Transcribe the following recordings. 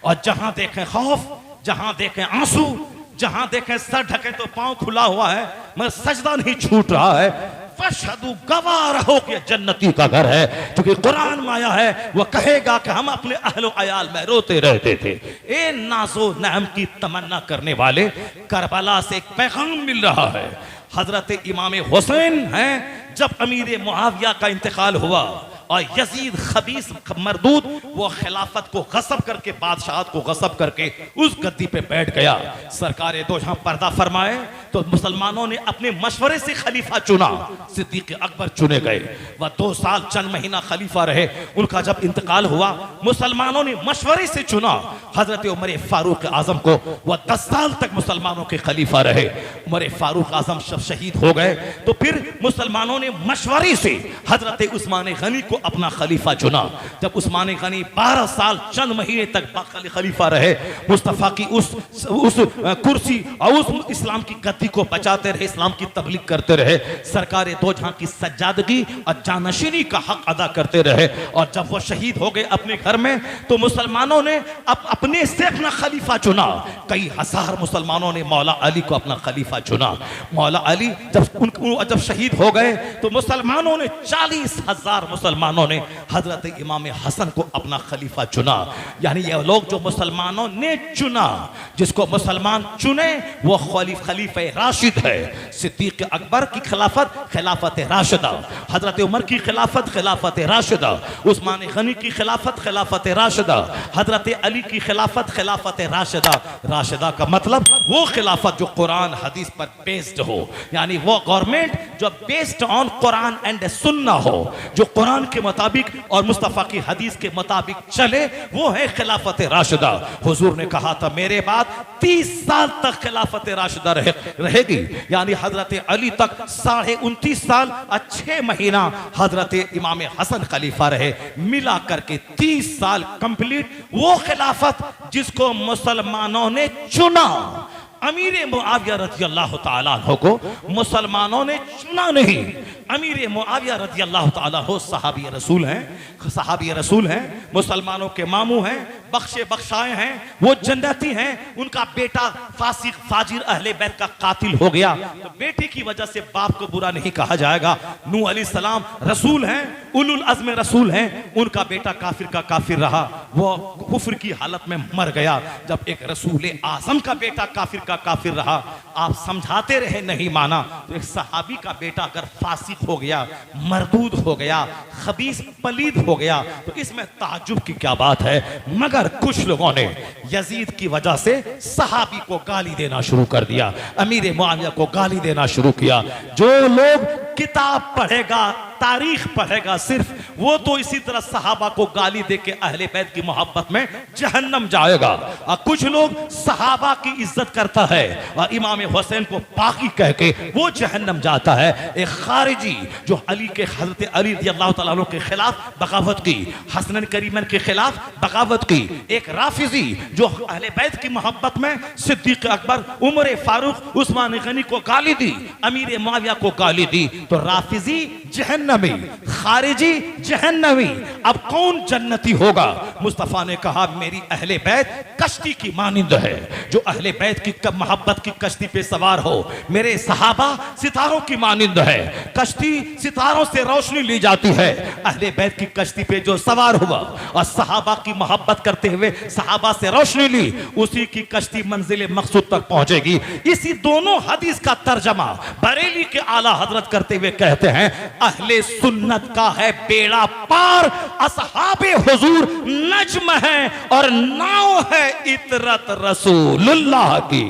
और जहां देखें खौफ, जहां देखें आंसू, जहां देखें सर ढके तो पांव खुला हुआ है मगर सजदा नहीं छूट रहा है, फशहदू गवाह रहो कि जन्नती का घर है। क्योंकि कुरान में आया है वो कहेगा कि हम अपने अहलो अयाल में रोते रहते थे। ए नाज़ो नहम की तमन्ना करने वाले, करबला से एक पैगाम मिल रहा है। हजरत इमाम हुसैन हैं, जब अमीर मुआविया का इंतकाल हुआ और यजीद खबीस मरदूद वो खिलाफत को गसब करके, बादशाहत को गसब करके उस गद्दी पे बैठ गया। सरकार दो जहां पर्दा फरमाए तो मुसलमानों ने अपने मशवरे से खलीफा चुना, सिद्दीक अकबर चुने गए। वह 2 साल चंद महीना खलीफा रहे। उनका जब इंतकाल हुआ मुसलमानों ने मशवरे से चुना हजरत उमर फारूक आजम को। वह 10 साल तक मुसलमानों के खलीफा रहे। उमर फारूक आजम जब शहीद हो गए तो फिर मुसलमानों ने मशवरे से हजरत उस्मान गनी को अपना खलीफा चुना। जब उस्मान गनी 12 साल चंद महीने तक खलीफा रहे, मुस्तफा की उस कुर्सी और उस इस्लाम की गद्दी को बचाते रहे, इस्लाम की तबलीग करते रहे, सरकार दो जहां की सज्जादगी और जानशीनी का हक अदा करते रहे। और जब वो शहीद हो गए अपने घर में तो मुसलमानों ने अपने से अपना खलीफा चुना। कई हजार मुसलमानों ने मौला अली को अपना खलीफा चुना। मौला अली जब शहीद हो गए तो मुसलमानों ने 40,000 मुसलमानों ने हजरत इमाम हसन को अपना खलीफा चुना। यानी ये लोग जो मुसलमानों ने चुना, जिसको मुसलमान चुने वो खलीफा राशिद है। सिद्दीक अकबर की खिलाफत खिलाफत राशिदा, हजरत उमर की खिलाफत खिलाफत राशिदा, उस्मान गनी की खिलाफत खिलाफत राशिदा, हजरत अली की खिलाफत खिलाफत राशिदा। राशिदा का मतलब वो खिलाफत जो कुरान हदीस पर बेस्ड हो, यानी वो गवर्नमेंट जो बेस्ड ऑन कुरान एंड सुन्ना हो, जो कुरान के मुताबिक और मुस्तफा की हदीस के मुताबिक चले, वो है खिलाफत राशिदा। हुजूर ने कहा था मेरे बाद 30 साल तक खिलाफत राशिदा रहेगी। यानी हजरत अली तक 29.5 साल 6 महीना हजरत इमाम हसन खलीफा रहे, मिला करके 30 साल कंप्लीट वो खिलाफत जिसको मुसलमानों ने चुना। अमीर मुआविया रज़ी अल्लाह ताला अन्हु को मुसलमानों ने चुना नहीं। अमीर मुआविया रज़ी अल्लाह ताला अन्हु सहाबी रसूल हैं, सहाबी रसूल हैं, मुसलमानों के मामू हैं, बख्शे बख्शाए हैं, वो जन्नती हैं। उनका बेटा फासिक फाजिर अहले बैत का कातिल हो गया तो बेटे की वजह से बाप को बुरा नहीं कहा जाएगा। नूह अलैहिस्सलाम रसूल हैं, उलुल अज़्म रसूल हैं, उनका बेटा काफिर का काफिर रहा, वो कुफ्र की हालत में मर गया। जब एक रसूल आज़म का बेटा काफिर का काफिर रहा, आप समझाते रहे नहीं माना, तो एक सहाबी का बेटा अगर फासिक हो गया, मरदूद हो गया, खबीस पलीद हो गया तो इसमें ताज्जुब की क्या बात है। मगर कुछ लोगों ने यजीद की वजह से सहाबी को गाली देना शुरू कर दिया, अमीर मुआविया को गाली देना शुरू किया। जो लोग किताब पढ़ेगा, तारीख पढ़ेगा सिर्फ, वो तो इसी तरह सहाबा को गाली दे के अहले बैत की मोहब्बत में जहन्नम जाएगा। और कुछ लोग सहाबा की इज्जत करता है और इमाम हुसैन को पाकी कह के वो जहन्नम जाता है। एक खारिजी जो अली के हजरत अली रज़ियल्लाहु तआला अन्हु के खिलाफ बगावत की, हसन करीमन के खिलाफ बगावत की। एक राफिजी जो अहले बैत की मोहब्बत में सिद्दीक अकबर, उमर फारूक, उस्मान गनी को गाली दी, अमीर मुआविया को गाली दी, तो राफिजी जहन्नमी, खारिजी जहन्नमी। अब कौन जन्नती होगा? मुस्तफा ने कहा मेरी अहले बैत कश्ती की मानिंद है, जो अहले बैत की मोहब्बत की कश्ती पे सवार हो। मेरे सहाबा सितारों की मानिंद है, कश्ती सितारों से रोशनी ली जाती है। अहले बैत की कश्ती पे जो सवार हुआ और सहाबा की मोहब्बत करते हुए सहाबा से रोशनी ली, उसी की कश्ती मंजिल मकसूद तक पहुंचेगी। इसी दोनों हदीस का तर्जमा बरेली के आला हजरत करते हुए कहते हैं अहले सुन्नत का है बेड़ा पार, असहाबे हुजूर नज्म है और नाव है इतरत रसूलुल्लाह की।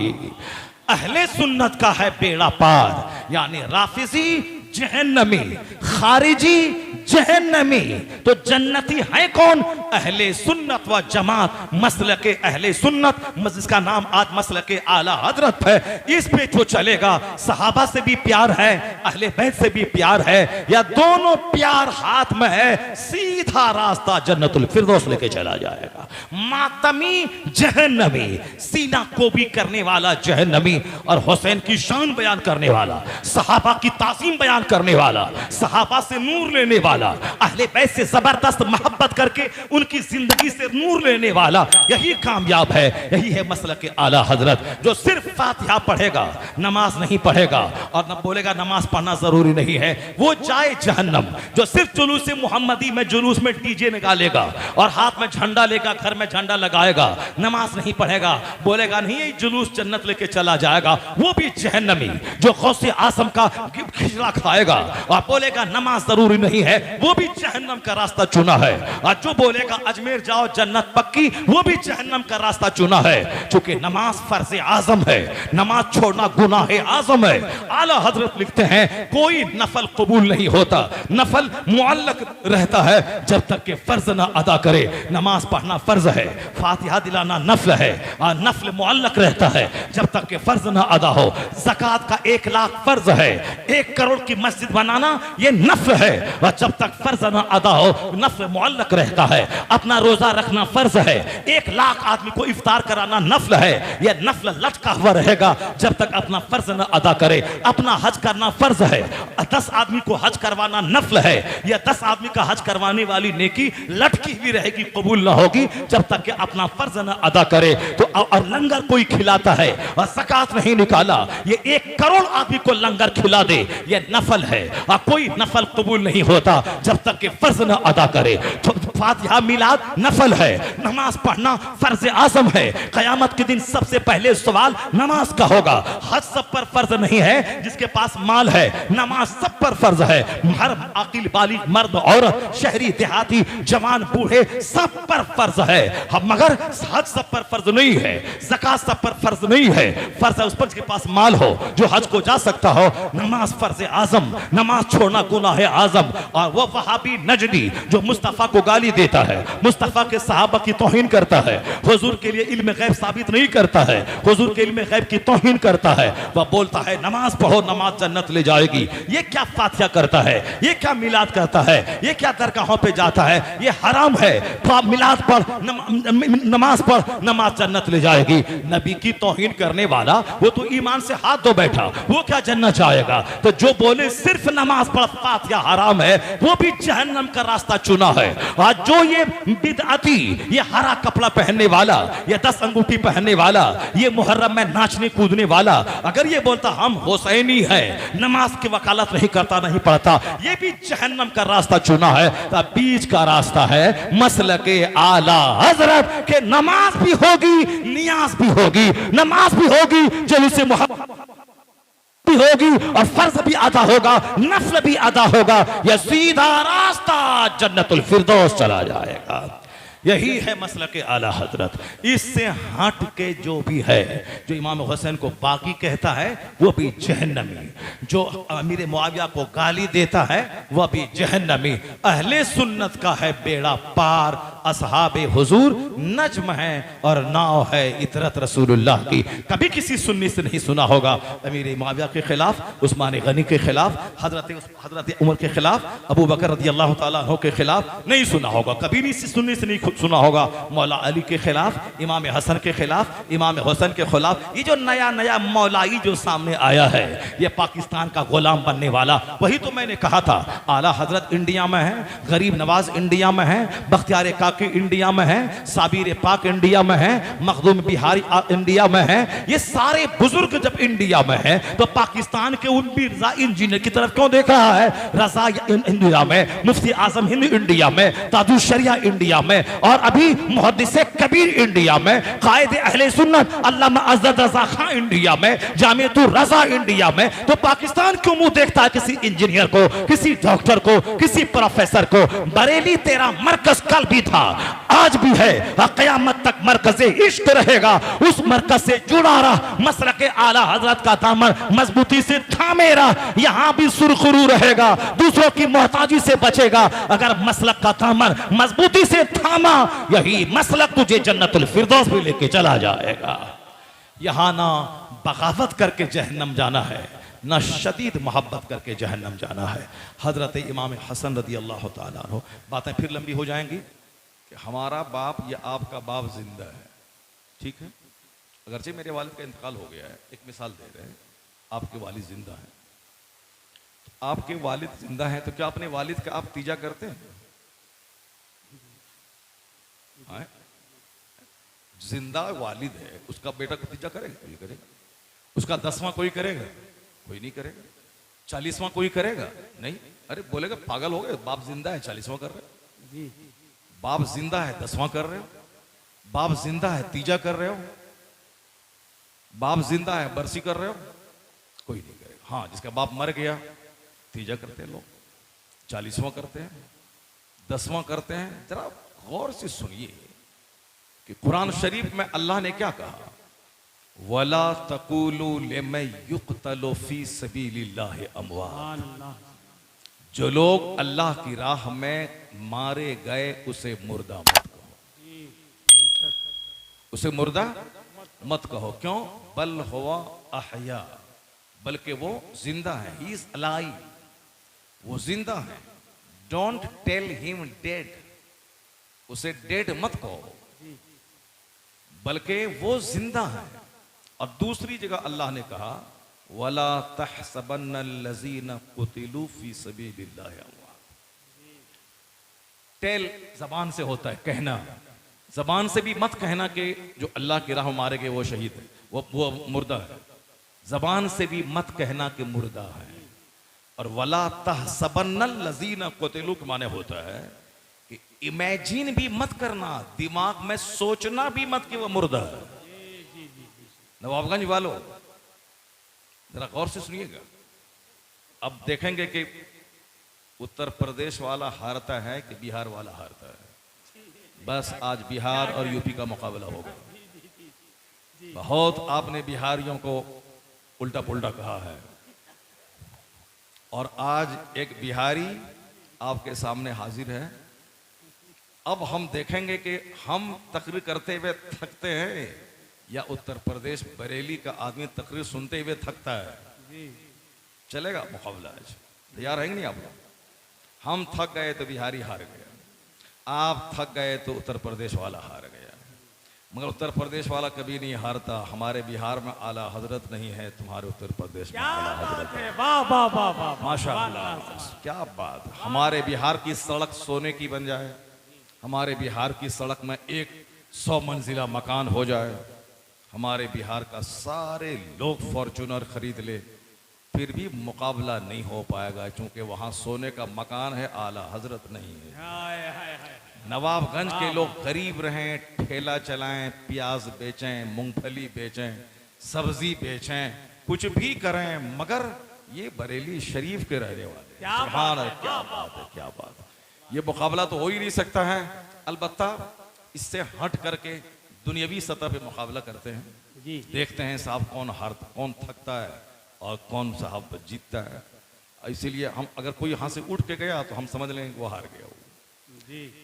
अहले सुन्नत का है बेड़ा पार, यानी राफिजी जहन्नमी, खारिजी जहन्नमी। तो जन्नती है कौन? अहले सुन्नत व जमात, मसलके अहले सुन्नत, जिसका नाम आज मसलके आला हजरत है। इस पे जो चलेगा, सहाबा से भी प्यार है, अहले बैत से भी प्यार है, या दोनों प्यार हाथ में है, सीधा रास्ता जन्नतुल फिरदौस लेके चला जाएगा। मातमी जहन्नमी, सीना कोबी करने वाला जहन्नमी, और हुसैन की शान बयान करने वाला, सहाबा की तासीम बयान करने वाला, सहाबा से नूर लेने वाला, अहले बैत से जबरदस्त मोहब्बत करके उनकी जिंदगी से नूर लेने वाला, यही कामयाब है। यही है मसलक आला हजरत। जो सिर्फ फातिहा पढ़ेगा, नमाज नहीं पढ़ेगा और न बोलेगा नमाज पढ़ना जरूरी नहीं है, वो जाए जहन्नम। जो सिर्फ जुलूस मुहम्मदी में जुलूस में डीजे निकालेगा और हाथ में झंडा लेगा, घर में झंडा लगाएगा, नमाज नहीं पढ़ेगा, बोलेगा नहीं ये जुलूस जन्नत लेके चला जाएगा, वो भी जहन्नमी। जो गौसे आजम का खिचड़ा खाएगा और बोलेगा नमाज जरूरी नहीं है, वो भी जहन्नम का रास्ता चुना है। और जो बोलेगा अजमेर जाओ जन्नत पक्की, वो भी जहन्नम का रास्ता चुना है। क्योंकि नमाज फर्ज आजम है, नमाज छोड़ना गुनाह आजम है। आला हजरत लिखते हैं कोई नफल कबूल नहीं होता, नफल मुअल्लक रहता है जब तक कि फर्ज ना अदा करे। नमाज पढ़ना फर्ज है, फातिहा दिलाना नफल है, और नफल मुअल्लक रहता है जब तक कि फर्ज ना अदा हो। ज़कात का 1 लाख फर्ज है, 1 करोड़ की मस्जिद बनाना ये नफल है, और जब तक फर्ज ना अदा हो नफल मुअल्लक रहता है। अपना रोजा रखना फर्ज है, 1 लाख आदमी को इफ्तार कराना नफल है, यह नफल लटका हुआ रहेगा जब तक अपना फर्ज न अदा करे। अपना हज करना फर्ज है, 10 आदमी को हज करवाना नफल है, यह 10 आदमी का हज करवाने वाली नेकी लटकी हुई रहेगी, कबूल ना होगी जब तक कि अपना फर्ज न अदा करे। तो और लंगर कोई खिलाता है और ज़कात नहीं निकाला, ये 1 करोड़ आदमी को लंगर खिला दे, ये नफल है। और कोई नफल कबूल नहीं होता जब तक कि फर्ज न अदा करे। तो फातिहा मिलाद नफल है, नमाज पढ़ना फर्ज आजम है। क़यामत के दिन सबसे पहले सवाल नमाज का होगा। हज सब पर फर्ज नहीं है, जिसके पास माल है, नमाज सब पर फर्ज है। हर अकील बालिग मर्द औरत, शहरी देहाती, जवान बूढ़े सब पर फर्ज है। मगर हज सब पर फर्ज नहीं है, ज़कात सब पर फर्ज नहीं है। फर्ज है उस पर जिसके पास माल हो, जो हज को जा सकता हो। नमाज फर्ज आजम, नमाज छोड़ना गुनाह आजम। और वो वहाबी नजदी जो मुस्तफ़ा को गाली देता है, मुस्तफ़ा के सहाबा की तौहीन करता है, हुजूर के लिए इल्म गैब साबित नहीं करता है, हुजूर के इल्म गैब की तौहीन करता है, वह बोलता है नमाज पढ़ो नमाज जन्नत ले जाएगी। ये क्या फातिहा करता है, ये क्या मिलाद करता है, ये क्या दरगाहों पे जाता है, ये हराम है। मिलाद पढ़, नमाज पढ़, नमाज जन्नत ले जाएगी। नबी की तौहीन करने वाला वो तो ईमान से हाथ धो बैठा, वो क्या जन्नत जाएगा। तो जो बोले सिर्फ नमाज पढ़ फातिहा हराम है, वो भी जहन्नम का रास्ता चुना है। आज जो ये बिदअती, ये हरा कपड़ा पहनने वाला, ये 10 अंगूठी पहनने वाला, ये मुहर्रम में नाचने कूदने वाला, अगर ये बोलता हम हुसैनी है, नमाज की वकालत नहीं करता नहीं पढ़ता, ये भी जहन्नम का रास्ता चुना है। तो बीच का रास्ता है मसलके आला हजरत के नमाज भी होगी, नियाज भी होगी, नमाज भी होगी, जुलूस मुहम्मद भी होगी, और फर्ज भी अदा होगा, नफल भी अदा होगा। यह सीधा रास्ता जन्नतुल फिरदौस चला जाएगा। यही है मसलक आला हजरत। इससे हट के जो भी है, जो इमाम हुसैन को बागी कहता है, वो भी जहन्नमी। जो अमीर मुआविया को गाली देता है, वह भी जहन्नमी। अहले सुन्नत का है बेड़ा पार, असहाबे हुजूर नज्म है और नाव है इतरत रसूलुल्लाह की। कभी किसी सुन्नी से नहीं सुना होगा अमीर मुआविया के खिलाफ, उस्मान गनी के खिलाफ, हजरत उमर के खिलाफ, अबू बकर रज़ी अल्लाह तआला अन्हु के खिलाफ नहीं सुना होगा। कभी नहीं सुन्नी से नहीं सुना होगा मौला अली के खिलाफ, इमाम हसन के खिलाफ, इमाम हुसैन के खिलाफ। ये जो नया नया मौलाई जो सामने आया है, ये पाकिस्तान का गुलाम बनने वाला, वही तो मैंने कहा था। आला हजरत इंडिया में है, गरीब नवाज इंडिया में है, बख्तियार काकी इंडिया में है, साबिर पाक इंडिया में है, मखदूम बिहारी इंडिया में है। ये सारे बुजुर्ग जब इंडिया में है तो पाकिस्तान के उन भी रजा इंजीनियर की तरफ क्यों देख रहा है? रजा इंडिया में, मुफ्ती आजम हिंद इंडिया में, ताजुल शरिया इंडिया में, और अभी मुहद्दिसे कबीर इंडिया में, कायदे अहले सुन्नत अल्लामा अज़द रज़ा खान इंडिया में, जामियतुर रज़ा इंडिया में। तो पाकिस्तान क्यों मुंह देखता है किसी इंजीनियर को, किसी डॉक्टर को, किसी प्रोफेसर को? बरेली तेरा मरकज कल भी था, आज भी है, क़यामत तक मरकज़े इश्क रहेगा। उस मरकज से जुड़ा रहा, मसलके आला हजरत का दामन मजबूती से थामे रहा, यहां भी सुरखरू रहेगा, दूसरों की मोहताजी से बचेगा। अगर मसलक का दामन मजबूती से थामा, यही मसलक तुझे जन्नतुल फिरदौस भी लेके चला जाएगा। यहां ना बगावत करके जहन्नम जाना है, ना शदीद मोहब्बत करके जहन्नम जाना है। हजरत इमाम हसन रदी अल्लाह तआला अन्हु, बातें फिर लंबी हो जाएंगी, कि हमारा बाप या आपका बाप जिंदा है, ठीक है, अगरचे मेरे वालिद का इंतकाल हो गया है, एक मिसाल दे रहे हैं, आपके वालिद जिंदा हैं, आपके वालिद जिंदा हैं तो क्या अपने वालिद का आप तीजा करते हैं? हाँ? जिंदा वालिद है, उसका बेटा को तीजा करेगा? कोई करेगा? उसका 10वां कोई करेगा? कोई नहीं करेगा। 40वां कोई करेगा? नहीं। अरे बोलेगा पागल हो गए, बाप जिंदा है 40वां कर रहे हो, बाप जिंदा है 10वां कर रहे हो, बाप जिंदा है तीजा कर रहे हो, बाप जिंदा है बरसी कर रहे हो, कोई नहीं करेगा। हाँ, जिसका बाप मर गया तीजा करते हैं लोग, 40वां करते हैं, 10वां करते हैं। जरा गौर से सुनिए कि कुरान शरीफ में अल्लाह ने क्या कहा, वला तकूलू लिमन युक्तलु फी सबीलिल्लाहि अमवात, जो लोग अल्लाह की राह में मारे गए उसे मुर्दा मत कहो, उसे मुर्दा मत कहो। क्यों? बल हुआ अहया, बल्कि वो जिंदा है, ही इज अलाइव, वो जिंदा है। डोंट टेल हिम डेड, उसे डेड मत कहो, बल्कि वो जिंदा है। और दूसरी जगह अल्लाह ने कहा वला तहसबन्नल्लज़ीना कुतिलू फी सबीलिल्लाहि अमवात। टेल जबान से होता है, कहना, जबान से भी मत कहना कि जो अल्लाह की राह में मारे गए वो शहीद है, वो मुर्दा है। जबान से भी मत कहना कि मुर्दा है। और वला तहसबन्नल्लज़ीना कुतिलू के माने होता है कि इमेजिन भी मत करना, दिमाग में सोचना भी मत कि वो मुर्दा है। नवाबगंज वालों जरा गौर से सुनिएगा, अब देखेंगे कि उत्तर प्रदेश वाला हारता है कि बिहार वाला हारता है। बस आज बिहार और यूपी का मुकाबला होगा। बहुत आपने बिहारियों को उल्टा पुल्टा कहा है, और आज एक बिहारी आपके सामने हाजिर है। अब हम देखेंगे कि हम तकरीर करते हुए थकते हैं या उत्तर प्रदेश बरेली का आदमी तकरीर सुनते हुए थकता है। चलेगा मुकाबला आज? तैयार है नहीं आप लोग? हम थक गए तो बिहारी हार गया, आप थक गए तो उत्तर प्रदेश वाला हार गया। मगर उत्तर प्रदेश वाला कभी नहीं हारता। हमारे बिहार में आला हजरत नहीं है, तुम्हारे उत्तर प्रदेश में आला हजरत है। वाह वाह वाह वाह, माशाअल्लाह, क्या बात। हमारे बिहार की सड़क सोने की बन जाए, हमारे बिहार की सड़क में 100 मंजिला मकान हो जाए, हमारे बिहार का सारे लोग फॉर्च्यूनर खरीद ले, फिर भी मुकाबला नहीं हो पाएगा, क्योंकि वहां सोने का मकान है, आला हजरत नहीं है। नवाबगंज के लोग गरीब रहें, ठेला चलाएं, प्याज बेचें, मूंगफली बेचें, सब्जी बेचें, कुछ भी करें, मगर ये बरेली शरीफ के रहने वाले। सुभान अल्लाह, क्या बात है, क्या बात है। ये मुकाबला तो हो ही नहीं सकता है। अलबत्ता इससे हट करके दुनियावी सतह पे मुकाबला करते हैं, देखते हैं साहब कौन थकता है और कौन साहब जीतता है। इसीलिए हम अगर कोई यहाँ से उठ के गया तो हम समझ लेंगे वो हार गया,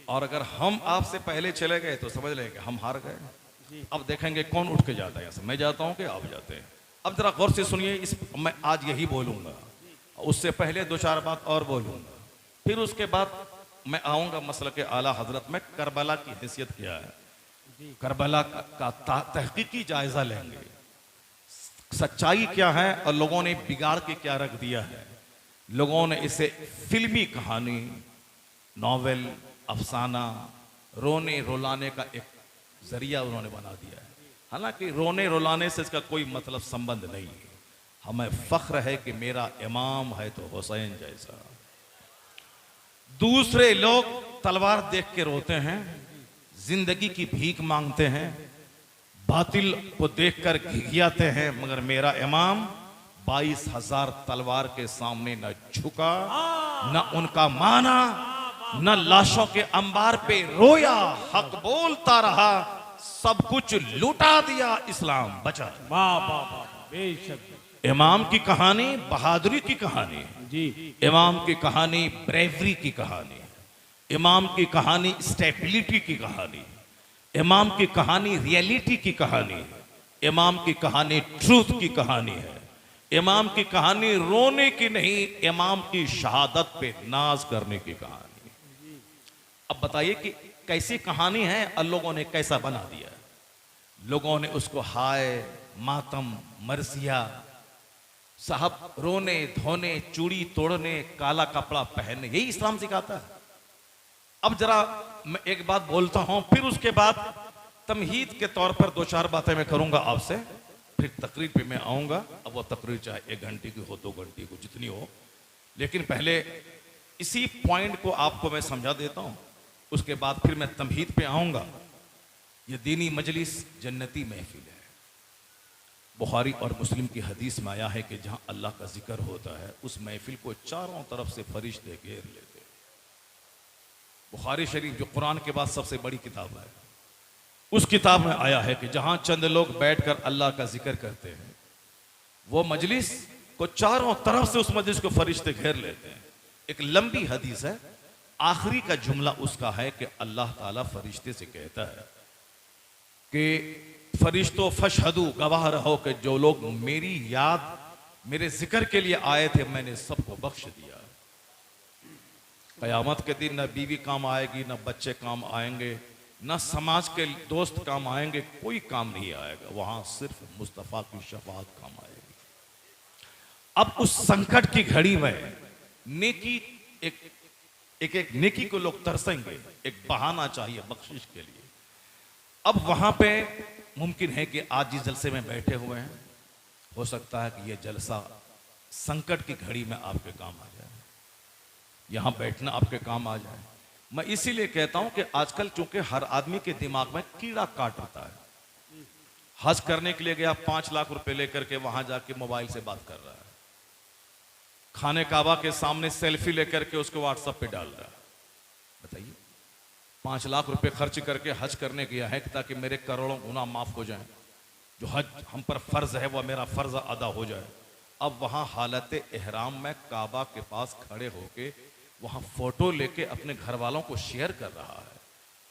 और अगर हम आपसे पहले चले गए तो समझ लेंगे हम हार गए। अब देखेंगे कौन उठ के जाता है यहाँ से, मैं जाता हूँ कि आप जाते हैं। अब जरा गौर से सुनिए, मैं आज यही बोलूँगा, उससे पहले 2-4 बात और बोलूँगा, फिर उसके बाद मैं आऊँगा मसला के आला हजरत में करबला की हैसियत क्या है, करबला का तहकीकी जायजा लेंगे, सच्चाई क्या है और लोगों ने बिगाड़ के क्या रख दिया है। लोगों ने इसे फिल्मी कहानी, नॉवेल, अफसाना, रोने रुलाने का एक जरिया उन्होंने बना दिया है। हालांकि रोने रुलाने से इसका कोई मतलब संबंध नहीं है। हमें फख्र है कि मेरा इमाम है तो हुसैन जैसा। दूसरे लोग तलवार देख के रोते हैं, जिंदगी की भीख मांगते हैं, बातिल को देखकर घिघियाते हैं, मगर मेरा इमाम 22,000 तलवार के सामने न झुका, न उनका माना, न लाशों के अंबार पे रोया, हक बोलता रहा, सब कुछ लुटा दिया, इस्लाम बचा। वाह वाह वाह, बेशक। इमाम की कहानी बहादुरी की कहानी जी, इमाम की कहानी ब्रेवरी की कहानी, इमाम की कहानी स्टेबिलिटी की कहानी, इमाम की कहानी रियलिटी की कहानी, इमाम की कहानी ट्रूथ की कहानी है। इमाम की कहानी रोने की नहीं, इमाम की शहादत पे नाज करने की कहानी। अब बताइए कि कैसी कहानी है और लोगों ने कैसा बना दिया। लोगों ने उसको हाय, मातम, मरसिया, साहब रोने धोने, चूड़ी तोड़ने, काला कपड़ा पहनने, यही इस्लाम सिखाता है। अब जरा मैं एक बात बोलता हूं, फिर उसके बाद तमहीद के तौर पर 2-4 बातें मैं करूंगा आपसे, फिर तकरीर पे मैं आऊंगा। अब वो तकरीर चाहे 1 घंटे की हो, 2 घंटे की, जितनी हो, लेकिन पहले इसी पॉइंट को आपको मैं समझा देता हूं, उसके बाद फिर मैं तमहीद पे आऊंगा। ये दीनी मजलिस जन्नती महफिल है। बुखारी और मुस्लिम की हदीस में आया है कि जहां अल्लाह का जिक्र होता है उस महफिल को चारों तरफ से फरिश्ते घेर लेते हैं। बुखारी शरीफ जो कुरान के बाद सबसे बड़ी किताब है, उस किताब में आया है कि जहां चंद लोग बैठकर अल्लाह का जिक्र करते हैं, वो मजलिस को चारों तरफ से उस मजलिस को फरिश्ते घेर लेते हैं। एक लंबी हदीस है, आखिरी का जुमला उसका है कि अल्लाह ताला फरिश्ते से कहता है कि फरिश्तों फशहदू, गवाह रहो कि जो लोग मेरी याद, मेरे जिक्र के लिए आए थे, मैंने सबको बख्श दिया। क़यामत के दिन न बीवी काम आएगी, न बच्चे काम आएंगे, न समाज के दोस्त काम आएंगे, कोई काम नहीं आएगा। वहां सिर्फ मुस्तफ़ा की शफाअत काम आएगी। अब उस संकट की घड़ी में नेकी, एक नेकी को लोग तरसेंगे, एक बहाना चाहिए बख्शिश के लिए। अब वहां पे मुमकिन है कि आज जिस जलसे में बैठे हुए हैं, हो सकता है कि यह जलसा संकट की घड़ी में आपके काम आ जाए, यहां बैठना आपके काम आ जाए। मैं इसीलिए कहता हूं कि आजकल चूंकि हर आदमी के दिमाग में कीड़ा काट रहा है। हज करने के लिए गया, 5 लाख रुपए लेकर के वहां जाके मोबाइल से बात कर रहा है, खाने काबा के सामने सेल्फी लेकर के उसको व्हाट्सएप पे डाल रहा है। बताइए, 5 लाख रुपए खर्च करके हज करने गया है ताकि मेरे करोड़ों गुनाह माफ हो जाएं, जो हज हम पर फर्ज है वह मेरा फर्ज अदा हो जाए। अब वहां हालत एहराम में काबा के पास खड़े होके वहां फोटो लेके अपने घर वालों को शेयर कर रहा है।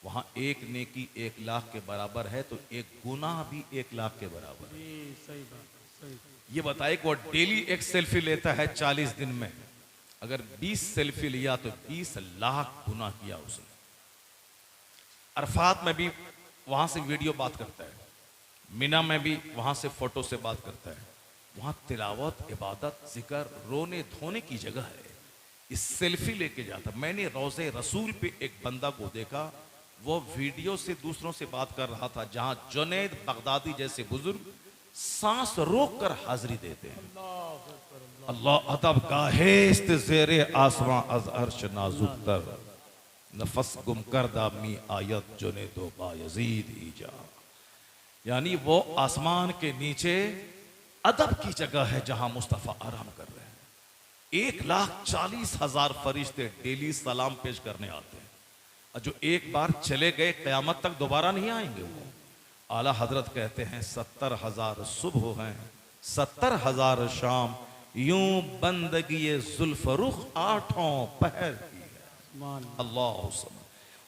वहां एक नेकी 1 लाख के बराबर है, तो एक गुनाह भी 1 लाख के बराबर है। सही बात, सही। ये बताइए कि वो डेली एक सेल्फी लेता है 40 दिन में, अगर 20 सेल्फी लिया तो 20 लाख गुनाह किया उसने। अरफात में भी वहां से वीडियो बात करता है, मिना में भी वहां से फोटो से बात करता है। वहां तिलावत, इबादत, जिक्र, रोने धोने की जगह है। इस सेल्फी लेके जाता। मैंने रोज़े रसूल पे एक बंदा को देखा, वो वीडियो से दूसरों से बात कर रहा था, जहां जुनैद बगदादी जैसे बुजुर्ग सांस रोक कर हाजिरी देते हैं। अल्लाह अदब गाहेस्त ज़ेरे आसमां अज़ अर्श नाजुक तर, नफस गुम करदा मी आयत जुनैदो बायज़ीद ईजा। यानी वो आसमान के नीचे अदब की जगह है जहां मुस्तफ़ा आराम कर रहे हैं। 1,40,000 फरिश्ते डेली सलाम पेश करने आते हैं, और जो एक बार चले गए क़यामत तक दोबारा नहीं आएंगे। वो आला हजरत कहते हैं 70,000 सुबह हैं, 70,000 शाम, यूं बंदगी जुल्फ रुख 8 पहर की है। अल्लाह।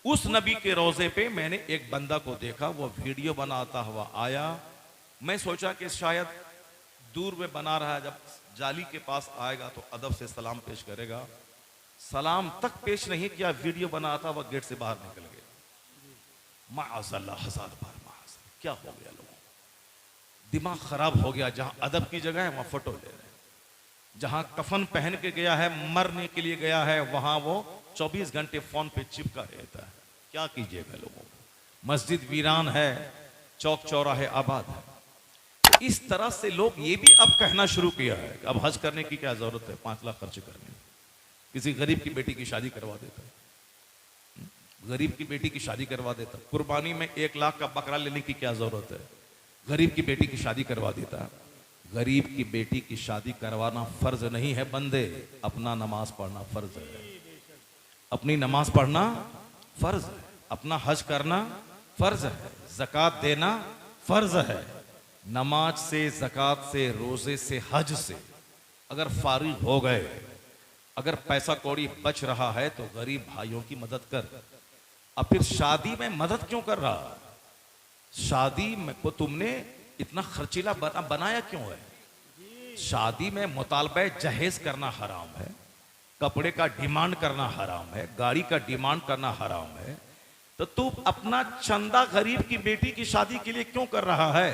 उस नबी के रोजे पे मैंने एक बंदा को देखा, वो वीडियो बनाता हुआ आया। मैं सोचा कि शायद दूर में बना रहा है, जब जाली के पास आएगा तो अदब से सलाम पेश करेगा। सलाम तक पेश नहीं किया, वीडियो बनाता हुआ गेट से बाहर निकल गया। माअज़ल्लाह, 1000 बार माअज़ल्लाह। क्या हो गया लोगों को? दिमाग खराब हो गया। जहां अदब की जगह है वहां फोटो ले रहे हैं, जहां कफन पहन के गया है, मरने के लिए गया है, वहां वो 24 घंटे फोन पे चिपका रहता है। क्या कीजिएगा लोगों को? मस्जिद वीरान है, चौक चौराहे आबाद है। तो इस तरह से लोग ये भी अब कहना शुरू किया है कि अब हज करने की क्या जरूरत है, 5 लाख खर्च करने। किसी गरीब की बेटी की शादी करवा देता है, गरीब की बेटी की शादी करवा देता। कुर्बानी में 1 लाख का बकरा लेने की क्या जरूरत है, गरीब की बेटी की शादी करवा देता। गरीब की बेटी की शादी करवाना फर्ज नहीं है बंदे, अपना नमाज पढ़ना फर्ज है। अपनी नमाज पढ़ना फर्ज है, अपना हज करना फर्ज है, ज़कात देना फर्ज है। नमाज से, ज़कात से, रोजे से, हज से अगर फारिग हो गए, अगर पैसा कौड़ी बच रहा है तो गरीब भाइयों की मदद कर। अब फिर शादी में मदद क्यों कर रहा? शादी में को तुमने इतना खर्चीला बनाया क्यों है? शादी में मुतालबे जहेज करना हराम है, कपड़े का डिमांड करना हराम है, गाड़ी का डिमांड करना हराम है, तो तू अपना चंदा गरीब की बेटी की शादी के लिए क्यों कर रहा है?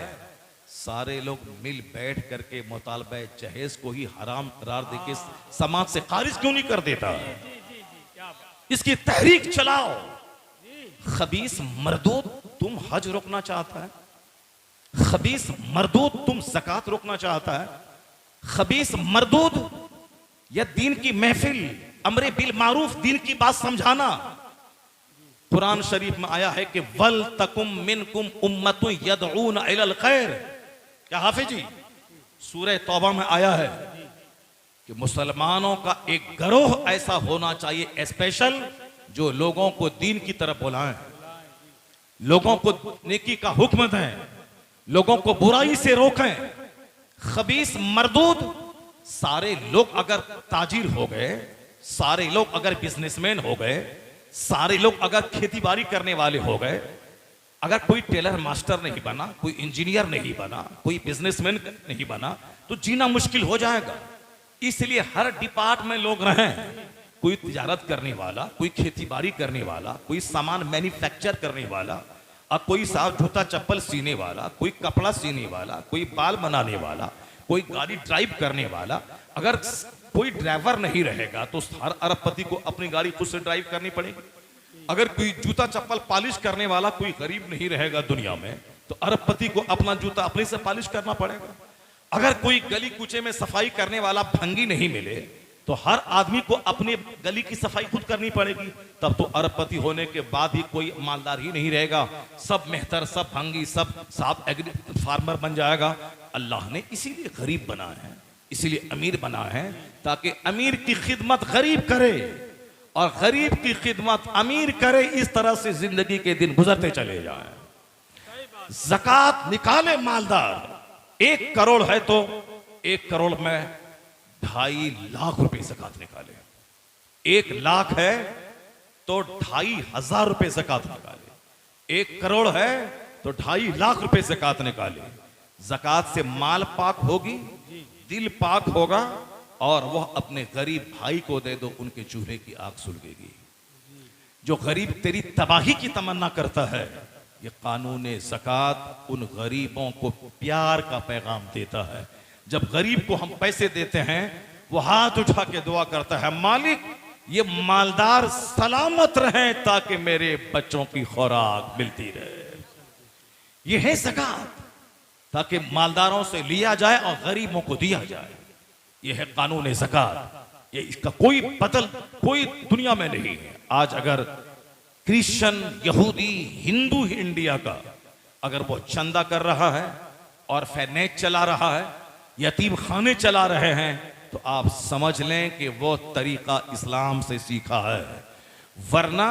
सारे लोग मिल बैठ करके मुतालबा जहेज को ही हराम करार देके समाज से खारिज क्यों नहीं कर देता? इसकी तहरीक चलाओ। खबीस मरदूद तुम हज रोकना चाहता है, खबीस मरदूद तुम ज़कात रोकना चाहता है, खबीस मरदूद या दीन की महफिल अमरे बिल मारूफ दीन की बात समझाना। कुरान शरीफ में आया है कि वल तकुम मिनकुम उम्मतुन यदऊन इलल खैर। क्या हाफिज जी? सूरह तौबा में आया है कि मुसलमानों का एक गिरोह ऐसा होना चाहिए स्पेशल, जो लोगों को दीन की तरफ बुलाएं, लोगों को नेकी का हुक्म दें, लोगों को बुराई से रोकें। खबीस मरदूद सारे लोग अगर ताजिर हो गए, सारे लोग अगर बिजनेसमैन हो गए, सारे लोग अगर खेती बाड़ी करने वाले हो गए, अगर कोई टेलर मास्टर नहीं बना, कोई इंजीनियर नहीं बना, कोई बिजनेसमैन नहीं बना, तो जीना मुश्किल हो जाएगा। इसलिए हर डिपार्टमेंट लोग रहें, कोई तिजारत करने वाला, कोई खेती बाड़ी करने वाला, कोई सामान मैन्युफैक्चर करने वाला, और कोई साहब जूता चप्पल सीने वाला, कोई कपड़ा सीने वाला, कोई बाल बनाने वाला, कोई गाड़ी ड्राइव करने वाला। अगर कोई ड्राइवर नहीं रहेगा तो हर अरबपति को अपनी गाड़ी खुद से ड्राइव करनी पड़ेगी। अगर कोई जूता चप्पल पॉलिश करने वाला कोई गरीब नहीं रहेगा दुनिया में, तो अरबपति को अपना जूता अपने से पॉलिश करना पड़ेगा। अगर कोई गली कूचे में सफाई करने वाला भंगी नहीं मिले, तो हर आदमी को अपने गली की सफाई खुद करनी पड़ेगी। तब तो अरबपति होने के बाद ही कोई मालदार ही नहीं रहेगा, सब मेहतर, सब भंगी, सब साफ फार्मर बन जाएगा। अल्लाह ने इसीलिए गरीब बनाए हैं, इसीलिए अमीर बनाए हैं, ताकि अमीर की खिदमत गरीब करे और गरीब की खिदमत अमीर करे। इस तरह से जिंदगी के दिन गुजरते चले जाएं। ज़कात निकाले मालदार, 1 करोड़ है तो 1 करोड़ में 2.5 लाख रुपए ज़कात निकाले। 1 लाख है तो 2,500 रुपए ज़कात निकाले। 1 करोड़ है तो 2.5 लाख रुपए ज़कात निकाले। ज़कात से माल पाक होगी, दिल पाक होगा, और वह अपने गरीब भाई को दे दो, उनके चूल्हे की आग सुलगेगी। जो गरीब तेरी तबाही की तमन्ना करता है, ये कानून ज़कात उन गरीबों को प्यार का पैगाम देता है। जब गरीब को हम पैसे देते हैं, वो हाथ उठा के दुआ करता है, मालिक ये मालदार सलामत रहे ताकि मेरे बच्चों की खुराक मिलती रहे। ये है ज़कात, ताकि मालदारों से लिया जाए और गरीबों को दिया जाए। ये है कानून ज़कात। ये इसका कोई बदल कोई दुनिया में नहीं है। आज अगर क्रिश्चियन, यहूदी, हिंदू ही इंडिया का अगर वो चंदा कर रहा है और फैनेज चला रहा है, यतीम खाने चला रहे हैं, तो आप समझ लें कि वो तरीका इस्लाम से सीखा है। वरना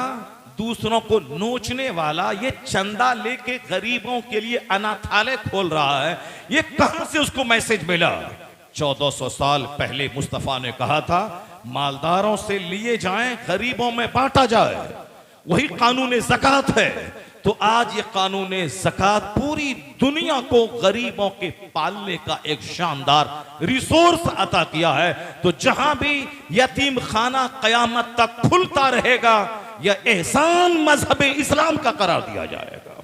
दूसरों को नोचने वाला ये चंदा लेके गरीबों के लिए अनाथालय खोल रहा है, ये कहां से उसको मैसेज मिला? 1400 साल पहले मुस्तफा ने कहा था, मालदारों से लिए जाएं, गरीबों में बांटा जाए। वही कानून ज़कात है। तो आज ये कानून ज़कात पूरी दुनिया को गरीबों के पालने का एक शानदार रिसोर्स अता किया है। तो जहां भी यतीम खाना कयामत तक खुलता रहेगा, यह एहसान मजहब इस्लाम का करार दिया जाएगा।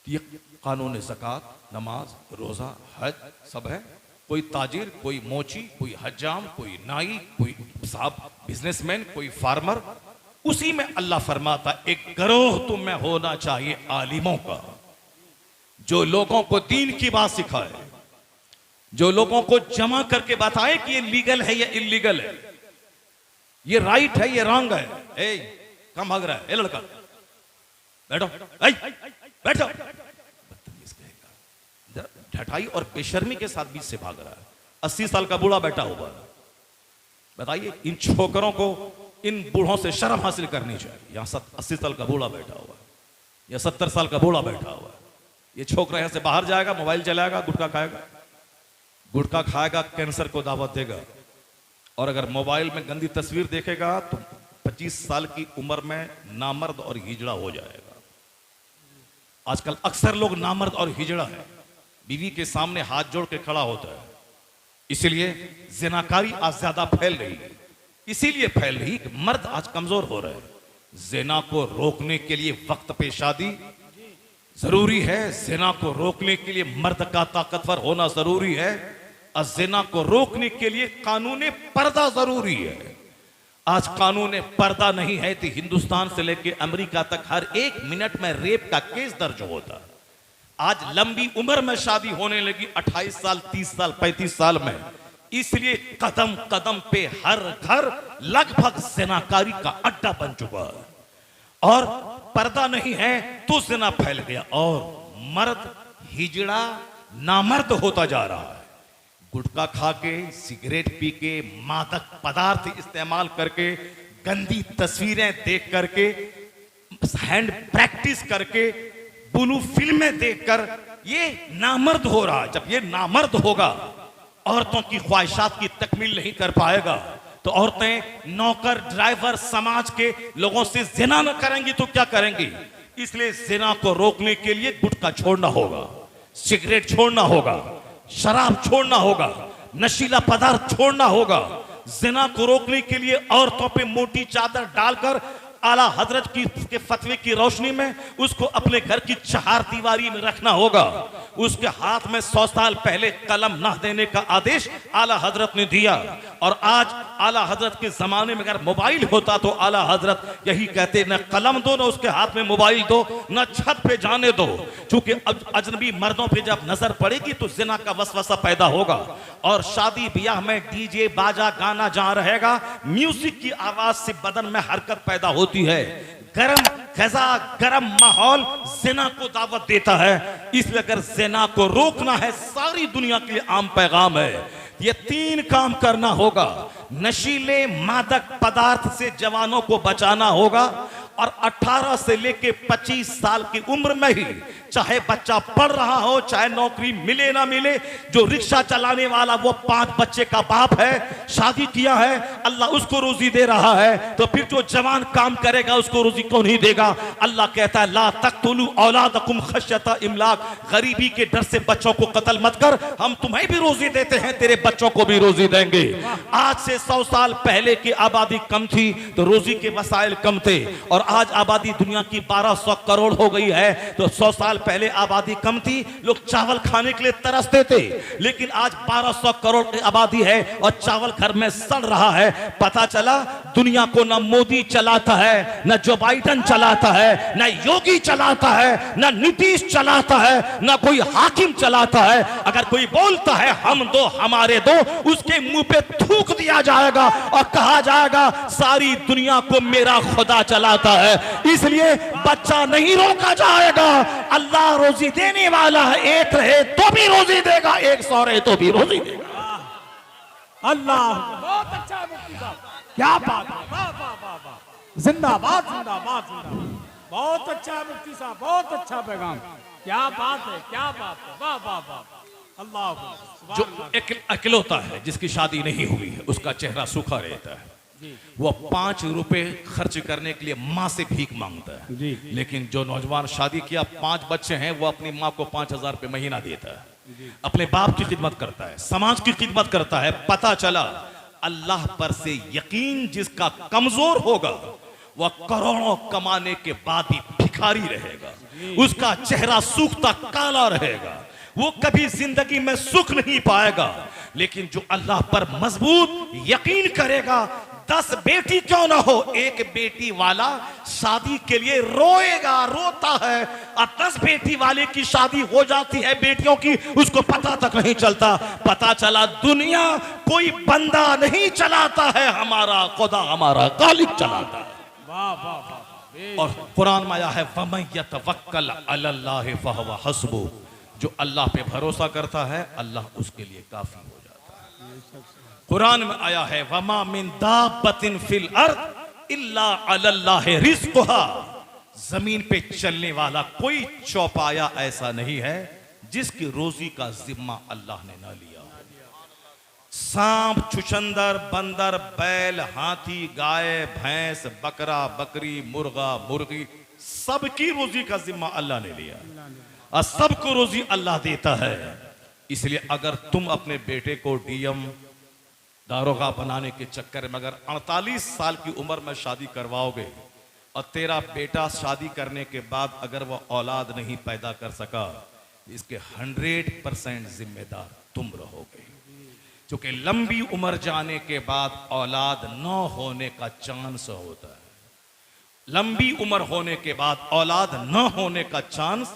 ये कानून ज़कात, नमाज, रोजा, हज सब है। कोई ताजिर, कोई मोची, कोई हज्जाम, कोई नाई, कोई साहब बिजनेसमैन, कोई फार्मर, उसी में अल्लाह फरमाता एक गिरोह तुम्हें होना चाहिए आलिमों का, जो लोगों को दीन की बात सिखाए, जो लोगों को जमा करके बताए कि ये लीगल है या इलीगल है, ये राइट है, ये रॉन्ग है। ए, कम भाग रहा है, ए लड़का बैठो, बैठो। ढटाई और बेशर्मी के साथ बीच से भाग रहा है। 80 साल का बूढ़ा बैठा हुआ है। बताइए, इन छोकरों को, इन बूढ़ों से शर्म हासिल करनी चाहिए। यहां 80 साल का बूढ़ा बैठा हुआ है या 70 साल का बूढ़ा बैठा हुआ है। ये छोकरा यहां से बाहर जाएगा, मोबाइल चलाएगा, गुटखा खाएगा, गुटखा खाएगा, कैंसर को दावत देगा। और अगर मोबाइल में गंदी तस्वीर देखेगा तो 25 साल की उम्र में नामर्द और हिजड़ा हो जाएगा। आजकल अक्सर लोग नामर्द और हिजड़ा है, बीवी के सामने हाथ जोड़ के खड़ा होता है। इसीलिए जिनाकारी आज ज्यादा फैल रही है। इसीलिए फैल रही कि मर्द आज कमजोर हो रहे हैं। जिना को रोकने के लिए वक्त पे शादी जरूरी है, जिना को रोकने के लिए मर्द का ताकतवर होना जरूरी है, और जिना को रोकने के लिए कानून पर्दा जरूरी है। आज कानून पर्दा नहीं है तो हिंदुस्तान से लेकर अमेरिका तक हर 1 मिनट में रेप का केस दर्ज होता। आज लंबी उम्र में शादी होने लगी, 28 साल, 30 साल, 35 साल में, इसलिए कदम कदम पे हर घर लगभग जिनाकारी का अड्डा बन चुका है। और पर्दा नहीं है तो जिना फैल गया और मर्द हिजड़ा नामर्द होता जा रहा है। गुटखा खा के, सिगरेट पी के, मादक पदार्थ इस्तेमाल करके, गंदी तस्वीरें देख करके, हैंड प्रैक्टिस करके, ब्लू फिल्में देखकर ये नामर्द हो रहा है। जब ये नामर्द होगा, औरतों की ख्वाहिशात की तकमील नहीं कर पाएगा, तो औरतें नौकर ड्राइवर समाज के लोगों से जिना न करेंगी तो क्या करेंगी? इसलिए जिना को रोकने के लिए गुटखा छोड़ना होगा, सिगरेट छोड़ना होगा, शराब छोड़ना होगा, नशीला पदार्थ छोड़ना होगा। जिना को रोकने के लिए औरतों पे मोटी चादर डालकर आला हजरत के फतवे की रोशनी में उसको अपने घर की 4 दीवारी में रखना होगा। उसके हाथ में 100 साल पहले कलम ना देने का आदेश आला हजरत ने दिया, और आज आला हजरत के जमाने में अगर मोबाइल होता तो आला हजरत यही कहते, न कलम दो, न उसके हाथ में मोबाइल दो, न छत पे जाने दो। चूंकि अजनबी मर्दों पे जब नजर पड़ेगी तो जिना का वसवसा पैदा होगा, और शादी ब्याह में डीजे बाजा गाना जहां रहेगा, म्यूजिक की आवाज से बदन में हरकत पैदा होती है। गरम खजा, गरम माहौल जिना को दावत देता है। इसलिए अगर जिना को रोकना है, सारी दुनिया के लिए आम पैगाम है, ये 3 काम करना होगा। नशीले मादक पदार्थ से जवानों को बचाना होगा, और 18 से लेके 25 साल की उम्र में ही, चाहे बच्चा पढ़ रहा हो, चाहे नौकरी मिले ना मिले, जो रिक्शा चलाने वाला वो 5 बच्चे का बाप है, शादी किया है, अल्लाह उसको रोजी दे रहा है, तो फिर जो जवान काम करेगा उसको रोजी कौन ही देगा? अल्लाह कहता है, ला तक़तुलू औलादकुम खश्यता इमलाक, गरीबी के डर से बच्चों को कत्ल मत कर, हम तुम्हें भी रोजी देते हैं, तेरे बच्चों को भी रोजी देंगे। आज से 100 साल पहले की आबादी कम थी तो रोजी के वसाइल कम थे, और आज आबादी दुनिया की 1200 करोड़ हो गई है। तो 100 साल पहले आबादी कम थी, लोग चावल खाने के लिए तरसते थे, लेकिन आज 1200 करोड़ की आबादी है और चावल घर में सड़ रहा है। पता चला दुनिया को न मोदी चलाता है, न जो बाइडन चलाता है, न योगी चलाता है, न नीतीश चलाता है, न कोई हाकिम चलाता है। अगर कोई बोलता है हम दो हमारे दो, उसके मुंह पे थूक दिया जाएगा और कहा जाएगा सारी दुनिया को मेरा खुदा चलाता है। इसलिए बच्चा नहीं रोका जाएगा। अल्लाह रोजी देने वाला है, एक रहे तो भी रोजी देगा, 100 रहे तो भी रोजी देगा। अल्लाह, बहुत अच्छा मुफ्ती साहब, क्या बात है, वाह वाह वाह वाह, जिंदाबाद जिंदाबाद जिंदाबाद, बहुत अच्छा मुफ्ती साहब, बहुत अच्छा पैगाम, क्या बात है, क्या बात है, वाह वाह वाह, अल्लाह। जो अकेलौता है जिसकी शादी नहीं हुई है, उसका चेहरा सूखा रहता है, वो 5 रुपए खर्च करने के लिए माँ से भीख मांगता है। लेकिन जो नौजवान शादी किया, 5 बच्चे हैं, वो अपनी माँ को 5000 रुपये महीना देता है, अपने बाप की खिदमत करता है, समाज की खिदमत करता है। पता चला अल्लाह पर से यकीन जिसका कमजोर होगा, वह करोड़ों कमाने के बाद भी भिखारी रहेगा, उसका चेहरा सूखता काला रहेगा, वो कभी जिंदगी में सुख नहीं पाएगा। लेकिन जो अल्लाह पर मजबूत यकीन करेगा, 10 बेटी क्यों ना हो, एक बेटी वाला शादी के लिए रोएगा, रोता है, और 10 बेटी वाले की शादी हो जाती है बेटियों की, उसको पता तक नहीं चलता। पता चला दुनिया कोई बंदा नहीं चलाता है, हमारा खुदा, हमारा खालिक चलाता है। वाह वाह वाह। और कुरान में आया है, वमन यतवक्कल अलल्लाह फहुव हस्बुह, जो अल्लाह पे भरोसा करता है अल्लाह उसके लिए काफी हो जाता है। कुरान में आया है, वमा मिन दाब्बतिन फिल अर्द इल्ला अलल्लाहि रिज़्क़ुहा, जमीन पे चलने वाला कोई चौपाया ऐसा नहीं है जिसकी रोजी का जिम्मा अल्लाह ने ना लिया। सांप, छुछंदर, बंदर, बैल, हाथी, गाय, भैंस, बकरा, बकरी, मुर्गा, मुर्गी, सबकी रोजी का जिम्मा अल्लाह ने लिया, और सबको रोजी अल्लाह देता है। इसलिए अगर तुम अपने बेटे को डीएम, दारोगा बनाने के चक्कर में अगर 48 साल की उम्र में शादी करवाओगे और तेरा बेटा शादी करने के बाद अगर वह औलाद नहीं पैदा कर सका, इसके 100% जिम्मेदार तुम रहोगे। क्योंकि लंबी उम्र जाने के बाद औलाद न होने का चांस होता है। लंबी उम्र होने के बाद औलाद न होने का चांस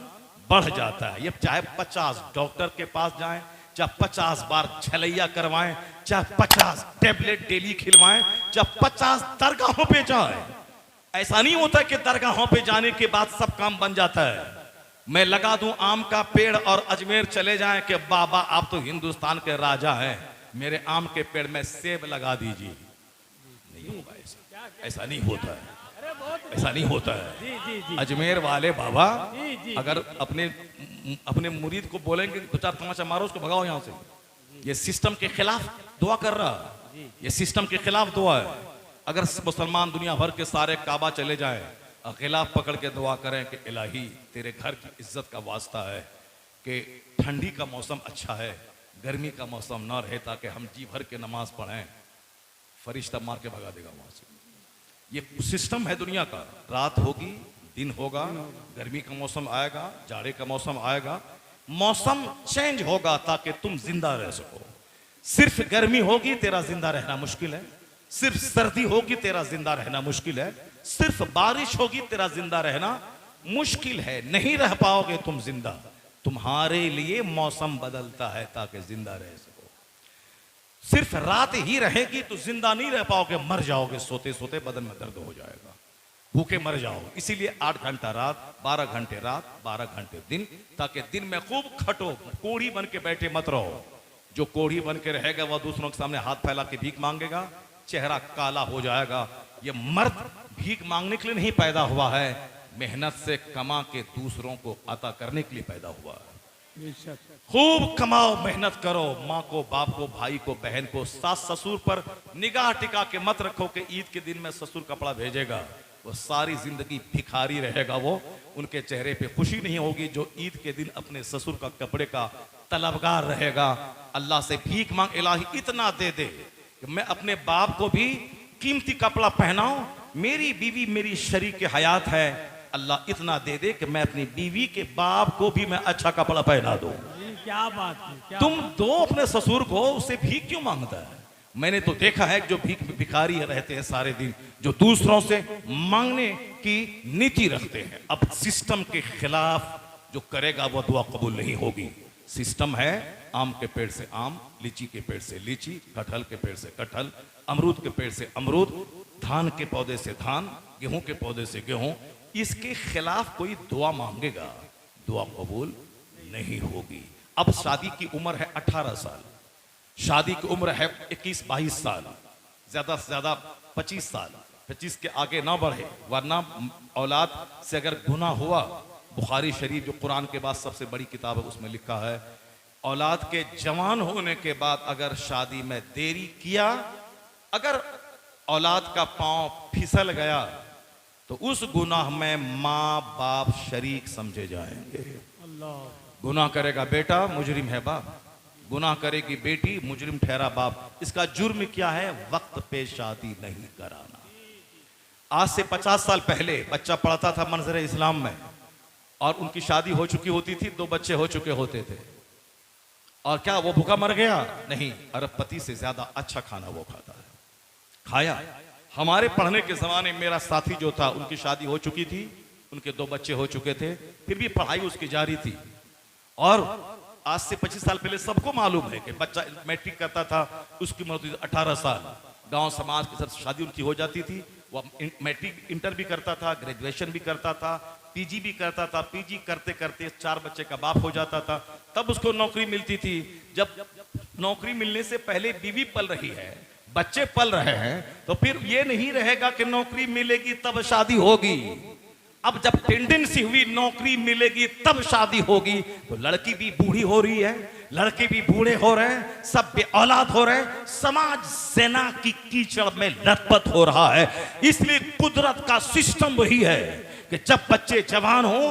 बढ़ जाता है। ये चाहे 50 डॉक्टर के पास जाएं, चाहे 50 बार छलैया करवाएं, चाहे 50 टेबलेट डेली खिलवाएं, चाहे 50 दरगाहों पे जाएं, ऐसा नहीं होता कि दरगाहों पे जाने के बाद सब काम बन जाता है। मैं लगा दूं आम का पेड़ और अजमेर चले जाएं कि बाबा आप तो हिंदुस्तान के राजा हैं, मेरे आम के पेड़ में सेब लगा दीजिए, नहीं होगा ऐसा। ऐसा नहीं होता है, ऐसा नहीं होता है। अजमेर वाले बाबा अगर अपने मुरीद को बोलेंगे 2-4 तमाचा मारो, उसको भगाओ यहां से, ये सिस्टम के खिलाफ दुआ कर रहा है, ये सिस्टम के खिलाफ दुआ है। अगर मुसलमान दुनिया भर के सारे काबा चले जाएं, खिलाफ पकड़ के दुआ करें कि इलाही तेरे घर की इज्जत का वास्ता है कि ठंडी का मौसम अच्छा है, गर्मी का मौसम ना रहे, ताकि हम जी भर के नमाज पढ़ें, फरिश्ता मार के भगा देगा वहां से। ये सिस्टम है दुनिया का। रात होगी, दिन होगा, गर्मी का मौसम आएगा, जाड़े का मौसम आएगा, मौसम चेंज होगा ताकि तुम जिंदा रह सको। सिर्फ गर्मी होगी तेरा जिंदा रहना मुश्किल है, सिर्फ सर्दी होगी तेरा जिंदा रहना मुश्किल है, सिर्फ बारिश होगी तेरा जिंदा रहना मुश्किल है, नहीं रह पाओगे तुम जिंदा। तुम्हारे लिए मौसम बदलता है ताकि जिंदा रह सको। सिर्फ रात ही रहेगी तो जिंदा नहीं रह पाओगे, मर जाओगे, सोते सोते बदन में दर्द हो जाएगा, भूखे मर जाओ। इसीलिए 8 घंटा रात, 12 घंटे रात, 12 घंटे दिन, ताकि दिन में खूब खटो, कोढ़ी बन के बैठे मत रहो। जो कोढ़ी बन के रहेगा वह दूसरों के सामने हाथ फैला के भीख मांगेगा, चेहरा काला हो जाएगा। ये मर्द भीख मांगने के लिए नहीं पैदा हुआ है, मेहनत से कमा के दूसरों को अता करने के लिए पैदा हुआ है। खूब कमाओ, मेहनत करो, माँ को, बाप को, भाई को, बहन को, सास ससुर पर निगाह टिका के मत रखो कि ईद के दिन में ससुर कपड़ा भेजेगा, वो सारी जिंदगी भिखारी रहेगा, वो उनके चेहरे पे खुशी नहीं होगी जो ईद के दिन अपने ससुर का कपड़े का तलबगार रहेगा। अल्लाह से भीख मांग, इलाही इतना दे दे कि मैं अपने बाप को भी कीमती कपड़ा पहनाऊं, मेरी बीवी मेरी शरीक हयात है, अल्लाह इतना दे दे कि मैं अपनी बीवी के बाप को भी मैं अच्छा कपड़ा पहना दूं। क्या बात है, तुम दो अपने ससुर को, उससे भीख क्यों मांगता है? मैंने तो देखा है जो भिखारी रहते हैं सारे दिन, जो दूसरों से मांगने की नीति रखते हैं। अब सिस्टम के खिलाफ जो करेगा वो दुआ कबूल नहीं होगी। सिस्टम है आम के पेड़ से आम, लीची के पेड़ से लीची, कटहल के पेड़ से कटहल, अमरूद के पेड़ से अमरूद, धान के पौधे से धान, गेहूं के पौधे से गेहूं। इसके खिलाफ कोई दुआ मांगेगा, दुआ कबूल नहीं होगी। अब शादी की उम्र है 18 साल, शादी की उम्र है 21-22 साल, ज्यादा से ज्यादा 25 साल, 25 के आगे ना बढ़े, वरना औलाद से अगर गुनाह हुआ, बुखारी शरीफ जो कुरान के बाद सबसे बड़ी किताब है उसमें लिखा है, औलाद के जवान होने के बाद अगर शादी में देरी किया, अगर औलाद का पांव फिसल गया तो उस गुनाह में माँ बाप शरीक समझे जाएंगे। गुनाह करेगा बेटा, मुजरिम है बाप, गुनाह करेगी बेटी, मुजरिम ठहरा बाप। इसका जुर्म क्या है? वक्त पे शादी नहीं कराना। आज से 50 साल पहले बच्चा पढ़ता था मंजर इस्लाम में और उनकी शादी हो चुकी होती थी, 2 बच्चे हो चुके होते थे, और क्या वो भूखा मर गया? नहीं, अरबपति से ज्यादा अच्छा खाना वो खाता है, खाया। हमारे पढ़ने के जमाने में मेरा साथी जो था उनकी शादी हो चुकी थी, उनके 2 बच्चे हो चुके थे, फिर भी पढ़ाई उसकी जारी थी। और आज से 25 साल पहले सबको मालूम है कि बच्चा मैट्रिक करता था, उसकी उम्र होती थी 18 साल, गांव समाज के साथ शादी उनकी हो जाती थी, वो मैट्रिक इंटर भी करता था, ग्रेजुएशन भी करता था, पीजी भी करता था, पीजी करते करते 4 बच्चे का बाप हो जाता था, तब उसको नौकरी मिलती थी। जब नौकरी मिलने से पहले बीवी पल रही है, बच्चे पल रहे हैं, तो फिर ये नहीं रहेगा कि नौकरी मिलेगी तब शादी होगी। अब जब टेंडेंसी हुई नौकरी मिलेगी तब शादी होगी, तो लड़की भी बूढ़ी हो रही है, लड़के भी बूढ़े हो रहे हैं, सब बे औलाद हो रहे हैं, समाज सेना की कीचड़ में लथपथ हो रहा है। इसलिए कुदरत का सिस्टम वही है कि जब बच्चे जवान हो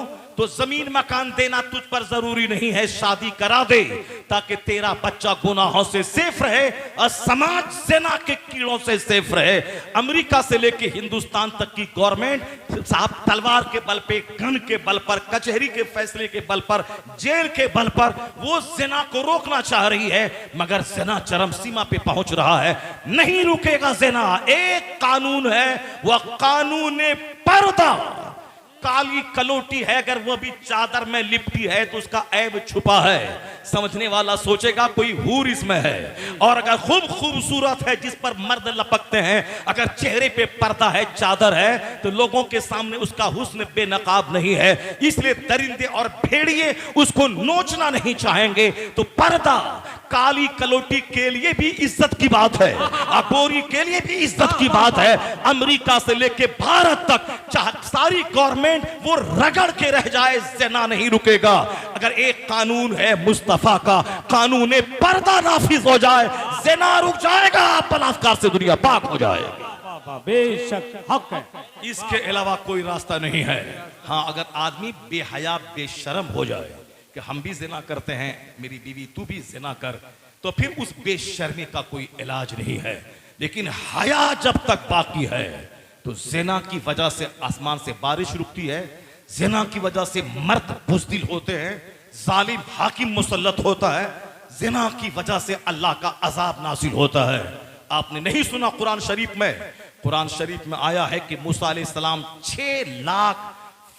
तो जमीन मकान देना तुझ पर जरूरी नहीं है, शादी करा दे ताकि तेरा बच्चा गुनाहों से सेफ रहे और समाज ज़िना के कीड़ों से सेफ रहे। अमेरिका से लेके हिंदुस्तान तक की गवर्नमेंट साहब तलवार के बल पे, गन के बल पर, कचहरी के फैसले के बल पर, जेल के बल पर वो ज़िना को रोकना चाह रही है, मगर ज़िना चरम सीमा पे पहुंच रहा है। नहीं रुकेगा ज़िना। एक कानून है, वह कानून पर्दा। काली कलोटी है, अगर वो भी चादर में लिपटी है तो उसका ऐब छुपा है। समझने वाला सोचेगा कोई हूर इसमें है। और अगर खूब खूबसूरत है जिस पर मर्द लपकते हैं, अगर चेहरे पे पर्दा है, चादर है, तो लोगों के सामने उसका हुस्न बेनकाब नहीं है। इसलिए दरिंदे और भेड़िए उसको नोचना नहीं चाहेंगे। तो पर्दा काली कलोटी के लिए भी इज्जत की बात है, गोरी के लिए भी इज्जत की बात है। अमेरिका से लेके भारत तक सारी गवर्नमेंट वो रगड़ के रह जाए, ज़िना नहीं रुकेगा। अगर एक कानून है मुस्तफा का, कानून पर्दा नाफिज हो जाए, ज़िना रुक जाएगा, बलात्कार से दुनिया पाक हो जाएगी। बेशक हक है, इसके अलावा कोई रास्ता नहीं है। हाँ, अगर आदमी बेहया बेशरम हो जाए कि हम भी ज़िना करते हैं, मेरी बीवी तू भी ज़िना कर, तो फिर उस बेशर्मी का कोई इलाज नहीं है। लेकिन हया जब तक बाकी है तो ज़िना की वजह से आसमान से बारिश रुकती है, ज़िना की वजह से मर्द बुज़दिल होते हैं, जालिम हाकिम मुसल्लत होता है, ज़िना की वजह से अल्लाह का अजाब नाज़िल होता है। आपने नहीं सुना कुरान शरीफ में आया है कि मूसा अलैहिस्सलाम 6 लाख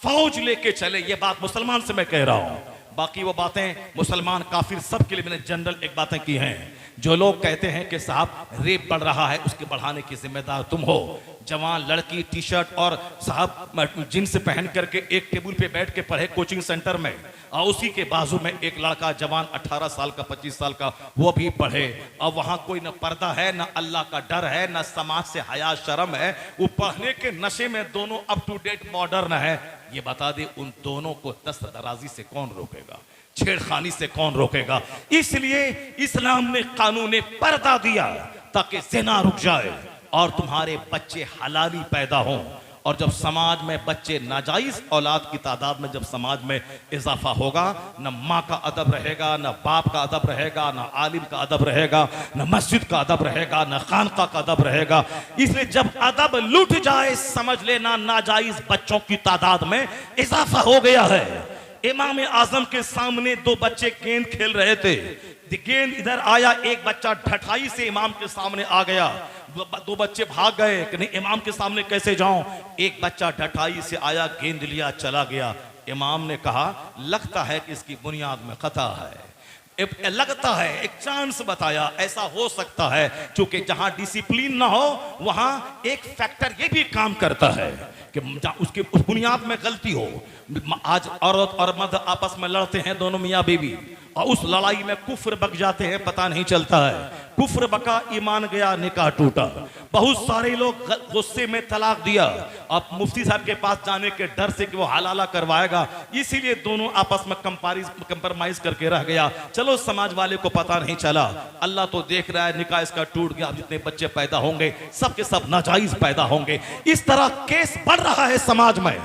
फौज लेके चले। ये बात मुसलमान से मैं कह रहा हूं, बाकी वो बातें मुसलमान काफिर सब के लिए मैंने जनरल एक बातें की हैं। जो लोग कहते हैं कि साहब रेप बढ़ रहा है, उसके बढ़ाने की जिम्मेदार तुम हो। जवान लड़की टी शर्ट और साहब जींस पहन करके एक टेबल पे बैठ के पढ़े कोचिंग सेंटर में, और उसी के बाजू में एक लड़का जवान 18 साल का 25 साल का वो भी पढ़े, और वहां कोई न पर्दा है, न अल्लाह का डर है, न समाज से हया शर्म है। वो पढ़ने के नशे में दोनों अप टू डेट मॉडर्न है। ये बता दे उन दोनों को दस्त दराजी से कौन रोकेगा, छेड़खानी से कौन रोकेगा। इसलिए इस्लाम ने कानून पर्दा दिया ताकि ज़िना रुक जाए और तुम्हारे बच्चे हलाली पैदा हों। और जब समाज में बच्चे नाजायज औलाद की तादाद में जब समाज में इजाफा होगा, न माँ का अदब रहेगा, न बाप का अदब रहेगा, न आलिम का अदब रहेगा, न मस्जिद का अदब रहेगा, न खानका का अदब रहेगा। इसलिए जब अदब लुट जाए, समझ लेना नाजायज बच्चों की तादाद में इजाफा हो गया है। इमाम आजम के सामने 2 बच्चे गेंद खेल रहे थे, गेंद इधर आया, एक बच्चा ढठाई से इमाम के सामने आ गया, 2 बच्चे भाग गए कि नहीं इमाम के सामने कैसे जाऊं। एक बच्चा ढठाई से आया, गेंद लिया, चला गया। इमाम ने कहा लगता है कि इसकी बुनियाद में खता है, लगता है, एक चांस बताया, ऐसा हो सकता है क्योंकि जहां डिसिप्लिन ना हो वहां एक फैक्टर ये भी काम करता है कि उसके उस बुनियाद में गलती हो। आज औरत और मर्द आपस में लड़ते हैं, दोनों मियाँ बीवी, और उस लड़ाई में कुफ्र बक जाते हैं, पता नहीं चलता है। कुफ्र बका, ईमान गया, निकाह टूटा। बहुत सारे लोग गुस्से में तलाक दिया, अब मुफ्ती साहब के पास जाने के डर से कि वो हलाला करवाएगा, इसीलिए दोनों आपस में कंप्रोमाइज करके रह गया। चलो समाज वाले को पता नहीं चला, अल्लाह तो देख रहा है, निकाह इसका टूट गया। जितने बच्चे पैदा होंगे सब के सब नाजायज पैदा होंगे। इस तरह केस बढ़ रहा है समाज में।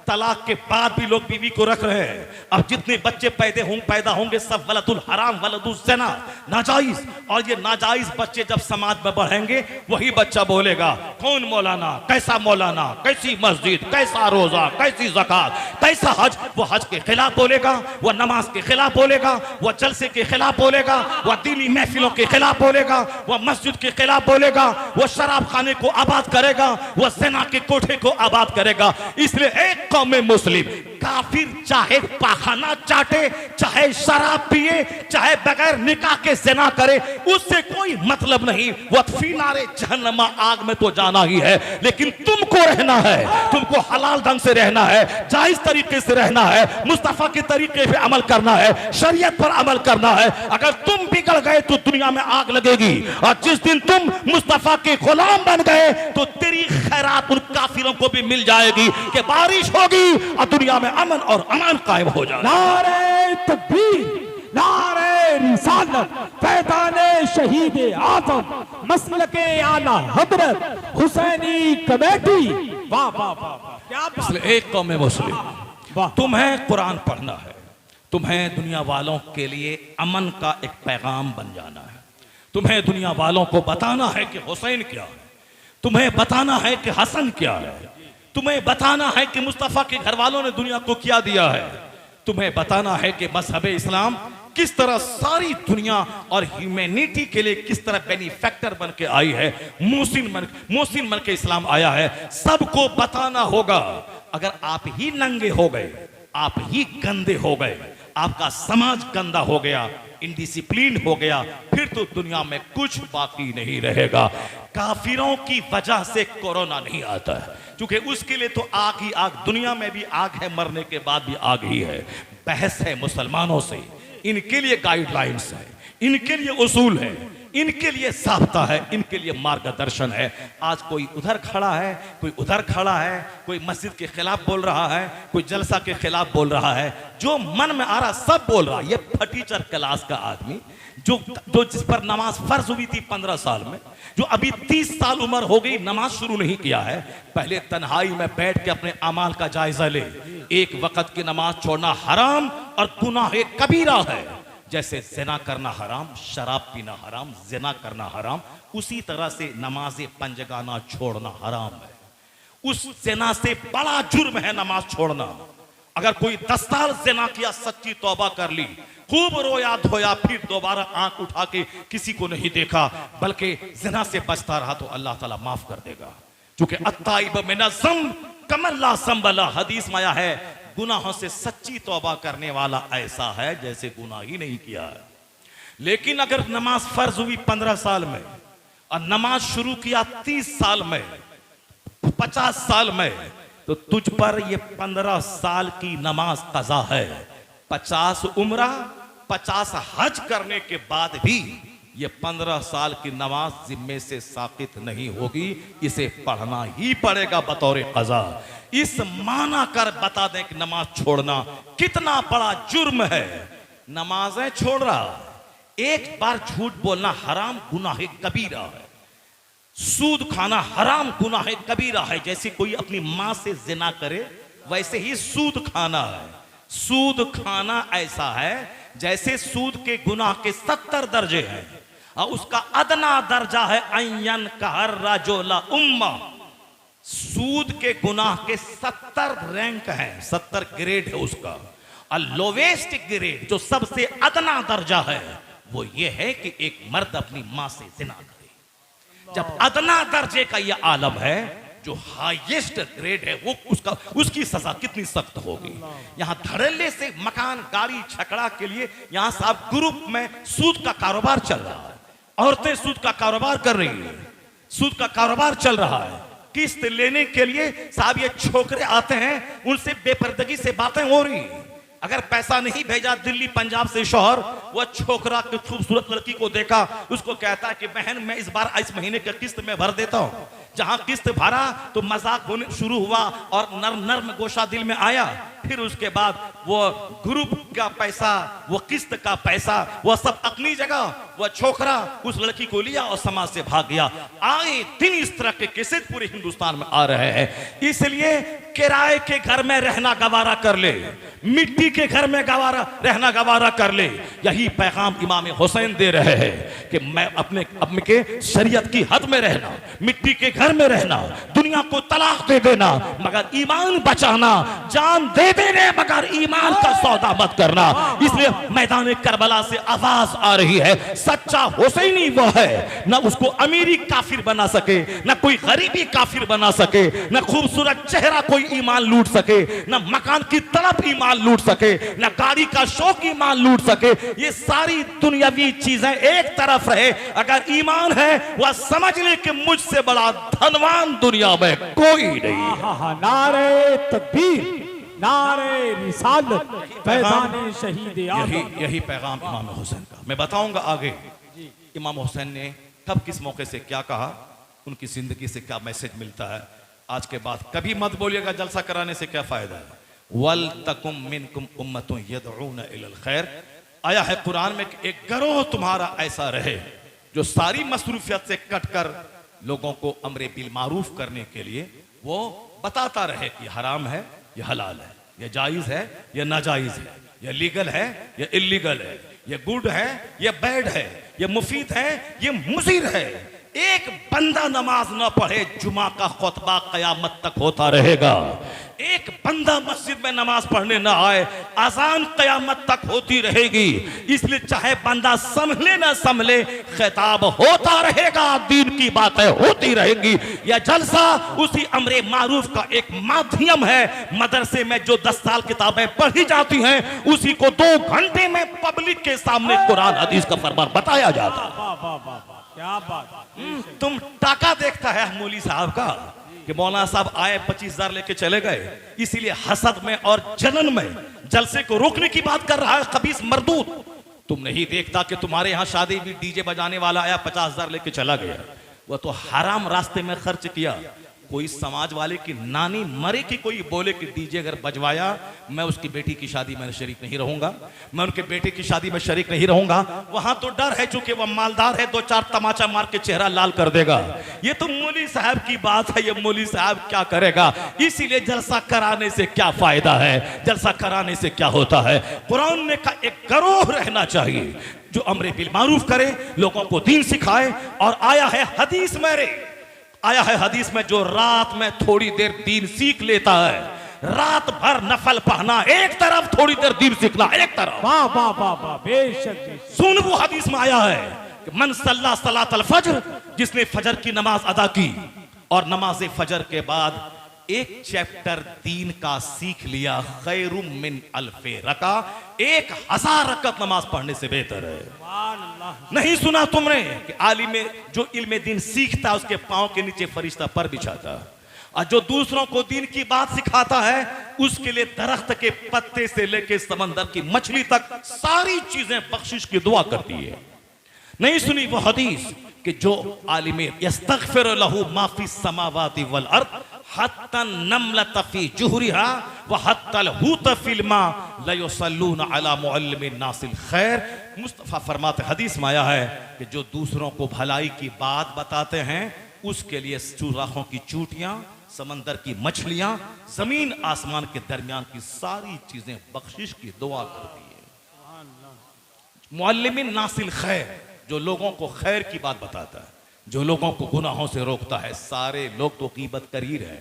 तलाक के बाद भी लोग बीवी को रख रहे हैं। अब जितने बच्चे पैदा होंगे सब वलदुल हराम, वलदुल ज़िना, नाजायज। और ये नाजायज बच्चे जब समाज में बढ़ेंगे, वही बच्चा बोलेगा कौन मौलाना, कैसा मौलाना, कैसी मस्जिद, कैसा रोजा, कैसी ज़कात, कैसा हज। वो हज के खिलाफ बोलेगा, वो नमाज के खिलाफ बोलेगा, वो जलसे के खिलाफ बोलेगा, वो दीनी महफिलों के खिलाफ बोलेगा, वो मस्जिद के खिलाफ बोलेगा, वो शराब खाने को आबाद करेगा, वो ज़िना के कोठे को आबाद करेगा। इसलिए एक कौम मुस्लिम काफिर चाहे पाखाना चाटे, चाहे शराब पिए, चाहे बगैर निकाह के ज़िना करे, उससे कोई मतलब नहीं। वो फिनारे जहन्नम आग में तो जाना ही है, लेकिन तुमको रहना है, तुमको हलाल ढंग से रहना है, जायज तरीके से रहना है, मुस्तफा के तरीके पे अमल करना है, शरीयत पर अमल करना है। अगर तुम बिगड़ गए तो दुनिया में आग लगेगी, और जिस दिन तुम मुस्तफा के गुलाम बन गए तो तेरी खैरात उन काफिरों को भी मिल जाएगी कि बारिश होगी और दुनिया में अमन और अमान कायम हो जाएगा। नारे तकबीर, नारे रिसालत, फैज़ाने शहीद आज़म, मसलके आला हज़रत हुसैनी कमेटी। वाह वाह वाह, क्या इसलिए एक कौम मुस्लिम वाह। तुम्हें कुरान पढ़ना है, तुम्हें दुनिया वालों के लिए अमन का एक पैगाम बन जाना है, तुम्हें दुनिया वालों को बताना है कि हुसैन क्या है, तुम्हें बताना है कि हसन क्या है, तुम्हें बताना है कि मुस्तफ़ा के घर वालों ने दुनिया को क्या दिया है, तुम्हें बताना है कि मजहब इस्लाम किस तरह सारी दुनिया और ह्यूमैनिटी के लिए किस तरह बेनिफैक्टर बन के आई है, मोहसिन बन के इस्लाम आया है। सबको बताना होगा। अगर आप ही नंगे हो गए, आप ही गंदे हो गए, आपका समाज गंदा हो गया, इनडिसिप्लिन हो गया, फिर तो दुनिया में कुछ बाकी नहीं रहेगा। काफिरों की वजह से कोरोना नहीं आता है, क्योंकि उसके लिए तो आग ही आग, दुनिया में भी आग है, मरने के बाद भी आग ही है। बहस है मुसलमानों से, इनके लिए गाइडलाइंस है, इनके लिए उसूल है, इनके लिए साबता है, इनके लिए मार्गदर्शन है। आज कोई उधर खड़ा है, कोई उधर खड़ा है, कोई मस्जिद के खिलाफ बोल रहा है, कोई जलसा के खिलाफ बोल रहा है, जो मन में आ रहा सब बोल रहा है। ये फटीचर क्लास का आदमी जो जिस पर नमाज फर्ज हुई थी 15 साल में, जो अभी 30 साल उम्र हो गई नमाज शुरू नहीं किया है, पहले तन्हाई में बैठ के अपने अमाल का जायजा ले। एक वक्त की नमाज छोड़ना हराम और गुनाह कबीरा है। जैसे जिना करना हराम, शराब पीना हराम, जिना करना हराम, उसी तरह से नमाज पंजगाना छोड़ना हराम है। उस जिना से बड़ा जुर्म है नमाज छोड़ना। अगर कोई 10 साल जिना किया, सच्ची तौबा कर ली, खूब रोया धोया, फिर दोबारा आंख उठा के किसी को नहीं देखा, बल्कि जिना से बचता रहा, तो अल्लाह ताला माफ कर देगा। क्योंकि अत्ताइब मिन ज़ंब कमल्ला संबला, हदीस में आया है, गुनाहों से सच्ची तौबा करने वाला ऐसा है जैसे गुनाह ही नहीं किया है। लेकिन अगर नमाज फर्ज हुई 15 साल में और नमाज शुरू किया 30 साल में, 50 साल में, तो तुझ पर ये 15 साल की नमाज कज़ा है। 50 उम्रा, 50 हज करने के बाद भी ये 15 साल की नमाज जिम्मे से साकित नहीं होगी, इसे पढ़ना ही पड़ेगा बतौर कज़ा। इस माना कर बता दें कि नमाज छोड़ना कितना बड़ा जुर्म है। नमाजें छोड़ रहा, एक बार झूठ बोलना हराम गुनाह कबीरा है, सूद खाना हराम गुनाह कबीरा है। जैसे कोई अपनी मां से जिना करे, वैसे ही सूद खाना है। सूद खाना ऐसा है जैसे सूद के गुनाह के 70 दर्जे हैं, और उसका अदना दर्जा है अयन कहर राजोला उम्मा। सूद के गुनाह के 70 रैंक हैं, 70 ग्रेड है उसका। और लोवेस्ट ग्रेड, जो सबसे अदना दर्जा है, वो ये है कि एक मर्द अपनी मां से जिना करे। जब अदना दर्जे का ये आलम है, जो हाईएस्ट ग्रेड है, वो उसकी सजा कितनी सख्त होगी। यहां धड़ल्ले से मकान, गाड़ी, छकड़ा के लिए यहां साहब ग्रुप में सूद का कारोबार चल रहा है, औरतें सूद का कारोबार कर रही है, सूद का कारोबार चल रहा है। किस्त लेने के लिए साहब ये छोकरे आते हैं, उनसे बेपर्दगी से बातें हो रही। अगर पैसा नहीं भेजा दिल्ली पंजाब से शौहर, वह छोकरा की खूबसूरत लड़की को देखा, उसको कहता है कि बहन मैं इस बार इस महीने का किस्त में भर देता हूं। जहां किस्त भरा तो मजाक होने शुरू हुआ और नर्म गोशा दिल में आया। फिर उसके बाद वो ग्रुप का पैसा, वो किस्त का पैसा, वो सब अपनी जगह, वह छोकरा उस लड़की को लिया और समाज से भाग गया। आए दिन इस तरह के केसेस पूरे हिंदुस्तान में आ रहे हैं। इसलिए किराए के घर में रहना गवारा कर ले, मिट्टी के घर में रहना गवारा कर ले। यही पैगाम इमाम हुसैन दे रहे हैं कि मैं अपने के शरीयत की हद में रहना, मिट्टी के घर में रहना, दुनिया को तलाक दे देना मगर ईमान बचाना, जान दे देने मगर ईमान का सौदा मत करना। इसलिए मैदान करबला से आवाज आ रही है, सच्चा हुसैनी वो है, न उसको अमीरी काफिर बना सके, न कोई गरीबी काफिर बना सके, न खूबसूरत चेहरा कोई ईमान लूट सके, न मकान की तड़प ईमान लूट सके, न गाड़ी का शौक ईमान लूट सके। ये सारी दुनियावी चीजें एक तरफ रहे, अगर ईमान है वह समझ ले कि मुझसे बड़ा धनवान दुनिया में कोई नहीं है। नारे तकबीर, नारे रिसालत, पैगाम शहीद यही पैगाम इमाम हुसैन का। मैं बताऊंगा आगे इमाम हुसैन ने कब किस मौके से क्या कहा, उनकी जिंदगी से क्या मैसेज मिलता है। आज के बाद कभी मत बोलिएगा जलसा कराने से क्या फायदा है। वल तकुम मिनकुम उम्मतुन यदऊना इलल खैर, आया है कुरान में कि एक गिरोह तुम्हारा ऐसा रहे जो सारी मसरूफियत से कटकर लोगों को अमरे बिल मारूफ करने के लिए वो बताता रहे कि हराम है, ये हलाल है, ये जायज है, ये नाजायज है, ये लीगल है, ये इलीगल है, ये गुड है, ये बैड है, ये मुफीद है, ये मुज़िर है। एक बंदा नमाज ना पढ़े, जुमा का खुतबा कयामत तक होता रहेगा। एक बंदा मस्जिद में नमाज पढ़ने ना आए, अजान कयामत तक होती रहेगी। इसलिए चाहे बंदा संभले ना संभले, खिताब होता रहेगा, दीन की बातें होती रहेंगी। यह जलसा उसी अमरे मारूफ का एक माध्यम है। मदरसे में जो 10 साल किताबें पढ़ी जाती हैं, उसी को 2 घंटे में पब्लिक के सामने कुरान हदीस का फरमान बताया जाता है। वाह वाह वाह वाह, क्या बात। तुम टाका देखता है मौली साहब का कि मौलाना साहब आए 25,000 लेके चले गए, इसीलिए हसद में और जलन में जलसे को रोकने की बात कर रहा है खबीस मरदूद। तुम नहीं देखता कि तुम्हारे यहाँ शादी भी डीजे बजाने वाला आया 50,000 लेके चला गया, वह तो हराम रास्ते में खर्च किया। कोई समाज वाले की नानी मरे कि कोई बोले कि डीजे अगर बजवाया, मैं उसकी बेटी की शादी में शरीक नहीं रहूंगा, मैं उनके बेटे की शादी में शरीक नहीं रहूंगा। वहां तो डर है, चूंकि वह मालदार है, 2-4 तमाचा मार के चेहरा लाल कर देगा। ये तो मौली साहब की बात है, ये मौली साहब क्या करेगा। इसीलिए जलसा कराने से क्या फायदा है, जलसा कराने से क्या होता है। कुरान ने का एक गिरोह रहना चाहिए जो अमरे बिल मारूफ करे, लोगों को दीन सिखाए। और आया है हदीस में जो रात में थोड़ी देर दीन सीख लेता है, रात भर नफल पढ़ना एक तरफ, थोड़ी देर दीन सीखना एक तरफ। वाह वाह वाह वाह, बेशक। सुन, वो हदीस में आया है कि मन सल्ला सलातल फज्र, जिसने फजर की नमाज अदा की और नमाज फजर के बाद एक चैप्टर दीन का सीख लिया, खैरुम मिन अल्फे रका, 1000 रकत नमाज पढ़ने से बेहतर है। नहीं सुना तुमने कि आलिम जो इल्म दीन सीखता उसके पांव के नीचे फरिश्ता पर बिछाता, और जो दूसरों को दीन की बात सिखाता है उसके लिए दरख्त के पत्ते से लेकर समंदर की मछली तक सारी चीजें बख्शिश की दुआ करती है। नहीं सुनी वो हदीस कि जो आलिम यस्तगफिर लहू माफी समावाति वल अर्द हत्तन नमलत फी जुहरिहा व हत्तल हूत फिल मा ला युसल्लून अला मुअल्लिमिन नासिल खैर। मुस्तफा फरमाते, हदीस में आया है कि जो दूसरों को भलाई की बात बताते हैं उसके लिए सुराखों की चूटियां, समंदर की मछलियां, जमीन आसमान के दरमियान की सारी चीजें बख्शिश की दुआ करती है। मुअल्लिमिन नासिल खैर, जो लोगों को खैर की बात बताता है, जो लोगों को गुनाहों से रोकता है। सारे लोग तो गीबत कर ही रहे,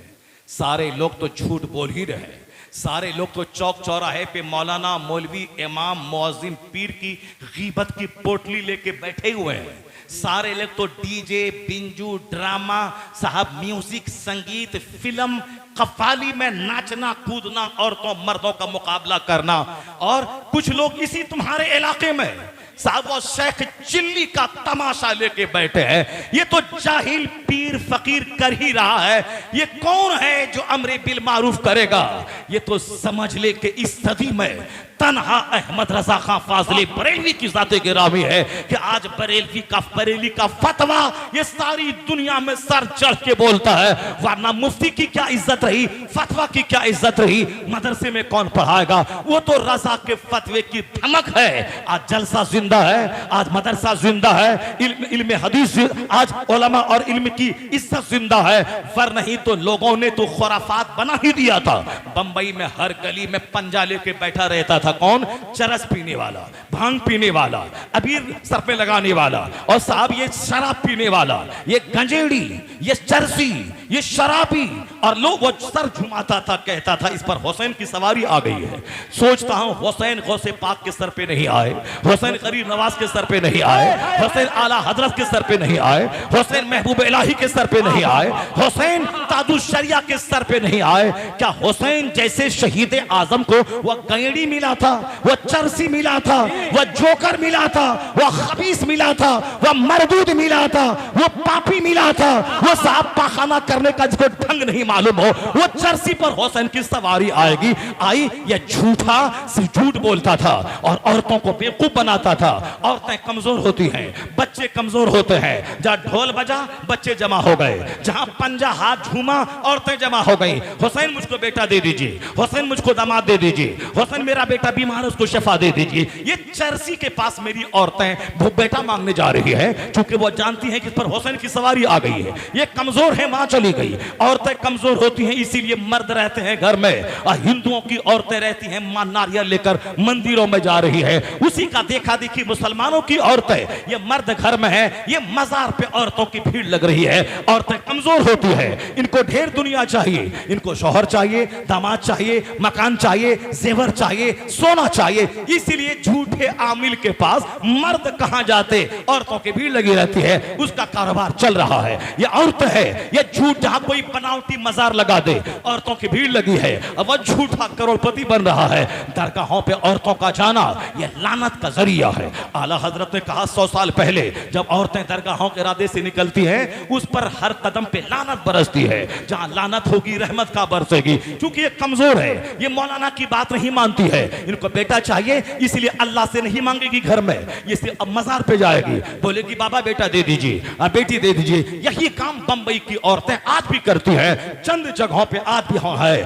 सारे लोग तो झूठ बोल ही रहे, सारे लोग तो चौक चौराहे पे मौलाना, मौलवी, इमाम, मुअज्जिम, पीर की गीबत की पोटली लेके बैठे हुए हैं। सारे लोग तो डीजे, बिंजू, ड्रामा साहब, म्यूजिक, संगीत, फिल्म, कव्वाली में नाचना कूदना, औरतों मर्दों का मुकाबला करना। और कुछ लोग इसी तुम्हारे इलाके में साहब वो शेख चिल्ली का तमाशा लेके बैठे हैं। ये तो जाहिल पीर फकीर कर ही रहा है। ये कौन है जो अमरे बिल मारूफ करेगा? ये तो समझ ले कि इस सदी में तन्हा अहमद रजा खां फाजली बरेलवी की जाते गिरामी है कि आज बरेली का फतवा ये सारी दुनिया में सर चढ़ के बोलता है। वरना मुफ्ती की क्या इज्जत रही, फतवा की क्या इज्जत रही, मदरसे में कौन पढ़ाएगा? वो तो रजा के फतवे की धमक है। आज जलसा जिंदा है, आज मदरसा जिंदा है, इल्म हदीस, आज उलमा और इल्म की इज्जत जिंदा है। वर नहीं तो लोगों ने तो खुराफात बना ही दिया था। बंबई में हर गली में पंजा लेके बैठा रहता था कौन? चरस पीने वाला, भांग पीने वाला, अबीर सर पे लगाने वाला, और साहब ये शराब पीने वाला, ये गंजेड़ी, ये चरसी, ये शराबी। और लोग वो सर झुमाता था, कहता था इस पर हुसैन की सवारी आ गई है। सोचता हूं हुसैन गौसे पाक के सर पे नहीं आए, हुसैन गरीब नवाज के सर पे नहीं आए, हुसैन आला हजरत के सर पे नहीं आए, हुसैन महबूब इलाही के सर पे नहीं आए, हुसैन तादु शरिया के सर पे नहीं आए। क्या हुसैन जैसे शहीद आजम को वह गंजेड़ी मिला था, वह चरसी मिला था, वह जोकर मिला था, वह खबीस मिला था, वह मरदूद मिला था, वह पापी मिला था, वह साहब पाखाना करने का जिसको ढंग नहीं मालूम हो, वो चरसी पर हुसैन की सवारी आएगी? आई? यह झूठा से झूठ बोलता था और औरतों को बेवकूफ बनाता था। औरतें कमजोर होती हैं, बच्चे कमजोर होते हैं। जहां ढोल बजा बच्चे जमा हो गए, जहां पंजा हाथ झूमा औरतें जमा हो गई। हुसैन मुझको बेटा दे दीजिए, हुसैन मुझको दामाद दे दीजिए, हुसैन मेरा बेटा बीमार है उसको शफा दे दीजिए। ये चरसी के पास मेरी औरतें वो बेटा मांगने जा रही है, क्योंकि वो जानती हैं कि इस पर हुसैन की सवारी आ गई है। ये कमजोर है, मां चली चली गई। औरतें कमजोर होती हैं, इसीलिए मर्द रहते हैं घर में, और हिंदुओं की औरतें रहती हैं मां नारियल लेकर मंदिरों में जा रही है। उसी का देखा देखी मुसलमानों की औरतें, ये मर्द घर में है, ये मजार पे औरतों की भीड़ लग रही है। औरतें कमजोर होती है, इनको ढेर दुनिया चाहिए, इनको शौहर चाहिए, दामाद चाहिए, मकान चाहिए, जेवर चाहिए, सोना चाहिए। इसीलिए झूठे आमिल के पास मर्द कहां जाते, औरतों की भीड़ लगी रहती है, उसका कारोबार चल रहा है। ये औरत है, ये झूठ, जहां कोई बनावटी मजार लगा दे, औरतों की भीड़ लगी है, अब वह झूठा करोड़पति बन रहा है। दरगाहों पे औरतों का जाना यह लानत का जरिया है। आला हजरत ने कहा 100 साल पहले जब औरतें दरगाहों के इरादे से निकलती हैं, उस पर हर कदम पे लानत बरसती है। जहां लानत होगी रहमत का बरसेगी। क्योंकि ये कमजोर है, ये मौलाना की बात नहीं मानती है, इनको बेटा चाहिए, इसलिए अल्लाह से नहीं मांगेगी घर में, ये अब मजार पे जाएगी, बोलेगी बाबा बेटा दे दीजिए, बेटी दे दीजिए। यही काम बंबई की औरतें आज भी करती हैं, चंद जगहों पे आज भी है।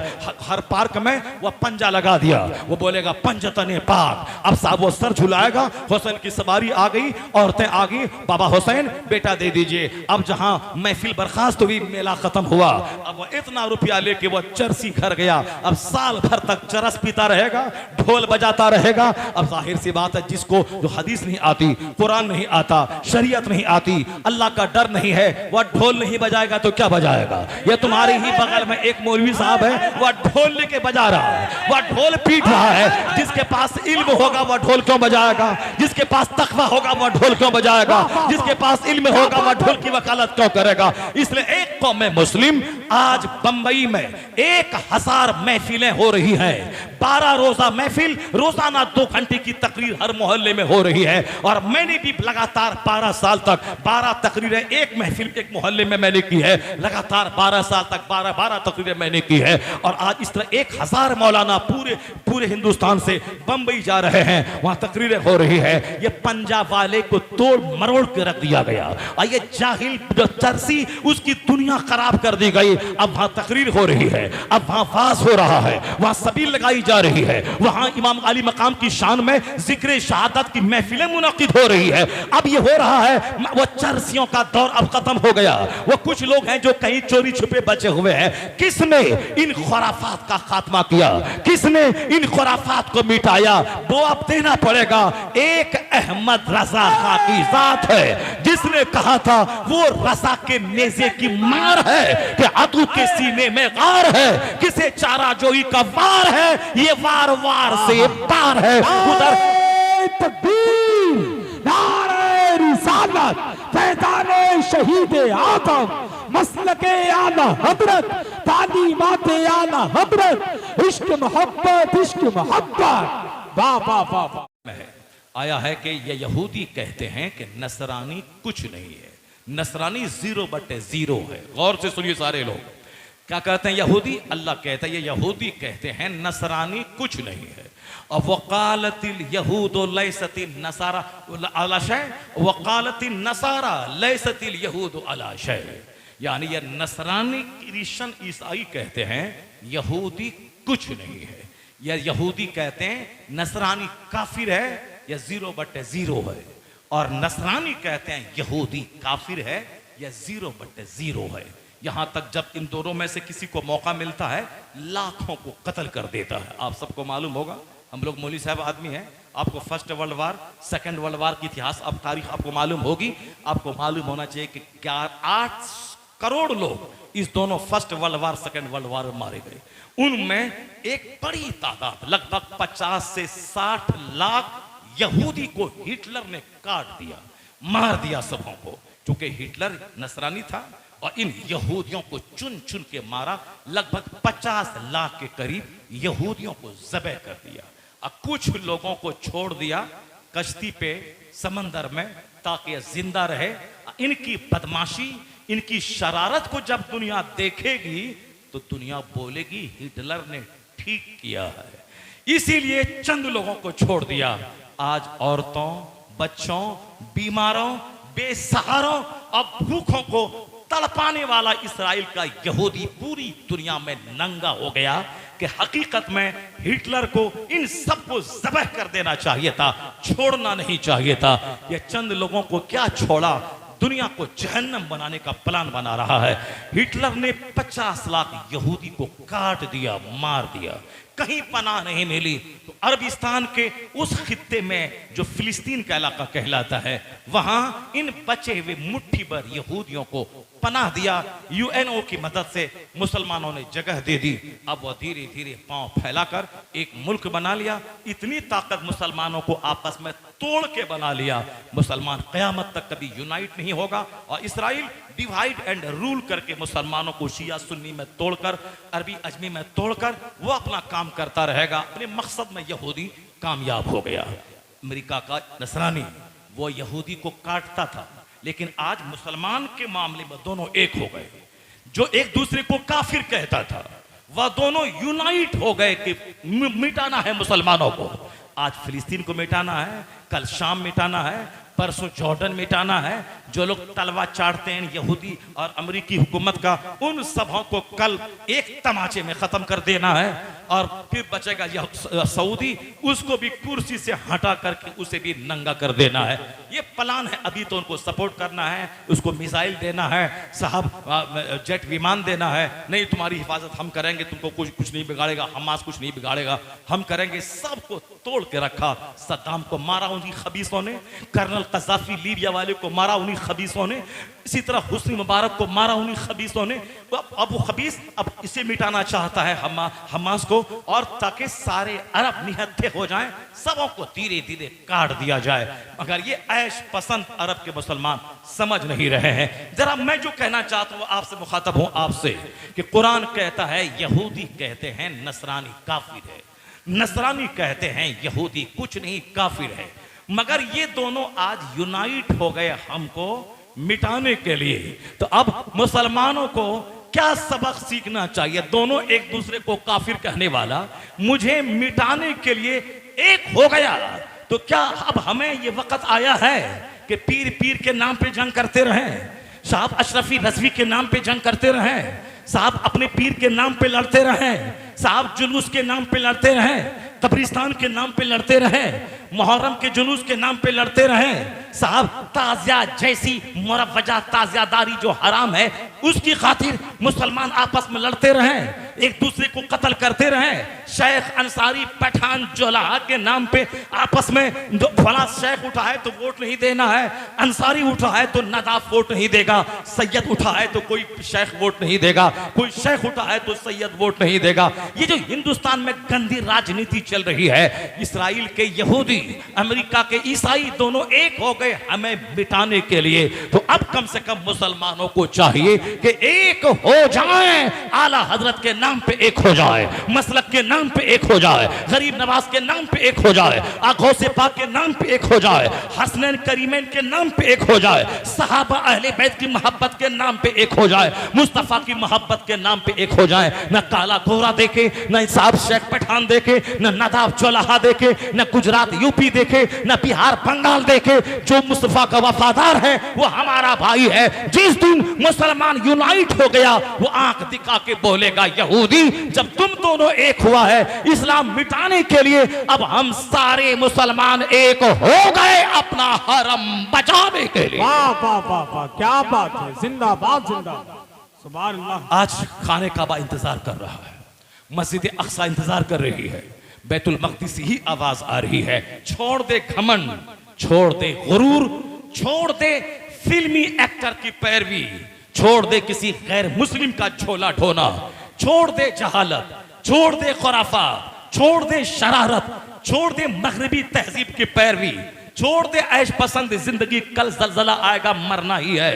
हर पार्क में वो पंजा लगा दिया, वो बोलेगा पंजतने पाक। अब साहब वो सर झुलाएगा, हुसैन की सवारी आ गई, औरतें आ गई, बाबा हुसैन बेटा दे दीजिए। अब जहां महफिल बर्खास्त हुई, मेला खत्म हुआ, अब वो इतना रुपया लेके वो चरसी घर गया। अब साल भर तक चरस पीता रहेगा, ढोल बजाता रहेगा। अब जाहिर सी बात है, जिसको जो हदीस नहीं आती, कुरान नहीं आता, शरीयत नहीं आती, अल्लाह का डर नहीं है, वह ढोल नहीं बजाएगा तो क्या बजाएगा? ये तुम्हारे ही बगल में एक मौलवी साहब है, वह ढोल लेके बजा रहा है, वह ढोल पीट रहा है। जिसके पास इल्म होगा वह ढोल क्यों बजाएगा? जिसके पास तकवा होगा वह ढोल क्यों बजाएगा? जिसके पास इल्म होगा वह ढोल की वकालत क्यों करेगा? इसलिए एक कौम मुस्लिम, आज बंबई में 1000 महफिलें हो रही हैं, 12 रोजा महफिल, रोजाना 2 घंटे की तकरीर हर मोहल्ले में हो रही है। और मैंने भी लगातार 12 साल तक 12 तकरीरें एक महफिल एक मोहल्ले में मैंने की है। लगातार 12 साल तक 12 तकरीरें मैंने की है। और आज इस तरह 1000 मौलाना पूरे हिंदुस्तान से बंबई जा रहे हैं, वहां तकरीरें हो रही है। ये पंजाब वाले को तोड़ मरोड़ के रख दिया गया, और ये जाहिल जो चरसी, उसकी दुनिया खराब कर दी गई। अब वहां तकरीर हो रही है, अब वहां वाज हो रहा है, वहां सबील लगाई जा रही है, वहां इमाम अली मकाम की शान में जिक्र शहादत की महफिलें मुनक़िद हो रही है। अब ये हो रहा है, वो चरसियों का दौर अब खत्म हो गया। वो कुछ लोग हैं जो कहीं चोरी छुपे बचे हुए हैं। किसने इन खुराफात का खात्मा किया? किसने इन खुराफात को मिटाया? वो अब देना पड़ेगा। एक अहमद रजा खां की जात है, जिसने कहा था वो रजा के नेज़े की मार है कि अदू के सीने में गार है, किसे चारा जोई का वार है, ये वार वार से पार है। उधर तकबीर, नारे रिसालत, फैज़ाने शहीद आदम, मसलके आला हजरत, तालीमाते आला हजरत, इश्क मोहब्बत, इश्क मोहब्बत। वाह वाह वाह वाह। आया है कि ये यहूदी कहते हैं कि नसरानी कुछ नहीं है, नसरानी 0/0 है। गौर से सुनिए सारे लोग, क्या कहते हैं यहूदी? अल्लाह कहता है ये यहूदी कहते हैं नसरानी कुछ नहीं है। और वकालतिल यहूदो लैसतिन नसारा अला शै, वकालतिन नसारा लैसतिल यहूदो अला शै। यानी ये नसरानी, क्रिश्चियन, ईसाई कहते हैं यहूदी कुछ नहीं है। या यहूदी कहते हैं नसरानी काफिर है या 0/0 है, और नसरानी कहते हैं यहूदी काफिर है या 0/0 है। यहां तक जब इन दोनों में से किसी को मौका मिलता है, लाखों को कत्ल कर देता है। आप सबको मालूम होगा, हम लोग मौलवी साहब आदमी हैं, आपको first world war, second world war की इतिहास, अब तारीख आपको मालूम होगी। आपको मालूम होना चाहिए कि 8 करोड़ लोग इस दोनों first world war, second world war में मारे गए। उनमें एक बड़ी तादाद, लगभग 50 से 60 लाख यहूदी को हिटलर ने काट दिया, मार दिया सबों को। चूंकि हिटलर नसरानी था और इन यहूदियों को चुन चुन के मारा, लगभग 50 लाख के करीब यहूदियों को ज़बह कर दिया। अब कुछ लोगों को छोड़ दिया कश्ती पे समंदर में, ताकि जिंदा रहे। इनकी बदमाशी, इनकी शरारत को जब दुनिया देखेगी तो दुनिया बोलेगी हिटलर ने ठीक किया है, इसीलिए चंद लोगों को छोड़ दिया। आज औरतों, बच्चों, बीमारों, बेसहारों और भूखों को तड़पाने वाला इस्राइल का यहूदी पूरी दुनिया में नंगा हो गया कि हकीकत में हिटलर को इन सबको ज़बह कर देना चाहिए था, छोड़ना नहीं चाहिए था। ये चंद लोगों को क्या छोड़ा, दुनिया को जहन्नम बनाने का प्लान बना रहा है। हिटलर ने 50 लाख यहूदी को काट दिया, मार दिया, कहीं पनाह नहीं मिली। तो अरबिस्तान के उस खित्ते में जो फिलिस्तीन का इलाका कहलाता है, वहां इन बचे हुए मुट्ठी भर यहूदियों को पनाह दिया। यूएनओ की मदद से मुसलमानों ने जगह दे दी। अब वह धीरे धीरे पांव फैलाकर एक मुल्क बना लिया। इतनी ताकत मुसलमानों को आपस में तोड़ के बना लिया, मुसलमान कयामत तक कभी यूनाइट नहीं होगा। और इसराइल डिवाइड एंड रूल करके मुसलमानों को शिया सुन्नी में तोड़कर, अरबी अजमी में तोड़कर वो अपना काम करता रहेगा। अपने मकसद में यहूदी कामयाब हो गया। अमेरिका का नसरानी वो यहूदी को काटता था, लेकिन आज मुसलमान के मामले में दोनों एक हो गए। जो एक दूसरे को काफिर कहता था, वह दोनों यूनाइट हो गए कि मिटाना है मुसलमानों को। आज फिलिस्तीन को मिटाना है, कल शाम मिटाना है, परसों जॉर्डन मिटाना है। जो लोग तलवार चाटते हैं यहूदी और अमेरिकी हुकूमत का, उन सबों को कल एक तमाचे में खत्म कर देना है। और फिर बचेगा यह सऊदी, उसको भी कुर्सी से हटा करके उसे भी नंगा कर देना है। ये प्लान है। अभी तो उनको सपोर्ट करना है, उसको मिसाइल देना है, साहब जेट विमान देना है। नहीं, तुम्हारी हिफाजत हम करेंगे, तुमको कुछ नहीं बिगाड़ेगा, हमास कुछ नहीं बिगाड़ेगा, हम करेंगे। सबको तोड़ के रखा। सद्दाम को मारा उन्हीं खबीसों ने, कर्नल कज़ाफी लीबिया वाले को मारा उन्हीं खबीसों ने, इसी तरह हुस्नी मुबारक को मारा उन्हीं खबीसों ने। अब वो खबीस अब इसे मिटाना चाहता है हमास को, और ताकि सारे अरब निहत्थे हो जाएं, सबों को धीरे धीरे काट दिया जाए। मगर ये ऐश पसंद अरब के मुसलमान समझ नहीं रहे हैं। जरा मैं जो कहना चाहता हूं आपसे मुखातब हूं आपसे, कि कुरान कहता है यहूदी कहते हैं नसरानी काफिर है, नसरानी कहते हैं यहूदी कुछ नहीं काफिर है। मगर ये दोनों आज यूनाइट हो गए हमको मिटाने के लिए। तो अब मुसलमानों को क्या सबक सीखना चाहिए? दोनों एक दूसरे को काफिर कहने वाला मुझे मिटाने के लिए एक हो गया, तो क्या अब हमें ये वक्त आया है कि पीर पीर के नाम पे जंग करते रहें, साहब अशरफी रजवी के नाम पे जंग करते रहें, साहब अपने पीर के नाम पे लड़ते रहें, साहब जुलूस के नाम पे लड़ते रहें, कब्रिस्तान के नाम पे लड़ते रहें, मुहर्रम के जुलूस के नाम पे लड़ते रहें, साहब ताजिया जैसी मुरवजा ताजियादारी जो हराम है उसकी खातिर मुसलमान आपस में लड़ते रहें, एक दूसरे को कत्ल करते रहें। शेख अंसारी पठान जोलाहा के नाम पे आपस में फला शेख उठा है तो वोट नहीं देना है, अंसारी उठा है तो नदाफ वोट नहीं देगा, सैयद उठा है तो कोई शेख वोट नहीं देगा, कोई शेख उठा है तो सैयद वोट नहीं देगा। ये जो हिंदुस्तान में गंदी राजनीति चल रही है, इसराइल के यहूदी अमेरिका के ईसाई दोनों एक हो गए हमें मिटाने के लिए। तो अब कम से कम मुसलमानों को चाहिए कि एक हो जाएं, आला हजरत के नाम पे एक हो जाए, मसलक के नाम पे एक हो जाए, गरीब नवाज के नाम पे एक हो जाए, आंखों से पाक के नाम पे एक हो जाए, हसनैन करीमैन के नाम पे एक हो जाए, सहाबा अहले बैत की मोहब्बत के नाम पे एक हो जाए, मुस्तफा की मोहब्बत के नाम पे एक हो जाए। न काला गोरा देखे, न साहब शेख पठान देखे, न नदाब चौलाहा देखे, न गुजरात यूपी देखे, न बिहार बंगाल देखे। जो मुस्तफा का वफादार है वो हमारा भाई है। जिस दिन मुसलमान यूनाइट हो गया वो आंख दिखा के बोलेगा यहूदी जब तुम दोनों एक हुआ है इस्लाम मिटाने के लिए, अब हम सारे मुसलमान एक हो गए अपना हरम बचाने के लिए। वाह वाह वाह वाह, क्या बात है, जिंदाबाद जिंदाबाद, सुभान अल्लाह। आज खाने काबा इंतजार कर रहा है, मस्जिद अक्सा इंतजार कर रही है, बैतुल मक़दिस ही आवाज आ रही है। छोड़ दे घमंड, छोड़ दे गुरूर, छोड़ दे फिल्मी एक्टर की पैरवी, छोड़ दे किसी गैर मुस्लिम का झोला ढोना, छोड़ दे जहालत, छोड़ दे खुराफा, छोड़ दे शरारत, छोड़ दे मगरबी तहजीब की पैरवी, छोड़ दे ऐश पसंद जिंदगी। कल जलजला आएगा, मरना ही है,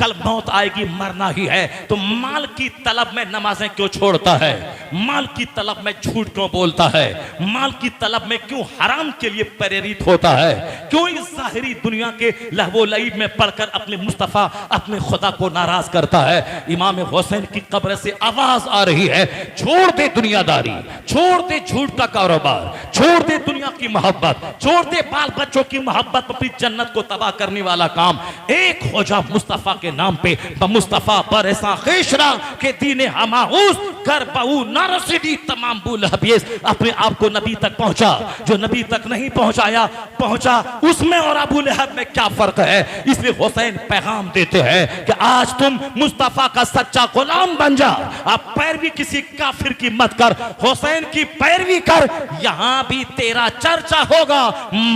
कल मौत आएगी, मरना ही है। तो माल की तलब में नमाजें क्यों छोड़ता है? माल की तलब में झूठ क्यों बोलता है? माल की तलब में क्यों हराम के लिए प्रेरित होता है? क्यों इस ज़ाहिरी दुनिया के लहवो लईब में पढ़कर अपने मुस्तफ़ा, अपने खुदा को नाराज करता है? इमाम हुसैन की कब्र से आवाज आ रही है, छोड़ दे दुनियादारी, छोड़ दे झूठ का कारोबार, छोड़ दे दुनिया की मोहब्बत, छोड़ दे बाल बच्चों की की मोहब्बत अपनी जन्नत को तबाह करने वाला काम। एक हो जा मुस्तफा के नाम पे, मुस्तफा पर ऐसा खेशरा के दीने हमाऊस कर बहु नारसिदी तमाम बुल हबीस। अपने आप को नबी तक पहुंचा, जो नबी तक नहीं पहुंचा उसमें और अबू लहब में क्या फर्क है। इसलिए हुसैन पैगाम देते हैं कि आज तुम मुस्तफा का सच्चा गुलाम बन जा, अब पैरवी किसी काफिर की मत कर, हुसैन की पैरवी कर, यहां भी तेरा चर्चा होगा,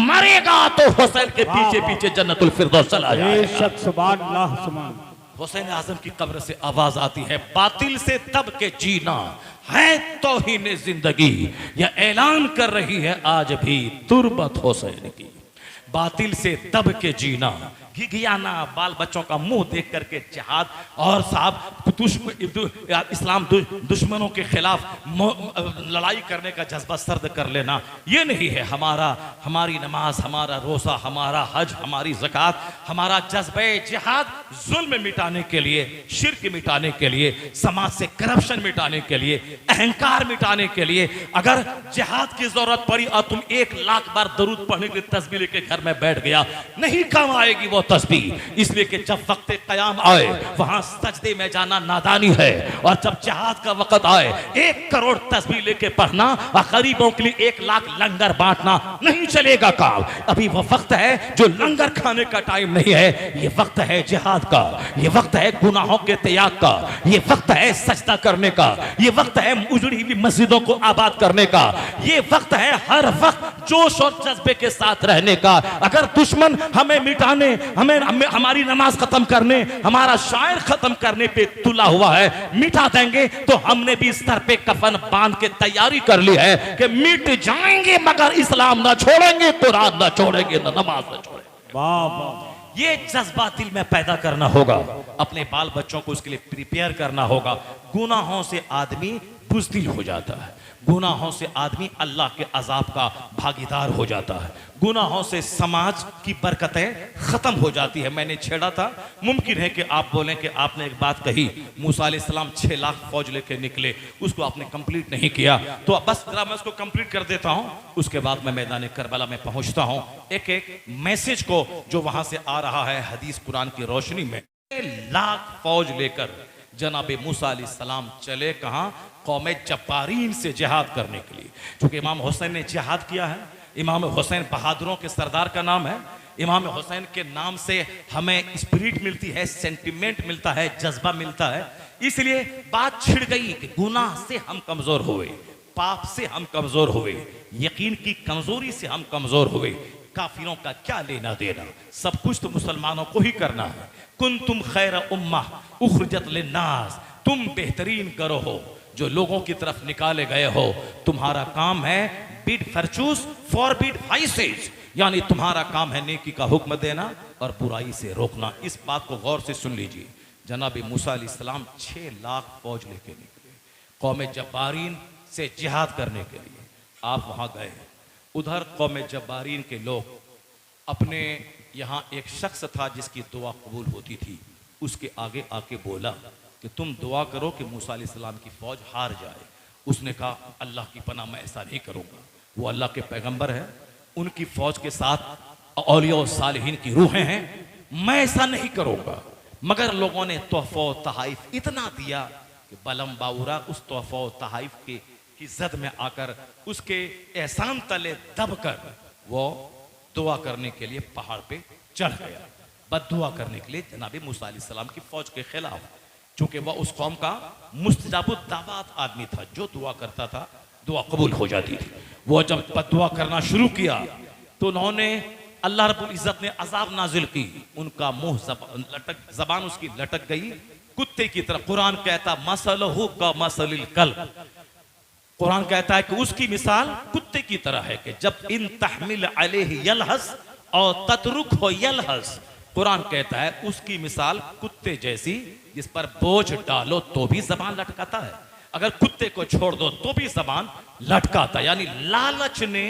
मरेगा तो हुसैन के पीछे पीछे जन्नतुल फिरदौस चला जाएगा। सुभान अल्लाह सुभान। हुसैन आजम की कब्र से आवाज आती है, बातिल से दब के जीना है तौहीन जिंदगी, यह ऐलान कर रही है आज भी तुरबत हुसैन की। बातिल से दब के जीना, घिघियाना, बाल बच्चों का मुंह देख करके जिहाद, और साहब इस्लाम दुश्मनों के खिलाफ लड़ाई करने का जज्बा सर्द कर लेना, ये नहीं है हमारी नमाज, हमारा रोज़ा, हमारा हज, हमारी ज़कात, हमारा जज्बे जिहाद जुल्म मिटाने के लिए, शिर्क मिटाने के लिए, समाज से करप्शन मिटाने के लिए, अहंकार मिटाने के लिए। अगर जिहाद की जरूरत पड़ी और तुम 1 लाख बार दरूद पढ़ने की तस्बीह लेके घर में बैठ गया, नहीं काम आएगी वो तस्बीह। इसलिए कि जब वक्त क़याम आए वहां सजदे में जाना नादानी है, और जब जिहाद का वक्त आए 1 करोड़ तस्बीह लेके पढ़ना और गरीबों के लिए 1 लाख लंगर बांटना नहीं चलेगा काम। अभी वो वक्त है जो लंगर खाने का टाइम नहीं है, ये वक्त है जिहाद का, ये वक्त है गुनाहों के त्याग का, ये वक्त है सजदा करने का, ये वक्त है उजड़ी हुई मस्जिदों को आबाद करने का, ये वक्त है हर वक्त जोश और जज्बे के साथ रहने का। अगर दुश्मन हमें मिटाने, हमें हमारी नमाज खत्म करने, हमारा शायर खत्म करने पे तुला हुआ है, मिटा देंगे, तो हमने भी सर पे कफन बांध के तैयारी कर ली है कि मिट जाएंगे मगर इस्लाम ना छोड़ेंगे, कुरान ना छोड़ेंगे, ना नमाज ना छोड़ेंगे। वाह वाह। ये जज्बा दिल में पैदा करना होगा, अपने बाल बच्चों को उसके लिए प्रिपेयर करना होगा। गुनाहों से आदमी बुज़दिल हो जाता है, गुनाहों से आदमी अल्लाह के अजाब का भागीदार हो जाता है, गुनाहों से समाज की बरकतें खत्म हो जाती है। मैंने छेड़ा था, मुमकिन है कि आप बोलें कि आपने एक बात कही, मूसा अलैहिस्सलाम 6 लाख फौज लेके निकले, उसको आपने कंप्लीट नहीं किया, तो बस जरा मैं उसको कंप्लीट कर देता हूं, उसके बाद मैं मैदान करबला में पहुंचता हूं एक एक मैसेज को जो वहां से आ रहा है हदीस कुरान की रोशनी में। 6 लाख फौज लेकर जनाबे मूसा अलैहिस्सलाम चले कहां? कौमे जब्बारीन से जिहाद करने के लिए। क्योंकि इमाम हुसैन ने जिहाद किया है, इमाम हुसैन बहादुरों के सरदार का नाम है, इमाम हुसैन के नाम से हमें स्पिरिट मिलती है, सेंटिमेंट मिलता है, जज्बा मिलता है। इसलिए बात छिड़ गई कि गुनाह से हम कमजोर हुए, पाप से हम कमजोर हुए, यकीन की कमजोरी से हम कमजोर हुए, काफिरों का क्या लेना देना, सब कुछ तो मुसलमानों को ही करना है। कुंतुम खैर उम्मा उखरिजत लिन्नास, तुम बेहतरीन करो हो जो लोगों की तरफ निकाले गए हो, तुम्हारा काम है बिड फॉर्चूस फॉरबिड वाइसेस, यानी तुम्हारा काम है नेकी का हुक्म देना और बुराई से रोकना। इस बात को गौर से सुन लीजिए। जनाब मूसा अलैहिस्सलाम 6 लाख फौज लेके निकले कौमे जब्बारीन से जिहाद करने के लिए। आप वहां गए, उधर कौमे जब्बारीन के लोग, अपने यहाँ एक शख्स था जिसकी दुआ कबूल होती थी, उसके आगे आके बोला कि तुम दुआ करो कि मूसा अलैहिस्सलाम की फौज हार जाए। उसने कहा अल्लाह की पनाह मैं ऐसा नहीं करूंगा, वो अल्लाह के पैगंबर है, उनकी फौज के साथ औलिया और सालिहीन की रूहें हैं, मैं ऐसा नहीं करूंगा। मगर लोगों ने तोहफा तहाइफ इतना दिया कि बलम बाउरा उस तोहफा तहाइफ की जद में आकर उसके एहसान तले दबकर वो दुआ करने के लिए पहाड़ पे चढ़ गया, बद्दुआ करने के लिए जनाब मूसा अलैहिस्सलाम की फौज के खिलाफ। चूंकि वह उस कौम का मुस्तजाबुद दावात आदमी था, जो दुआ करता था दुआ कबूल हो जाती थी। वो जब बद्दुआ करना शुरू किया तो उन्होंने, अल्लाह रब्बुल इज्जत ने अजाब नाजिल की, उनका मुंह जबान उसकी लटक गई कुत्ते की तरह। कुरान कहता मसलहु का मसलिल कल्ब, कुरान कहता है कि उसकी मिसाल कुत्ते की तरह है कि जब इन तहमिल अलैहि यलहस और ततरुक हो यलहस, कुरान कहता है उसकी मिसाल कुत्ते जैसी, जिस पर बोझ डालो तो भी जबान लटकाता है, अगर कुत्ते को छोड़ दो तो भी जबान लटकाता। यानी लालच ने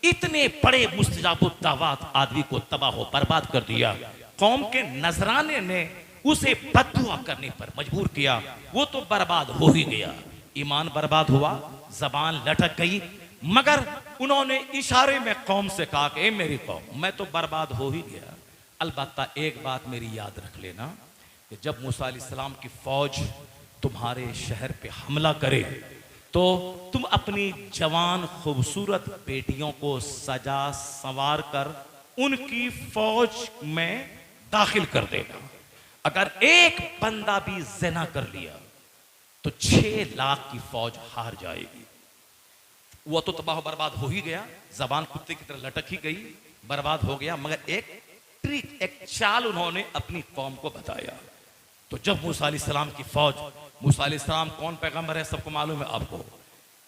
इतने बड़े मुस्तजाबुद दावात आदमी को तबाह बर्बाद कर दिया। कौम के नजराने ने उसे बद्दुआ करने पर मजबूर किया, वो तो बर्बाद हो ही गया। ईमान बर्बाद हुआ, जबान लटक गई, मगर उन्होंने इशारे में कौम से कहा कि ए मेरी कौम, मैं तो बर्बाद हो ही गया, अलबत्ता एक बात मेरी याद रख लेना कि जब मूसा अलैहिस्सलाम की फौज तुम्हारे शहर पे हमला करे तो तुम अपनी जवान खूबसूरत बेटियों को सजा संवार कर उनकी फौज में दाखिल कर देना। अगर एक बंदा भी ज़िना कर लिया तो 6 लाख की फौज हार जाएगी। वो तो तबाह बर्बाद हो ही गया, जबान कुत्ते की तरह लटक ही गई, बर्बाद हो गया। मगर एक ट्रिक, एक चाल उन्होंने अपनी कौम को बताया। तो जब मूसा अलैहिस्सलाम की फौज, मूसा अलैहिस्सलाम कौन पैगंबर है सबको मालूम है आपको,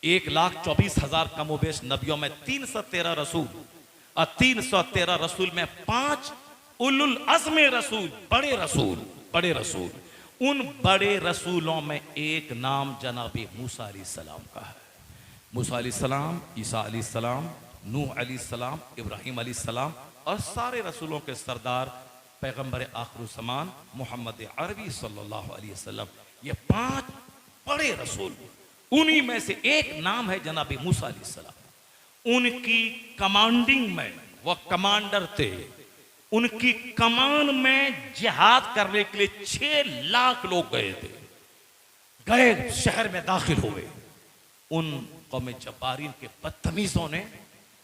1,24,000 कमोबेश नबियों में 313 रसूल और 313 रसूल में 5 उलुल अज़्म रसूल, बड़े रसूल, उन बड़े रसूलों में एक नाम जनाबे मूसा अलैहिस्सलाम का है। मूसा अलैहिस्सलाम, ईसा अलैहिस्सलाम, नूह अलैहिस्सलाम, इब्राहिम अलैहिस्सलाम और सारे रसूलों के सरदार पैगंबर आखिरुज़्ज़मान मोहम्मद अरबी सल्लल्लाहु अलैहि वसल्लम, ये 5 बड़े रसूल, उन्हीं में से एक नाम है जनाबे मूसा अलैहिस्सलाम। उनकी कमांडिंग में, वह कमांडर थे, उनकी कमान में जिहाद करने के लिए 6 लाख लोग गए थे, गए शहर में दाखिल हुए। उन कौम जब्बारीन के बदतमीजों ने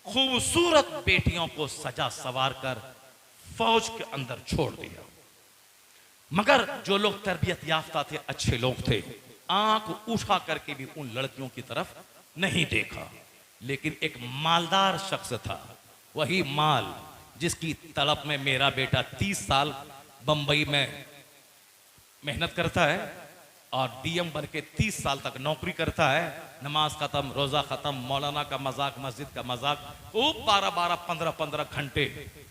खूबसूरत बेटियों को सजा सवार कर फौज के अंदर छोड़ दिया। मगर जो लोग तरबियत याफ्ता थे, अच्छे लोग थे, आंख उठा करके भी उन लड़कियों की तरफ नहीं देखा। लेकिन एक मालदार शख्स था, वही माल जिसकी तड़प में मेरा बेटा 30 साल बंबई में मेहनत करता है और डीएम बन के 30 साल तक नौकरी करता है। नमाज खत्म, रोजा खत्म, मौलाना का मजाक, मस्जिद का मजाक, खूब 12-12, 15-15 घंटे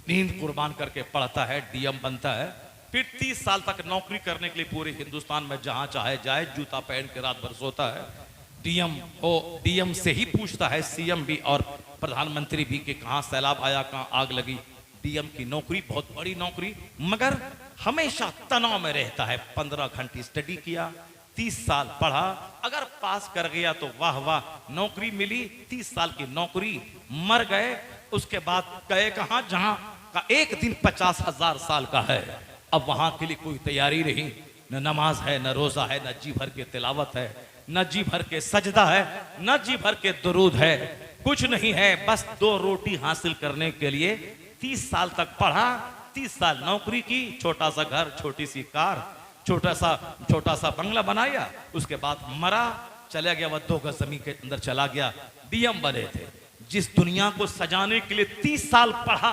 नींद कुर्बान करके पढ़ता है, डीएम बनता है। फिर 30 साल तक नौकरी करने के लिए पूरे हिंदुस्तान में जहां चाहे जाए, जूता पहन के रात भर सोता है। डीएम से ही पूछता है सीएम भी और प्रधानमंत्री भी कि कहाँ सैलाब आया, कहाँ आग लगी। डीएम की नौकरी बहुत बड़ी नौकरी, मगर हमेशा तनाव में रहता है। 15 घंटे स्टडी किया, 30 साल पढ़ा, अगर पास कर गया तो वाह वाह, नौकरी मिली, 30 साल की नौकरी, मर गए। उसके बाद गए कहाँ, जहां का एक दिन 50,000 साल का है। अब वहां के लिए कोई तैयारी नहीं, न नमाज है, न रोजा है, न जी भर के तिलावत है, न जी भर के सजदा है, न जी भर के दुरूद है, कुछ नहीं है। बस 2 रोटी हासिल करने के लिए 30 साल तक पढ़ा, 30 साल नौकरी की, छोटा सा घर, छोटी सी कार, छोटा सा बंगला बनाया। उसके बाद मरा, चला गया, वह 2 गज जमीन के अंदर चला गया। डीएम बने थे। जिस दुनिया को सजाने के लिए 30 साल पढ़ा,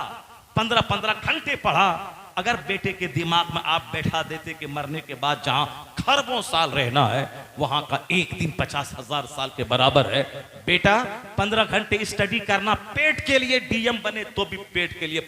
15-15 घंटे पढ़ा, अगर बेटे के दिमाग में आप बैठा देते कि मरने के बाद जहां खरबों साल रहना है, वहां का एक दिन 50,000 साल के बराबर है। बेटा 15 घंटे स्टडी करना, पेट के लिए डीएम बने तो भी पेट के लिए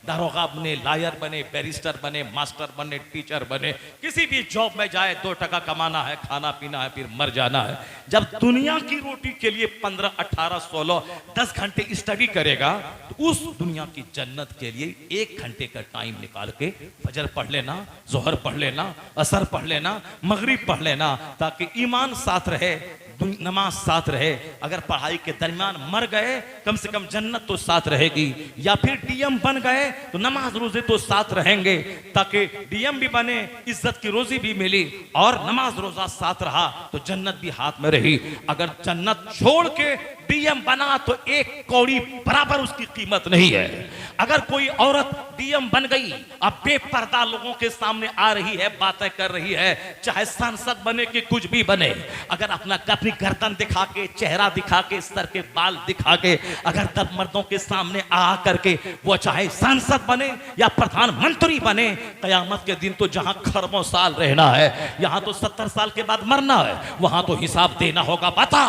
दारोगा बने, लायर बने, बैरिस्टर बने, मास्टर बने, टीचर बने, किसी भी जॉब में जाए, 2 टका कमाना है, खाना पीना है, फिर मर जाना है। जब दुनिया की रोटी के लिए 15, 18, 16, 10 घंटे स्टडी करेगा, तो उस दुनिया की जन्नत के लिए 1 घंटे का टाइम निकाल के फजर पढ़ लेना, जोहर पढ़ लेना, असर पढ़ लेना, मगरिब पढ़ लेना, ताकि ईमान साथ रहे, नमाज साथ रहे। अगर पढ़ाई के दरमियान मर गए, कम से कम जन्नत तो साथ रहेगी। या फिर डीएम बन गए तो नमाज रोजे तो साथ रहेंगे, ताकि डीएम भी बने, इज्जत की रोजी भी मिली, और नमाज रोजा साथ रहा तो जन्नत भी हाथ में रही। अगर जन्नत छोड़ के डीएम बना तो 1 कौड़ी बराबर उसकी कीमत नहीं है। अगर कोई औरत डीएम बन गई, अब बेपर्दा लोगों के सामने आ रही है, बातें कर रही है, चाहे सांसद बने कि कुछ भी बने, अगर अपनी गर्दन दिखा के, चेहरा दिखा के, सर के बाल दिखा के, अगर तब मर्दों के सामने आ करके वो चाहे सांसद बने या प्रधानमंत्री बने, कयामत के दिन तो जहां खरबों साल रहना है, यहां तो 70 साल के बाद मरना है, वहां तो हिसाब देना होगा। बता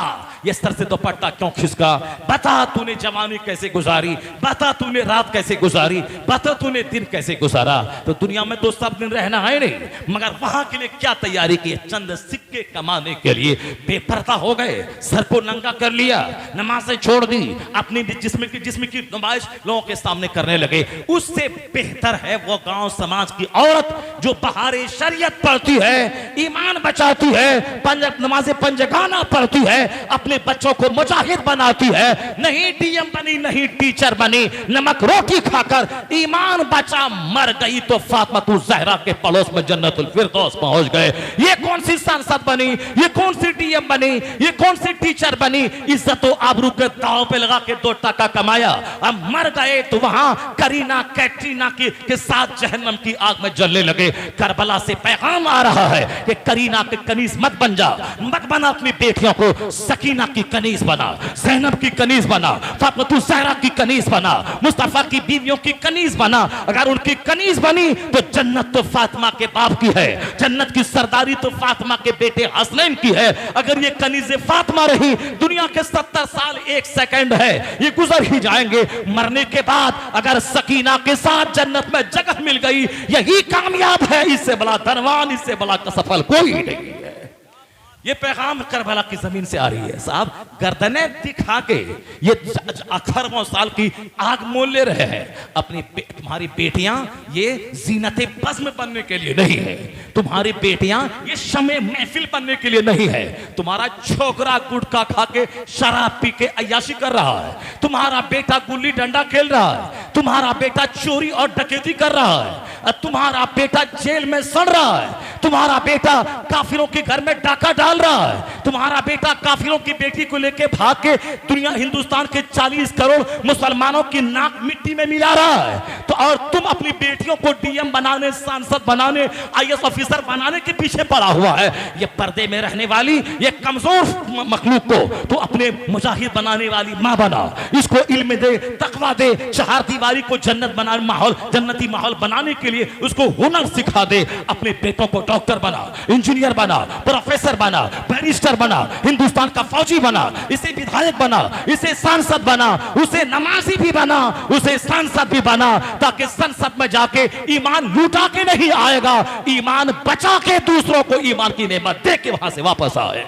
ये सर से दुपट्टा क्यों खिसका, बता तूने जवानी कैसे गुजारी, बता तूने रात कैसे गुजारी, बता तूने दिन कैसे गुजारा। तो दुनिया में तो सब दिन रहना है नहीं, मगर वहां के लिए क्या तैयारी की, चंद सिक्के कमाने के लिए बेपर्दा हो गए, सर को नंगा कर लिया, नमाजें छोड़ दी, अपनी जिस्म की नुमाइश लोगों के सामने करने लगे। उससे बेहतर है वो गांव समाज की औरत जो बहारे शरीयत पढ़ती है, ईमान बचाती है, नमाज़े पंजगाना पढ़ती है, अपने अपने बच्चों को मुजाहिद बनाती है, नहीं डीएम बनी, नहीं टीचर बनी, नमक रोटी खाकर ईमान बचा मर गई तो फातिमा ज़हरा के पड़ोस में जन्नतुल फिरदौस पहुंच गए। ये कौन सी सांसद बनी, ये कौन सी डीएम बनी, ये कौन सी टीचर बनी, इज्जत और आबरू के दांव पे लगा के 2 टका कमाया, अब मर गए तो वहां करीना कैटरीना के साथ जहन्नम की आग में जलने लगे। करबला से पैगाम आ रहा है कि करीना के कनीज मत बन जा, मत बना अपनी बेटियों को, सकीना की कनीज बना, ज़ैनब की कनीज बना, फातिमा ज़हरा की कनीज बना, मुस्तफा की बीवियों की कनीज बना। अगर उनकी कनीज बनी तो जन्नत तो फातिमा के बाप की है, जन्नत की सरदारी तो फातिमा के बेटे हसनैन की है। अगर ये कनीज़े फातिमा रही, दुनिया के 70 साल 1 सेकंड है, ये गुजर ही जाएंगे। मरने के बाद अगर सकीना के साथ जन्नत में जगह मिल गई, यही कामयाब है, इससे बड़ा धनवान, इससे बड़ा सफल कोई नहीं है। ये पैगाम करबला की जमीन से आ रही है साहब। गर्दनें दिखा के ये अखरबों साल की आग मोल ले रहे हैं। तुम्हारी बेटियां ये जीनते बज़्म बनने के लिए नहीं है, तुम्हारी बेटियां ये शमे महफिल बनने के लिए नहीं है। तुम्हारा छोकरा गुटखा खा के शराब पी के अय्याशी कर रहा है, तुम्हारा बेटा गुल्ली डंडा खेल रहा है, तुम्हारा बेटा चोरी और डकैती कर रहा है, तुम्हारा बेटा जेल में सड़ रहा है, तुम्हारा बेटा काफिरों के घर में डाका डाल रहा है, तुम्हारा बेटा काफिरों की बेटी को लेके भाग के दुनिया हिंदुस्तान के 40 करोड़ मुसलमानों की नाक मिट्टी में मिला रहा है। तो और तुम अपनी बेटियों को डीएम बनाने, सांसद बनाने, आईएएस ऑफिसर बनाने के पीछे पड़ा हुआ है। ये पर्दे में रहने वाली ये कमजोर मखलूक को तो अपने मुजाहिद बनाने वाली माँ बना, इसको इल्म दे, तकवा दे, चार दीवारी को जन्नत बनाने माहौल, जन्नती माहौल बनाने के लिए उसको हुनर सिखा दे। अपने बेटों को डॉक्टर बना, इंजीनियर बना, प्रोफेसर बना, बैरिस्टर बना, हिंदुस्तान का फौजी बना, इसे विधायक बना, इसे सांसद बना, उसे नमाजी भी बना, उसे सांसद भी बना, ताकि संसद में जाके ईमान लूटा के नहीं आएगा, ईमान बचा के दूसरों को ईमान की नेमत दे के वहां से वापस आए।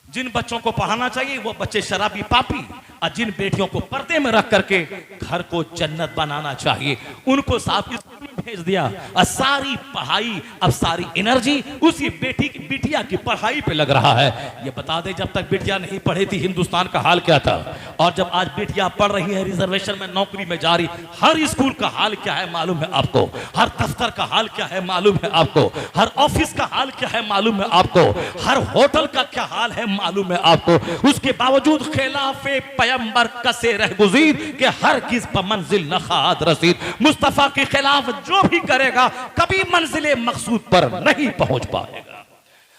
जिन बच्चों को पढ़ाना चाहिए वो बच्चे शराबी पापी, और जिन बेटियों को पर्दे में रख करके घर को जन्नत बनाना चाहिए उनको साफ स्कूल में भेज दिया, और सारी पढ़ाई, अब सारी एनर्जी उसी बिटिया की पढ़ाई पे लग रहा है। ये बता दे, जब तक बिटिया नहीं पढ़ी थी हिंदुस्तान का हाल क्या था, और जब आज बिटिया पढ़ रही है, रिजर्वेशन में नौकरी में जा रही, हर स्कूल का हाल क्या है मालूम है आपको, हर दफ्तर का हाल क्या है मालूम है आपको, हर ऑफिस का हाल क्या है मालूम है आपको, हर होटल का क्या हाल है मालूम है आपको। उसके बावजूद खिलाफे पैगंबर कसे रहगुज़ीर के हर किस पर मंजिल न खाद रसीद। मुस्तफा के खिलाफ जो भी करेगा कभी मंजिले मकसूद पर नहीं पहुंच पाएगा।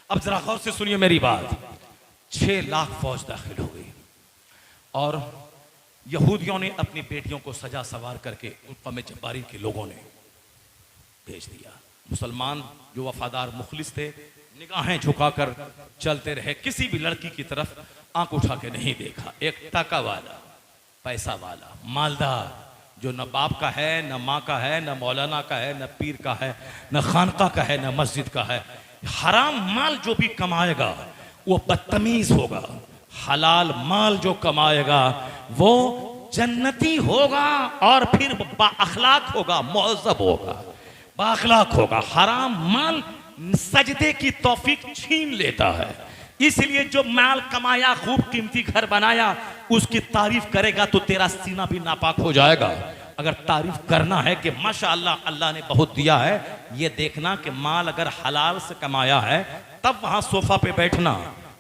अब जरा गौर से सुनिए मेरी बात। 6 लाख फौज दाखिल हो गई और यहूदियों ने अपनी बेटियों को सजा सवार करके कौम जब्बारी के लोगों ने भेज दिया। मुसलमान जो वफादार मुखलिस थे निगाहें झुकाकर चलते रहे, किसी भी लड़की की तरफ आंख उठा के नहीं देखा। एक टका वाला, पैसा वाला, मालदार जो न बाप का है, न माँ का है, न मौलाना का है, न पीर का है, न खानका का है, न मस्जिद का है, हराम माल जो भी कमाएगा वो बदतमीज होगा, हलाल माल जो कमाएगा वो जन्नती होगा और फिर बाअखलाक होगा, मुअज़्ज़ब होगा, बाअखलाक होगा। हराम माल सजदे की तौफीक छीन लेता है, इसलिए जो माल कमाया, खूब कीमती घर बनाया, उसकी तारीफ करेगा तो तेरा सीना भी नापाक हो जाएगा। अगर तारीफ करना है कि माशाअल्लाह अल्लाह ने बहुत दिया है, ये देखना कि माल अगर हलाल से कमाया है तब वहां सोफा पे बैठना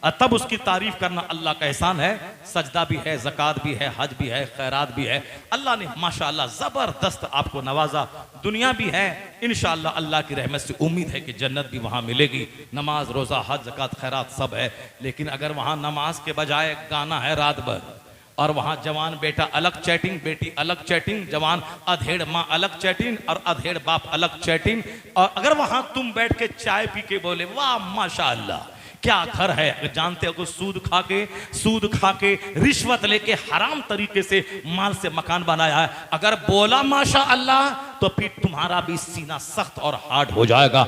और तब उसकी तारीफ करना अल्लाह का एहसान है। सजदा भी है, ज़कात भी है, हज भी है, खैरात भी है। अल्लाह ने माशाअल्लाह ज़बरदस्त आपको नवाजा, दुनिया भी है, इंशाअल्लाह अल्लाह की रहमत से उम्मीद है कि जन्नत भी वहाँ मिलेगी। नमाज, रोज़ा, हज, ज़कात, खैरात सब है, लेकिन अगर वहाँ नमाज के बजाय गाना है रात भर और वहाँ जवान बेटा अलग चैटिंग, बेटी अलग चैटिंग, जवान अधेड़ माँ अलग चैटिंग और अधेड़ बाप अलग चैटिंग, और अगर वहाँ तुम बैठ के चाय पी के बोले वाह माशाअल्लाह क्या घर है, अगर जानते हो सूद खा के रिश्वत लेके हराम तरीके से माल से मकान बनाया है, अगर बोला माशाअल्लाह तो फिर तुम्हारा भी सीना सख्त और हार्ड हो जाएगा।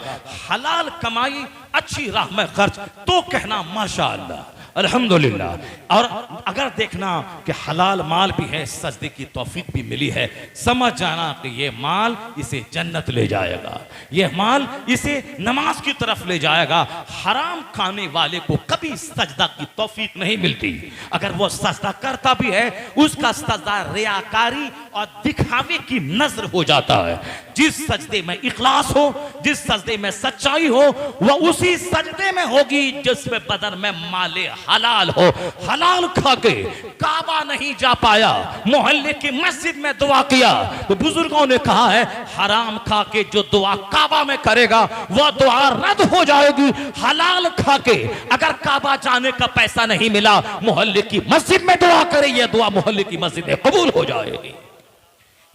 हलाल कमाई, अच्छी राह में खर्च तो कहना माशाअल्लाह, अल्हम्दुलिल्लाह। और अगर देखना कि हलाल माल भी है, सजदे की तौफीक भी मिली है, समझ जाना कि ये माल इसे जन्नत ले जाएगा, ये माल इसे नमाज की तरफ ले जाएगा। हराम खाने वाले को कभी सजदा की तौफीक नहीं मिलती। अगर वो सजदा करता भी है, उसका सजदा रियाकारी और दिखावे की नजर हो जाता है। जिस सजदे में इखलास हो, जिस सजदे में सच्चाई हो, वह उसी सजदे में होगी जिसमें बदन में माले हलाल हो। हलाल खा के काबा नहीं जा पाया, मोहल्ले की मस्जिद में दुआ किया, तो बुजुर्गों ने कहा है हराम खा के जो दुआ काबा में करेगा वह दुआ रद्द हो जाएगी। हलाल खा के अगर काबा जाने का पैसा नहीं मिला, मोहल्ले की मस्जिद में दुआ करे, यह दुआ मोहल्ले की मस्जिद में कबूल हो जाएगी।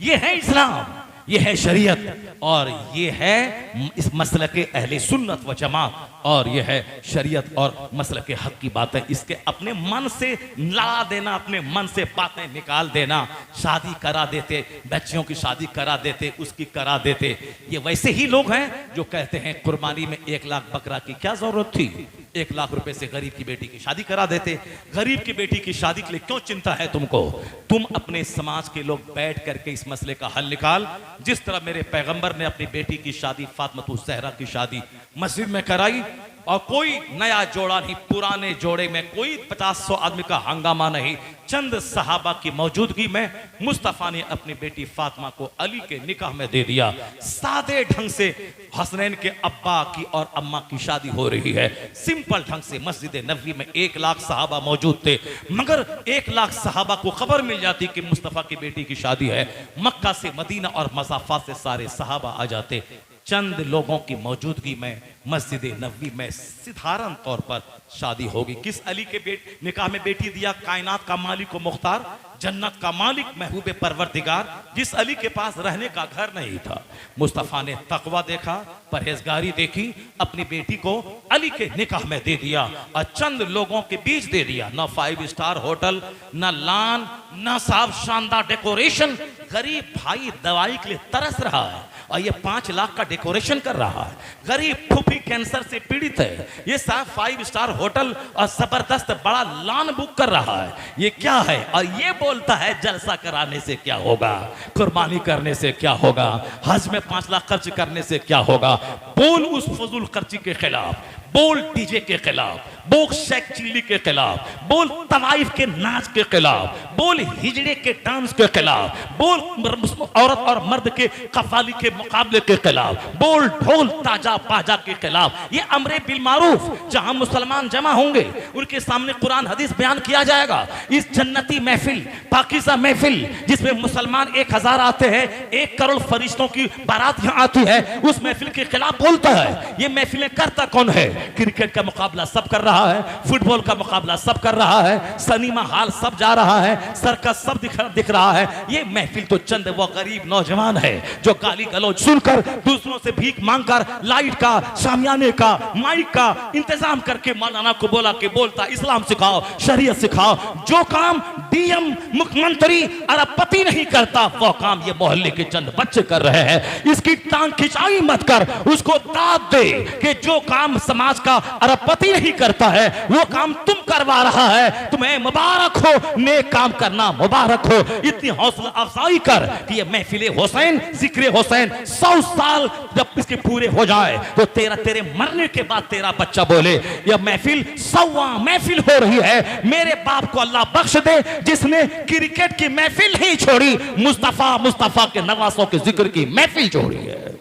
यह है इस्लाम, यह है शरीयत, और यह है इस मसले के अहले सुन्नत व जमात, और यह है शरीयत और मसले के हक की बातें। इसके अपने मन से लड़ा देना, अपने मन से बातें निकाल देना, शादी करा देते, बच्चियों की शादी करा देते, उसकी करा देते। ये वैसे ही लोग हैं जो कहते हैं कुर्बानी में 1 लाख बकरा की क्या जरूरत थी, 1 लाख रुपए से गरीब की बेटी की शादी करा देते। गरीब की बेटी की शादी के लिए क्यों चिंता है तुमको? तुम अपने समाज के लोग बैठ करके इस मसले का हल निकाल। जिस तरह मेरे पैगंबर ने अपनी बेटी की शादी फातिमा ज़हरा की शादी मस्जिद में कराई, और कोई नया जोड़ा नहीं, पुराने जोड़े में कोई 50-100 आदमी का हंगामा नहीं, चंद सहाबा की मौजूदगी में मुस्तफ़ा ने अपनी बेटी फातिमा को अली के निकाह में दे दिया। सादे ढंग से हसनैन के अब्बा की और अम्मा की शादी हो रही है, सिंपल ढंग से। मस्जिद नबवी में 1 लाख सहाबा मौजूद थे, मगर 1 लाख सहाबा को खबर मिल जाती कि मुस्तफ़ा की बेटी की शादी है, मक्का से मदीना और मसाफा से सारे सहाबा आ जाते। चंद लोगों की मौजूदगी में मस्जिद नबवी में साधारण तौर पर शादी होगी। किस अली के निकाह में बेटी दिया? कायनात का मालिक व मुख्तार, जन्नत का मालिक, महबूब परवरदिगार, जिस अली के पास रहने का घर नहीं था। मुस्तफ़ा ने तकवा देखा, परहेजगारी देखी, अपनी बेटी को अली के निकाह में दे दिया, और चंद लोगों के बीच दे दिया। ना 5 स्टार होटल, ना लान, ना साहब शानदार डेकोरेशन। गरीब भाई दवाई के लिए तरस रहा है और ये 5 लाख का डेकोरेशन कर रहा है। गरीब फूफी कैंसर से पीड़ित है, ये साहब 5 स्टार होटल और जबरदस्त बड़ा लान बुक कर रहा है। ये क्या है? और ये बोलता है जलसा कराने से क्या होगा, कुर्बानी करने से क्या होगा, हज में 5 लाख खर्च करने से क्या होगा। बोल उस फजूल खर्ची के खिलाफ, बोल डीजे के खिलाफ, बोल शेख चिल्ली के खिलाफ, बोल तवाइफ के नाच के खिलाफ, बोल हिजड़े के डांस के खिलाफ, बोल औरत और मर्द के कव्वाली के मुकाबले के खिलाफ, बोल ढोल ताजा बाजा के खिलाफ। ये अमरे बिल मारूफ, जहां मुसलमान जमा होंगे उनके सामने कुरान हदीस बयान किया जाएगा। इस जन्नती महफिल, पाकीज़ा महफिल, जिसमें मुसलमान 1000 आते हैं, 1 करोड़ फरिश्तों की बारात यहाँ आती है, उस महफिल के खिलाफ बोलता है। ये महफिलें करता कौन है? क्रिकेट का मुकाबला सब कर रहा है, फुटबॉल का मुकाबला सब कर रहा है, सिनेमा हॉल सब जा रहा है, सर्कस सब दिख रहा है। ये महफिल तो चंद वो गरीब नौजवान है जो गाली गलौज सुनकर, दूसरों से भीख मांगकर, लाइट का, शामियाने का, माइक का इंतजाम करके मौलाना को बोला कि बोलता इस्लाम सिखाओ, शरीयत सिखाओ। जो काम डीएम, मुख्यमंत्री, अरबपति नहीं करता, वो काम ये मोहल्ले के चंद बच्चे कर रहे हैं। इसकी टांग खिंचाई मत कर, उसको दाद दे कि जो काम समाज का अरबपति नहीं करता है वो काम तुम करवा रहा है, तुम्हें मुबारक हो, नेक काम करना मुबारक हो। इतनी हौसला अफजाई कर कि ये महफिले हुसैन, जिक्र हुसैन 100 साल जब इसके पूरे हो जाए तो तेरे मरने के बाद तेरा बच्चा बोले यह महफिल 100वां महफिल हो रही है। मेरे बाप को अल्लाह बख्श दे जिसने क्रिकेट की महफिल नहीं छोड़ी, मुस्तफा के नवासों के जिक्र की महफिल छोड़ी है।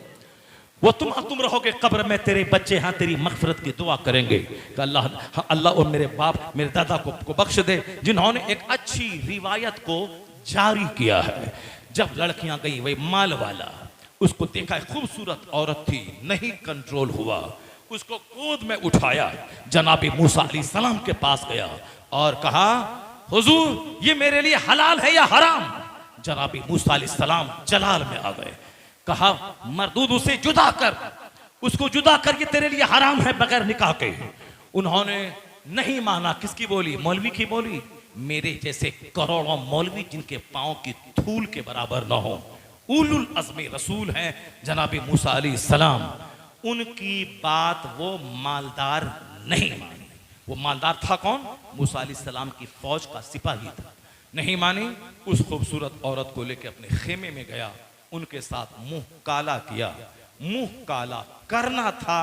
वो तुम रहोगे कब्र में, तेरे बच्चे यहाँ तेरी मगफिरत की दुआ करेंगे कि अल्लाह और मेरे बाप, मेरे दादा को बख्श दे, जिन्होंने एक अच्छी रिवायत को जारी किया है। जब लड़कियां गई, वही माल वाला, उसको देखा, खूबसूरत औरत थी, नहीं कंट्रोल हुआ, उसको गोद में उठाया, जनाबी मूसा अलैहिस्सलाम के पास गया और कहा हुजूर ये मेरे लिए हलाल है या हराम? जनाबी मूसा अलैहिस्सलाम जलाल में आ गए, कहा मरदूद उसे जुदा कर, उसको जुदा कर, ये तेरे लिए हराम है बगैर निकाह के। उन्होंने नहीं माना। किसकी बोली? मौलवी की बोली। मेरे जैसे करोड़ों मौलवी जिनके पांव की धूल के बराबर न हो, उलुल अज़्म रसूल हैं जनाबी मूसा अलैहिस्सलाम, उनकी बात वो मालदार नहीं मानी। वो मालदार था कौन? मूसा अलैहिस्सलाम की फौज का सिपाही था। नहीं मानी, उस खूबसूरत औरत को लेकर अपने खेमे में गया, उनके साथ मुंह काला किया। मुंह काला करना था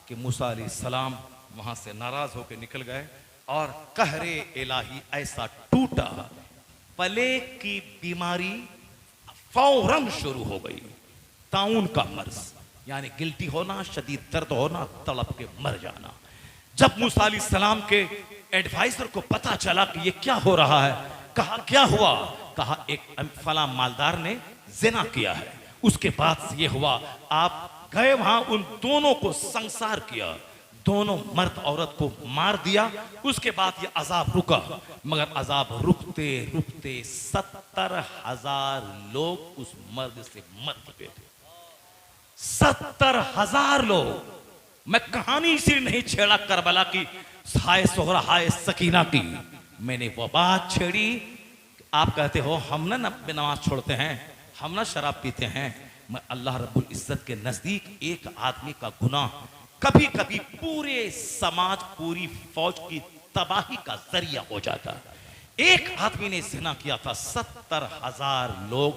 कि मूसा अलैहिस्सलाम वहां से नाराज होकर निकल गए और कहरे इलाही ऐसा टूटा, प्लेग की बीमारी फौरन शुरू हो गई। ताउन का मर्ज, यानी गिल्टी होना, शदीद दर्द होना, तड़प के मर जाना। जब मूसा अलैहिस्सलाम के एडवाइजर को पता चला कि ये क्या हो रहा है, कहा क्या हुआ? कहा एक फला मालदार ने जिना किया है। उसके बाद ये हुआ, आप गए वहां, उन दोनों को संसार किया, दोनों मर्द औरत को मार दिया। उसके बाद ये अजाब रुका, मगर अजाब रुकते रुकते 70,000 लोग उस मर्द से मर चुके थे। 70,000 लोग। मैं कहानी इसलिए नहीं छेड़ा करबला की, हाय सोहरा हाय सकीना की, मैंने वो बात छेड़ी। आप कहते हो हम ना नमाज छोड़ते हैं, हम ना शराब पीते हैं। मैं अल्लाह रब्बुल इज्जत के नजदीक एक आदमी का गुनाह कभी कभी पूरे समाज, पूरी फौज की तबाही का जरिया हो जाता। एक आदमी ने जिना किया था, 70,000 लोग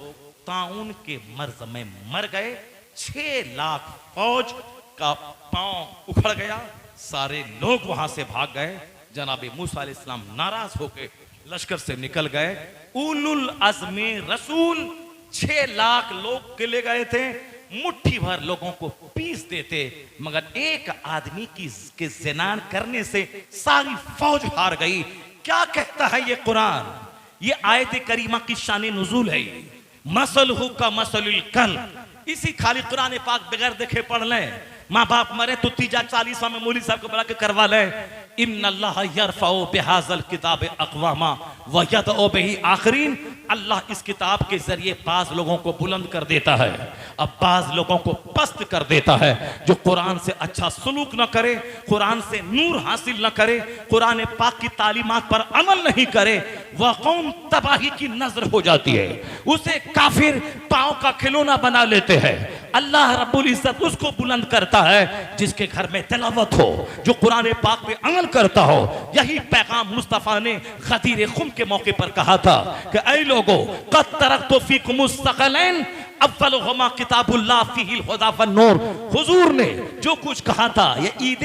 ताउन के मर्ज में मर गए। 6 लाख फौज का पांव उखड़ गया, सारे लोग वहां से भाग गए। जनाबे मूसा अलैहिस्सलाम नाराज होकर लश्कर से निकल गए। उलुल अज़्मे रसूल 6 लाख लोग के ले गए थे, मुट्ठी भर लोगों को पीस देते, मगर एक आदमी के ज़िना करने से सारी फौज हार गई। क्या कहता है ये कुरान? ये आयत करीमा की शान नुज़ूल है। मसलहु का मसलुल कल, इसी खाली कुरान पाक बगैर देखे पढ़ लें। माँ बाप मरे तो तीजा 40वां में मौलवी साहब को बुला के करवा ले। इन्नल्लाह यरफउ बिहाज़ल किताब अक़वामा व यदउ बिही आखरीन। अल्लाह इस किताब के जरिए बाज लोगों को बुलंद कर देता है, अब बाज लोगों को पस्त कर देता है। जो कुरान से अच्छा सलूक न करे, कुरान से नूर हासिल न करे, कुरान पाक की तालीमात पर अमल नहीं करे, वह कौम तबाही की नजर हो जाती है। उसे काफिर पांव का खिलौना बना लेते हैं। अल्लाह रब्बुल इज्जत उसको बुलंद करता है जिसके घर में तिलावत हो, जो कुरान पाक पे अमल करता हो। यही पैगाम मुस्तफा ने गदीर खुम के मौके पर कहा था कि ऐ लोगो, क़द तरक्तु फीकुमुस सकलैन अव्वलुहुमा किताबुल्लाह फीहिल हुदा वन नूर। हुजूर ने जो कुछ कहा था, ये ईद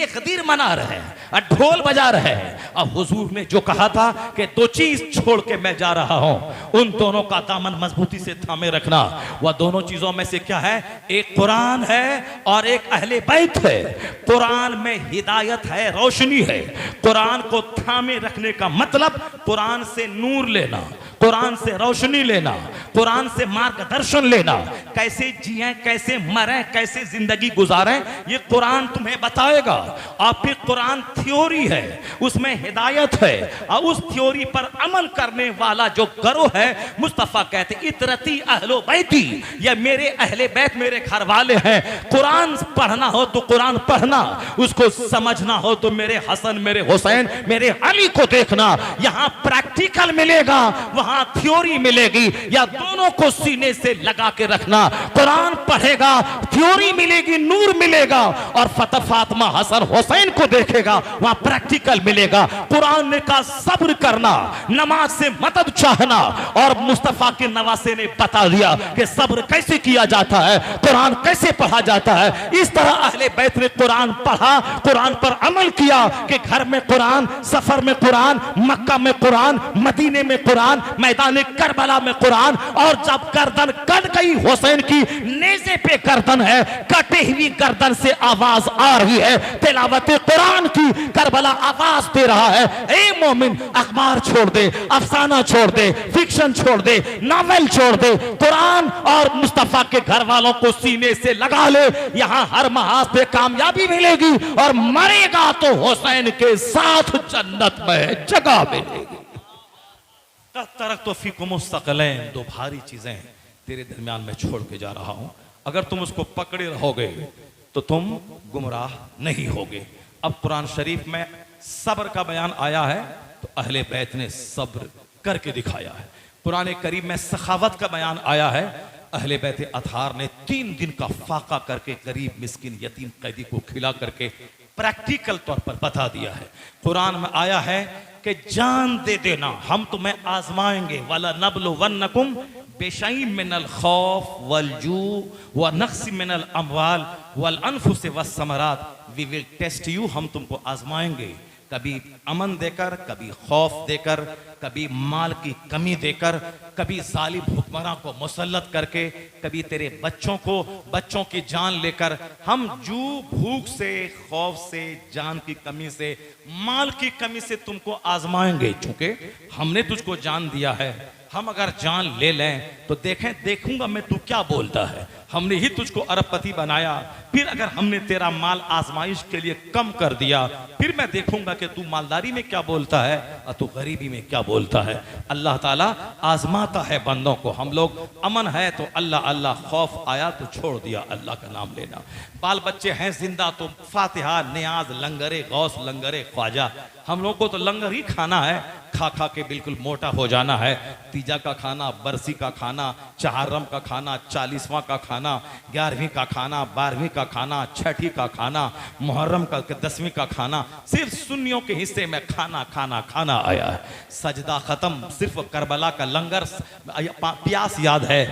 गदीर मना रहे हैं, ढोल बजा रहे हैं। अब हुजूर ने जो कहा था कि 2 चीज छोड़ के मैं जा रहा हूं, उन दोनों का दामन मजबूती से थामे रखना। वह दोनों चीजों में से क्या है? एक कुरान है और एक अहले बैत है। कुरान में हिदायत है, रोशनी है। कुरान को थामे रखने का मतलब कुरान से नूर लेना, कुरान से रोशनी लेना, कुरान से मार्गदर्शन लेना। कैसे जिए, कैसे मरें, कैसे जिंदगी गुजारें, ये कुरान तुम्हें बताएगा। और फिर कुरान थ्योरी है, उसमें हिदायत है, और उस थ्योरी पर अमल करने वाला जो गरोह है, मुस्तफा कहते इतरती अहलो बैती, ये मेरे अहले बैत, मेरे घर वाले हैं। कुरान पढ़ना हो तो कुरान पढ़ना, उसको समझना हो तो मेरे हसन, मेरे हुसैन, मेरे अली को देखना। यहां प्रैक्टिकल मिलेगा, वहां थ्योरी मिलेगी, या दोनों को सीने से लगा के रखना। कुरान पढ़ेगा, थ्योरी मिलेगी, नूर मिलेगा, और फतह फातिमा हसन हुसैन को देखेगा, वहां प्रैक्टिकल मिलेगा। कुरान ने कहा सब्र करना, नमाज से मदद चाहना, और मुस्तफा के नवासे ने बता दिया कि सब्र कैसे किया जाता है, कुरान कैसे पढ़ा जाता है। इस तरह अहले बैत ने कुरान पढ़ा, कुरान पर अमल किया कि घर में कुरान, सफर में कुरान, मक्का में कुरान, मदीने में कुरान, मैदान करबला में कुरान। और जब गर्दन कट गई हुसैन की, नेज़े पे गर्दन है, कटे हुई गर्दन से आवाज आ रही है तिलावत कुरान की। करबला आवाज दे रहा है, ए मोमिन, अखबार छोड़ दे, अफसाना छोड़ दे, फिक्शन छोड़ दे, नॉवेल छोड़ दे, कुरान और मुस्तफा के घर वालों को सीने से लगा ले। यहां हर महाज पे कामयाबी मिलेगी, और मरेगा तो हुसैन के साथ जन्नत में जगह मिलेगी। तरक्तु फीकुमुस सकलैन, 2 भारी चीजें तेरे दरमियान में छोड़ के जा रहा हूं। अगर तुम उसको पकड़े रहोगे तो तुम गुमराह नहीं होगे। अब कुरान शरीफ में सब्र का बयान आया है, तो अहले बैत ने सब्र करके दिखाया है। कुरान करीम में सखावत का बयान आया है, अहले बैत अतहार ने 3 दिन का फाका करके गरीब, मिस्किन, यतीम, कैदी को खिला करके प्रैक्टिकल तौर पर बता दिया है। कुरान में आया है कि जान दे देना, हम तुम्हें आजमाएंगे, वाला नबलु वन्नकुम बेशई मिनल खौफ वल जू व नक्सी मिनल अमवाल वल अनफुस वस समरात, वी विल टेस्ट यू, हम तुमको आजमाएंगे, कभी अमन देकर, कभी खौफ देकर, कभी माल की कमी देकर, कभी जालिम हुक्मरान को मुसल्लत करके, कभी तेरे बच्चों की जान लेकर। हम जू भूख से, खौफ से, जान की कमी से, माल की कमी से तुमको आजमाएंगे। चूंकि हमने तुझको जान दिया है, हम अगर जान ले लें तो देखूंगा मैं तू क्या बोलता है। हमने ही तुझको अरबपति बनाया, फिर अगर हमने तेरा माल आजमाइश के लिए कम कर दिया, फिर मैं देखूंगा कि तू मालदारी में क्या बोलता है और तू गरीबी में क्या बोलता है। अल्लाह ताला आजमाता है बंदों को। हम लोग अमन है तो अल्लाह अल्लाह, खौफ आया तो छोड़ दिया अल्लाह का नाम लेना। बाल बच्चे हैं जिंदा तो फातिहा, नियाज, लंगरे गौस, लंगरे ख्वाजा। हम लोग को तो लंगर ही खाना है, खा खा के बिल्कुल मोटा हो जाना है। तीजा का खाना, बरसी का खाना, चहारम का खाना, 40वां का खाना, 11वीं का खाना, 12वीं का खाना, 6ठी का खाना, मुहर्रम का 10वीं का खाना, सिर्फ सुन्नियों के हिस्से में खाना खाना खाना आया है। सजदा खत्म, सिर्फ करबला का लंगर, प्यास याद है,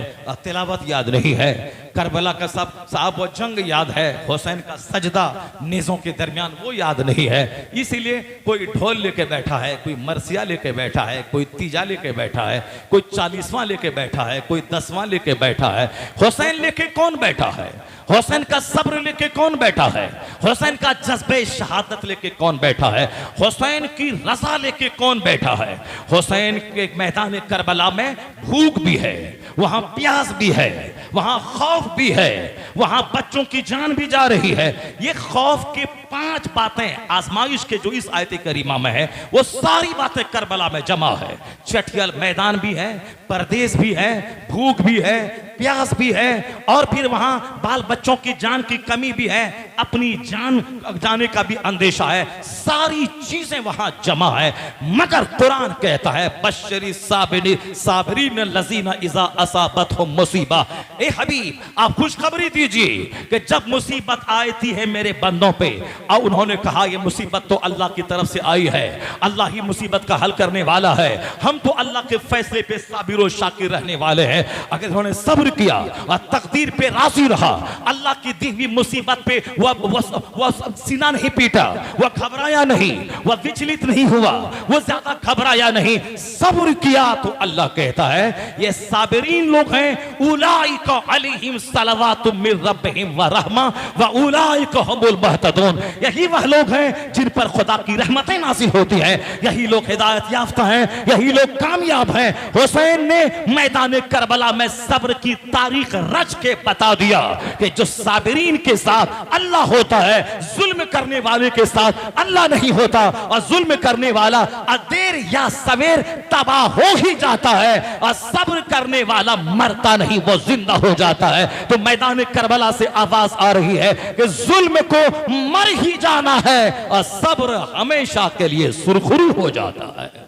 तिलावत याद नहीं है। करबला का साहब वो जंग याद है, हुसैन का सजदा नेज़ों के दरमियान वो याद नहीं है। इसीलिए कोई ढोल लेके बैठा है, कोई मरसिया लेके बैठा है, कोई तीजा लेके बैठा है, कोई 40वां लेके बैठा है, कोई 10वां लेके बैठा है। हुसैन लेके कौन बैठा है? हुसैन का सब्र लेके कौन बैठा है? हुसैन का जज्बे शहादत लेके कौन बैठा है? हुसैन की रजा लेके कौन बैठा है? हुसैन के मैदान करबला में भूख भी है, वहां प्यास भी है, वहां खौफ भी है, वहां बच्चों की जान भी जा रही है। ये खौफ के 5 बातें आजमाइश के जो इस आयत करीमा में है, वो सारी बातें करबला में जमा है। चटियल मैदान भी है, परदेश भी है, भूख भी है, प्यास भी है, और फिर वहां बाल बच्चों की जान की कमी भी है, अपनी जान जाने का भी अंदेशा है। सारी चीजें वहां जमा है। मगर कुरान कहता है बशरी साबिरीन लजीना इज़ा असाबतहुम मुसीबा, ए हबीब आप खुशखबरी दीजिए कि जब मुसीबत आई थी है मेरे बंदों पे, और उन्होंने कहा ये मुसीबत तो अल्लाह की तरफ से आई है, अल्लाह ही मुसीबत का हल करने वाला है, हम तो अल्लाह के फैसले पे साबिर और शाकिर रहने वाले हैं। अगर उन्होंने सब्र किया और तकदीर पे राजी रहा, अल्लाह की दी हुई मुसीबत पे वह सीना नहीं पीटा, वह घबराया नहीं, वह विचलित नहीं हुआ, वह ज्यादा घबराया नहीं, सब्र किया, तो अल्लाह कहता है ये साबिरीन लोग हैं, उलाइका अलैहिम सलवातुम मिर रब्बिहिम व रहमा व उलाइका हुमुल मुहतदून। यही वह लोग हैं जिन पर खुदा की रहमतें नाज़िल होती हैं, यही लोग हिदायत याफ्ता हैं, यही लोग कामयाब हैं। हुसैन ने मैदान करबला में सब्र की तारीख रच के बता दिया कि जो साबिरीन के साथ अल्लाह होता है, जुल्म करने वाले के साथ अल्लाह नहीं होता, और जुल्म करने वाला देर या सवेर तबाह हो ही जाता है, और सब्र करने वाला मरता नहीं, वो जिंदा हो जाता है। तो मैदान करबला से आवाज आ रही है कि जुल्म को मर ही जाना है, और सब्र हमेशा के लिए सुरखरू हो जाता है।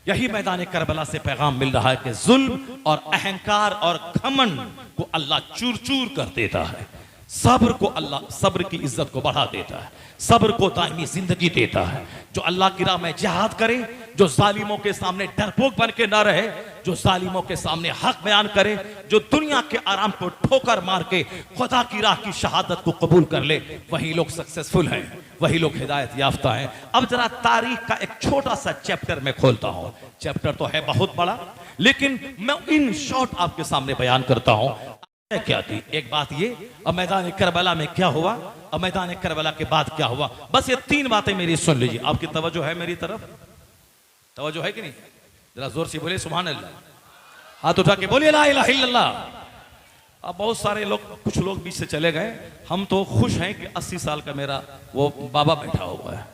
यही मैदान करबला से पैगाम मिल रहा है कि जुल्म और अहंकार और घमंड को अल्लाह चूर चूर कर देता है, सब्र को अल्लाह सब्र की इज्जत को बढ़ा देता है, सब्र को दायमी जिंदगी देता है। जो अल्लाह की राह में जिहाद करे, जो जालिमों के सामने डरपोक बन के ना रहे, जो जालिमों के सामने हक बयान करे, जो दुनिया के आराम को ठोकर मार के खुदा की राह की शहादत को कबूल कर ले, वही लोग सक्सेसफुल हैं, वही लोग हिदायत याफ्ता हैं। अब जरा तारीख का एक छोटा सा चैप्टर मैं खोलता हूं। चैप्टर तो है बहुत बड़ा, लेकिन मैं इन शॉर्ट आपके सामने बयान करता हूं। क्या थी एक बात ये, और मैदान करबला में क्या हुआ, और मैदान करबला के बाद क्या हुआ, बस ये 3 बातें मेरी सुन लीजिए। आपकी तवज्जो है मेरी तरफ? तवज्जो है कि नहीं? जरा जोर से बोले सुभान अल्लाह, हाथ उठा के बोलिए ला इलाहा इल्लल्लाह। अब बहुत सारे लोग, कुछ लोग बीच से चले गए। हम तो खुश हैं कि 80 साल का मेरा वो बाबा बैठा हुआ है।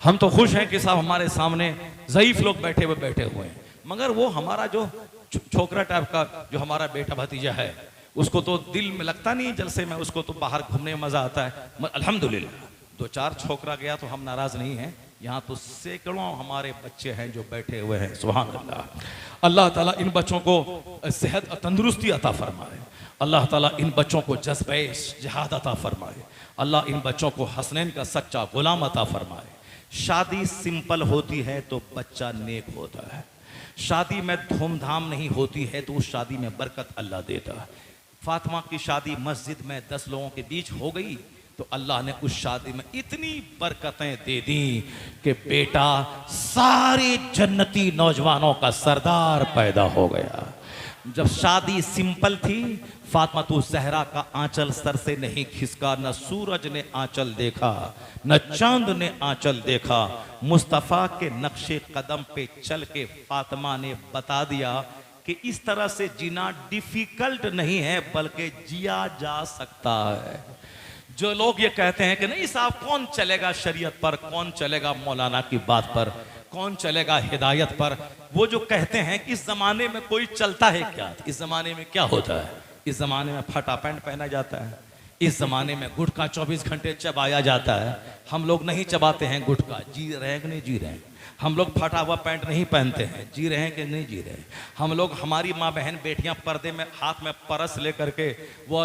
हम तो खुश हैं कि साहब हमारे सामने ज़ईफ लोग बैठे हुए हैं, मगर वो हमारा जो छोकरा टाइप का जो हमारा बेटा भतीजा है, उसको तो दिल में लगता नहीं जलसे में, उसको तो बाहर घूमने में मजा आता है। अल्हम्दुलिल्लाह 2-4 छोकरा गया तो हम नाराज नहीं हैं, यहाँ तो सैकड़ों हमारे बच्चे हैं जो बैठे हुए हैं। सुभान अल्लाह। अल्लाह ताला इन बच्चों को सेहत और तंदुरुस्ती अता फरमाए, अल्लाह ताला इन बच्चों को जज्बे जिहाद अता फरमाए। अल्लाह इन बच्चों को हसनैन का सच्चा गुलाम अता फरमाए। शादी सिंपल होती है तो बच्चा नेक होता है, शादी में धूमधाम नहीं होती है तो उस शादी में बरकत अल्लाह देता है। फातिमा की शादी मस्जिद में 10 लोगों के बीच हो गई तो अल्लाह ने उस शादी में इतनी बरकतें दे दी कि बेटा सारे जन्नती नौजवानों का सरदार पैदा हो गया। जब शादी सिंपल थी, फातिमा तो जहरा का आंचल सर से नहीं खिसका, न सूरज ने आंचल देखा न चांद ने आंचल देखा। मुस्तफ़ा के नक्शे कदम पे चल के फातिमा ने बता दिया कि इस तरह से जीना डिफिकल्ट नहीं है बल्कि जिया जा सकता है। जो लोग ये कहते हैं कि नहीं साहब कौन चलेगा शरीयत पर, कौन चलेगा मौलाना की बात पर, कौन चलेगा हिदायत पर, वो जो कहते हैं कि इस जमाने में कोई चलता है क्या, इस जमाने में क्या होता है, इस जमाने में फटा पैंट पहना जाता है, इस जमाने में गुटखा 24 घंटे चबाया जाता है। हम लोग नहीं चबाते हैं गुटखा, जी रहे हैं कि नहीं जी रहे हैं। हम लोग फटा हुआ पैंट नहीं पहनते हैं, जी रहे हैं कि नहीं जी रहे हैं। हम लोग, हमारी माँ बहन बेटियां पर्दे में हाथ में परस लेकर के वो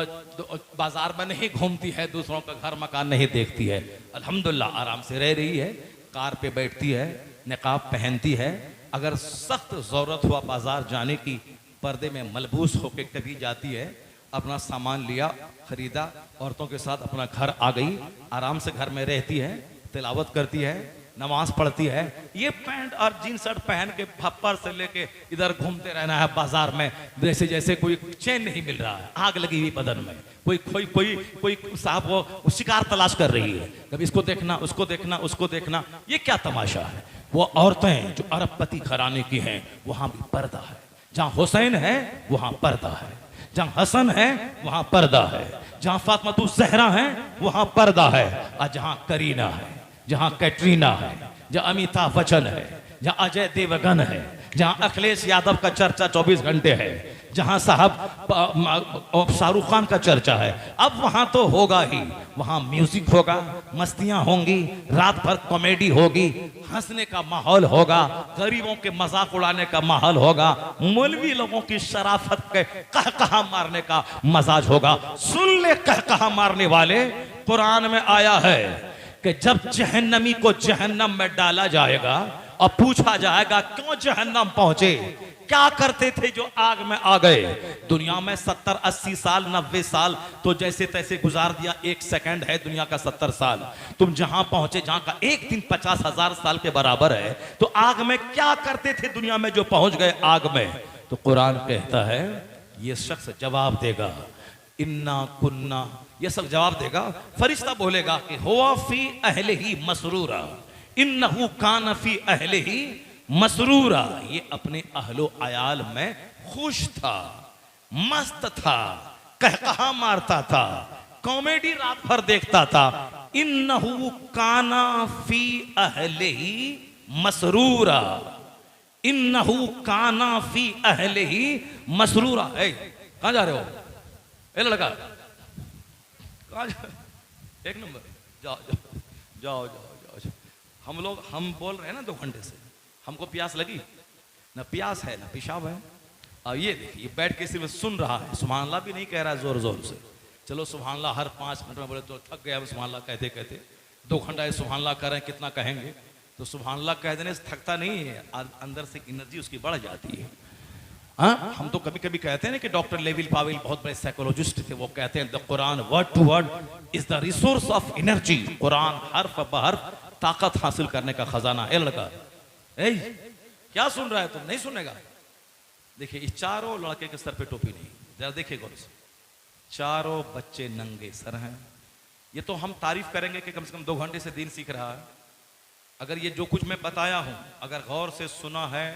बाजार में नहीं घूमती है, दूसरों का घर मकान नहीं देखती है, अल्हम्दुलिल्लाह आराम से रह रही है, कार पे बैठती है, निकाब पहनती है। अगर सख्त ज़रूरत हुआ बाजार जाने की, पर्दे में मलबूस होकर कभी जाती है, अपना सामान लिया, खरीदा, औरतों के साथ अपना घर आ गई, आराम से घर में रहती है, तिलावत करती है, नमाज पढ़ती है। ये पैंट और जीन्स शर्ट पहन के फप्पर से लेके इधर घूमते रहना है बाजार में, जैसे जैसे कोई चैन नहीं मिल रहा है, आग लगी हुई बदन में, कोई कोई कोई कोई साहब वो शिकार तलाश कर रही है, कभी इसको देखना उसको देखना उसको देखना। ये क्या तमाशा है। वो औरतें जो अरबपति घराने की हैं वहां भी पर्दा है, जहां हुसैन है वहां पर्दा है, जहां हसन है वहां पर्दा है, जहां फातिमा ज़हरा है वहां पर्दा है, और जहां करीना है, जहां कैटरीना है, जहां अमिताभ बच्चन है, जहां अजय देवगन है, जहां अखिलेश यादव का चर्चा 24 घंटे है, जहां साहब शाहरुख खान का चर्चा है, अब वहां तो होगा ही, वहां म्यूजिक होगा, मस्तियां होंगी, रात भर कॉमेडी होगी, हंसने का माहौल होगा, गरीबों के मजाक उड़ाने का माहौल होगा, मौलवी लोगों की शराफत के कहकहा मारने का मजाज होगा। सुन ले कहकहा मारने वाले, कुरान में आया है कि जब जहन्नमी को जहन्नम में डाला जाएगा और पूछा जाएगा क्यों जहन्नम पहुंचे, क्या करते थे जो आग में आ गए। दुनिया में 70 80 साल 90 साल तो जैसे तैसे गुजार दिया, 1 सेकंड है दुनिया का 70 साल। तुम जहां पहुंचे, जहां का एक दिन 50,000 साल के बराबर है, तो आग में क्या करते थे दुनिया में जो पहुंच गए आग में। तो कुरान कहता है ये शख्स जवाब देगा, इन्ना कुन्ना, ये सब जवाब देगा। फरिश्ता बोलेगा कि हुआ फी अहलिही मसरूरा, इन्नहु कान फी अहलिही मसरूरा, ये अपने अहलो अयाल में खुश था, मस्त था, कहकहा मारता था, कॉमेडी रात भर देखता था। इन्नहु काना फी अहलिही मसरूरा, इन्नहु काना फी अहलिही मसरूरा। कहां जा रहे हो ए लड़का, एक नंबर, जाओ जाओ जाओ जाओ जाओ। हम बोल रहे हैं ना 2 घंटे से, हमको प्यास लगी ना, प्यास है ना पेशाब है। और ये देखिए बैठ के सिर्फ सुन रहा है, सुभान अल्लाह भी नहीं कह रहा है जोर जोर से। चलो सुभान अल्लाह हर 5 मिनट में बोले तो थक गया सुभान अल्लाह कहते कहते, 2 घंटा सुभान अल्लाह कर रहे हैं, कितना कहेंगे। तो सुभान अल्लाह कह देने से थकता नहीं है, अंदर से एनर्जी उसकी बढ़ जाती है। हाँ, हम तो कभी कभी कहते हैं ना कि डॉक्टर लेविल पावेल बहुत बड़े साइकोलॉजिस्ट थे, वो कहते हैं the Quran word to word is the resource of energy. कुरान हर्फ बहर्फ ताकत हासिल करने का खजाना है। लड़का क्या सुन रहा है तुम, नहीं सुनेगा। देखिए इस चारों लड़के के सर पे टोपी नहीं, जरा देखिए गौर से, चारों बच्चे नंगे सर हैं। ये तो हम तारीफ करेंगे कि कम से कम 2 घंटे से दीन सीख रहा है। अगर ये जो कुछ मैं बताया हूं अगर गौर से सुना है,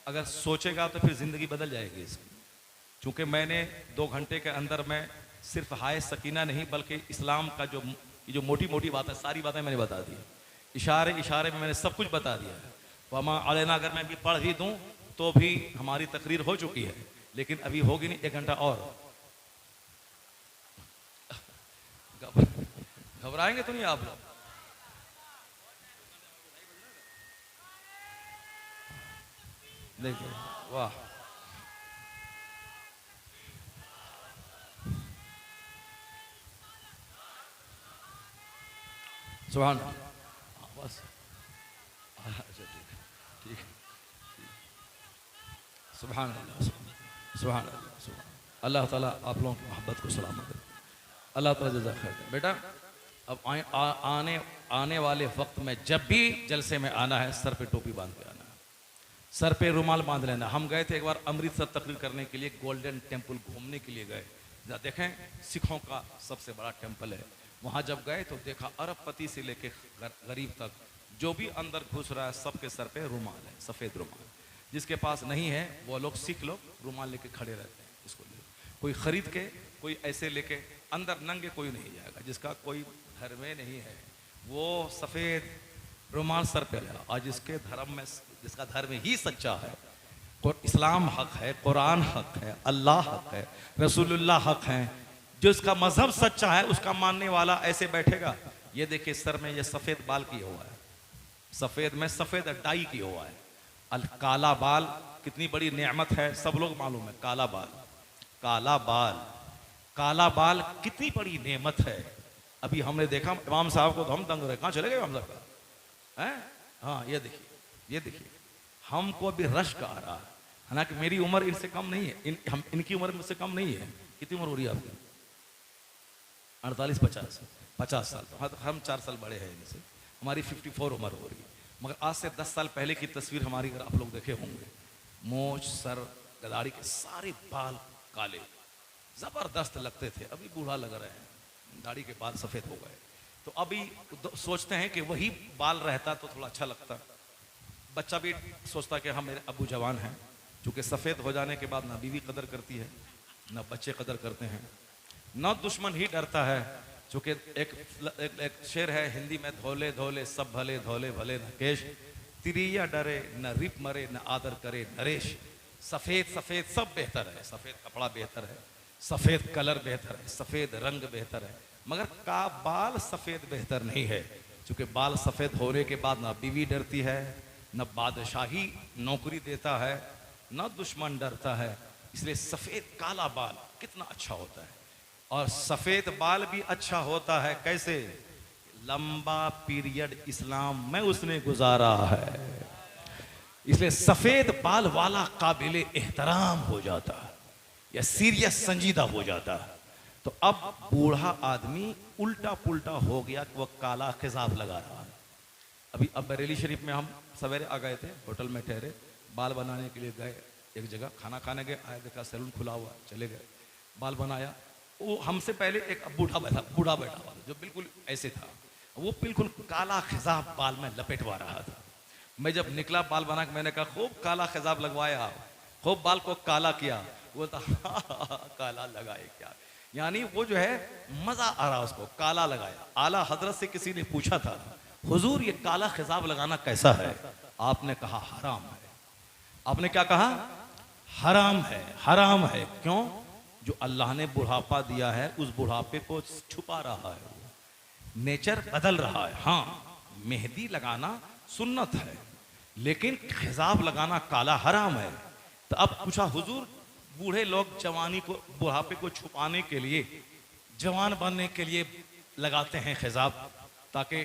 अगर सोचेगा तो फिर जिंदगी बदल जाएगी इसकी। चूंकि मैंने 2 घंटे के अंदर में सिर्फ हाय सकीना नहीं बल्कि इस्लाम का जो मोटी मोटी बात है, सारी बातें मैंने बता दी, इशारे इशारे में मैंने सब कुछ बता दिया है। वमा अलैना, अगर मैं भी पढ़ भी दूं तो भी हमारी तकरीर हो चुकी है, लेकिन अभी होगी नहीं, 1 घंटा और। घबराएंगे तो नहीं आप लोग। देखिए वाह, सुभान अल्लाह। बस अच्छा, ठीक है। सुभान अल्लाह, सुभान अल्लाह, सुभान अल्लाह ताला आप लोगों की मोहब्बत को सलामत करे, अल्लाह ताला जज़ा खैर करे। बेटा अब आने वाले वक्त में जब भी जलसे में आना है, सर पे टोपी बांध के आना है, सर पे रुमाल बांध लेना। हम गए थे एक बार अमृतसर तकरीर करने के लिए, गोल्डन टेम्पल घूमने के लिए गए। देखें सिखों का सबसे बड़ा टेम्पल है। वहाँ जब गए तो देखा अरबपति से लेके गरीब तक जो भी अंदर घुस रहा है सबके सर पे रुमाल है, सफ़ेद रुमाल। जिसके पास नहीं है वो लोग सिख लोग रुमाल लेके खड़े रहते हैं, इसको ले कोई खरीद के, कोई ऐसे लेके, अंदर नंगे कोई नहीं जाएगा। जिसका कोई घर में नहीं है वो सफ़ेद रुमाल सर पे लगा। और जिसके धर्म में, जिसका धर्म ही सच्चा है, इस्लाम हक है, कुरान हक है, अल्लाह हक है, रसूलुल्लाह हक है, जिसका मजहब सच्चा है उसका मानने वाला ऐसे बैठेगा। ये देखिए सर में ये सफ़ेद बाल किया हुआ है, सफ़ेद में सफ़ेद डाई किया हुआ है। काला बाल कितनी बड़ी नेमत है, सब लोग मालूम है। काला बाल, काला बाल, काला बाल कितनी बड़ी नेमत है। अभी हमने देखा इमाम साहब को तो हम दंग रहे, कहाँ चले गए इमाम साहब का है? हाँ ये देखिए, ये देखिए, हमको अभी रश्क आ रहा है। हालांकि मेरी उम्र इनसे कम नहीं है, इनकी उम्र मुझसे कम नहीं है। कितनी उम्र हो रही है आपकी? 48-50 साल। तो हम 4 साल बड़े हैं इनसे। हमारी 54 उम्र हो रही है। मगर आज से 10 साल पहले की तस्वीर हमारी अगर आप लोग देखे होंगे, मोछ, सर, गदाड़ी के सारे बाल काले जबरदस्त लगते थे। अभी बूढ़ा लग रहे हैं, दाढ़ी के बाल सफ़ेद हो गए। तो अभी सोचते हैं कि वही बाल रहता तो थोड़ा अच्छा लगता। बच्चा भी सोचता कि हाँ मेरे अबू जवान हैं। चूँकि सफ़ेद हो जाने के बाद ना बीवी कदर करती है, ना बच्चे कदर करते हैं, ना दुश्मन ही डरता है। चूँकि एक शेर है हिंदी में, धोले धोले सब भले, धोले भले न केश, तिरिया डरे न रिप मरे, न आदर करे नरेश। सफ़ेद सफ़ेद सब बेहतर है, सफ़ेद कपड़ा बेहतर है, सफ़ेद कलर बेहतर है, सफ़ेद रंग बेहतर है, मगर का बाल सफ़ेद बेहतर नहीं है। चूँकि बाल सफ़ेद होने के बाद ना बीवी डरती है, न बादशाही नौकरी देता है, न दुश्मन डरता है। इसलिए सफ़ेद काला बाल कितना अच्छा होता है। और सफ़ेद बाल भी अच्छा होता है कैसे? लंबा पीरियड इस्लाम में उसने गुजारा है, इसलिए सफ़ेद बाल वाला काबिल एहतराम हो जाता है या सीरियस संजीदा हो जाता है। तो अब बूढ़ा आदमी उल्टा पुल्टा हो गया कि वह काला खिजाब लगा रहा है। अभी अब बरेली शरीफ में हम सवेरे आ गए थे, होटल में ठहरे, बाल बनाने के लिए गए एक जगह, खाना खाने गए, आए देखा सैलून खुला हुआ, चले गए, बाल बनाया। वो हमसे पहले एक बूढ़ा बैठा हुआ जो बिल्कुल ऐसे था, वो बिल्कुल काला खिजाब बाल में लपेटवा रहा था। मैं जब निकला बाल बना के, मैंने कहा खूब काला खिजाब लगवाया, खूब बाल को काला किया। वो था काला लगाए क्या, यानी वो जो है मजा आ रहा उसको, काला लगाया। आला हजरत से किसी ने पूछा था, हुजूर ये काला खिजाब लगाना कैसा है? आपने कहा हराम है। आपने क्या कहा? हराम है, हराम है। क्यों? जो अल्लाह ने बुढ़ापा दिया है उस बुढ़ापे को छुपा रहा है, नेचर बदल रहा है। हाँ मेहंदी लगाना सुन्नत है, लेकिन खिजाब लगाना काला हराम है। तो अब पूछा हुजूर बूढ़े लोग जवानी को, बुढ़ापे को छुपाने के लिए, जवान बनने के लिए लगाते हैं खिजाब, ताकि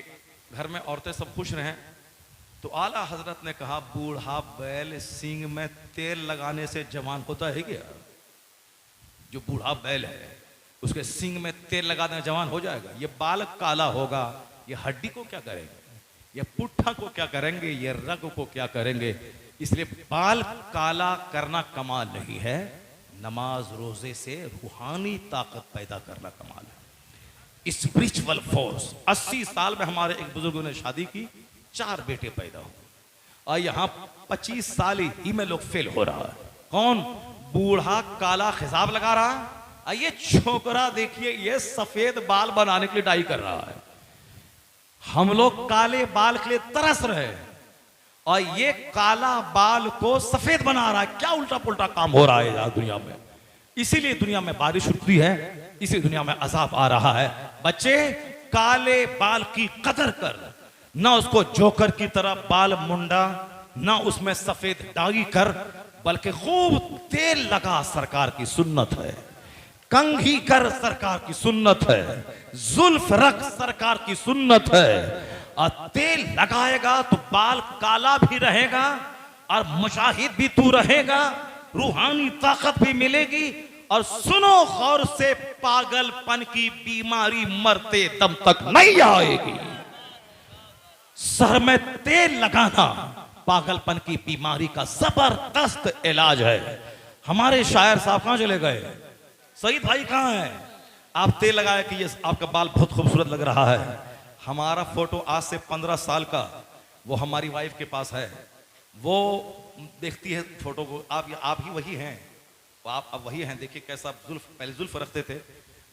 घर में औरतें सब खुश रहें। तो आला हजरत ने कहा बूढ़ा बैल सींग में तेल लगाने से जवान होता है क्या? जो बूढ़ा बैल है उसके सींग में तेल लगा देना जवान हो जाएगा? ये बाल काला होगा, ये हड्डी को क्या करेंगे, ये पुट्ठा को क्या करेंगे, ये रग को क्या करेंगे? इसलिए बाल काला करना कमाल नहीं है, नमाज रोजे से रूहानी ताकत पैदा करना कमाल है, स्पिरिचुअल फोर्स। 80 साल में हमारे एक बुजुर्गों ने शादी की, 4 बेटे पैदा हुए, और यहाँ 25 साल ही में लोग फेल हो रहा है। कौन? बूढ़ा काला खिजाब लगा रहा है, ये छोकरा देखिए ये सफेद बाल बनाने के लिए डाई कर रहा है। हम लोग काले बाल के लिए तरस रहे हैं और ये काला बाल को सफेद बना रहा है। क्या उल्टा पुल्टा काम हो रहा है यार दुनिया में। इसीलिए दुनिया में बारिश रुकती है, इसी दुनिया में अजाब आ रहा है। बच्चे काले बाल की कदर कर, ना उसको जोकर की तरह बाल मुंडा, ना उसमें सफेद दागी कर, बल्कि खूब तेल लगा। सरकार की सुन्नत है कंघी कर सरकार की सुन्नत है, जुल्फ रख सरकार की सुन्नत है। और तेल लगाएगा तो बाल काला भी रहेगा और मुजाहिद भी तू रहेगा, रूहानी ताकत भी मिलेगी। और सुनो गौर से, पागलपन की बीमारी मरते दम तक नहीं आएगी। सर में तेल लगाना पागलपन की बीमारी का जबरदस्त इलाज है। हमारे शायर साहब कहां चले गए? सईद भाई कहां है? आप तेल लगाए कि ये आपका बाल बहुत खूबसूरत लग रहा है। हमारा फोटो आज से 15 साल का वो हमारी वाइफ के पास है, वो देखती है फोटो को। आप ही वही हैं, आप अब वही हैं। देखिए कैसा जुल्फ, पहले जुल्फ रखते थे,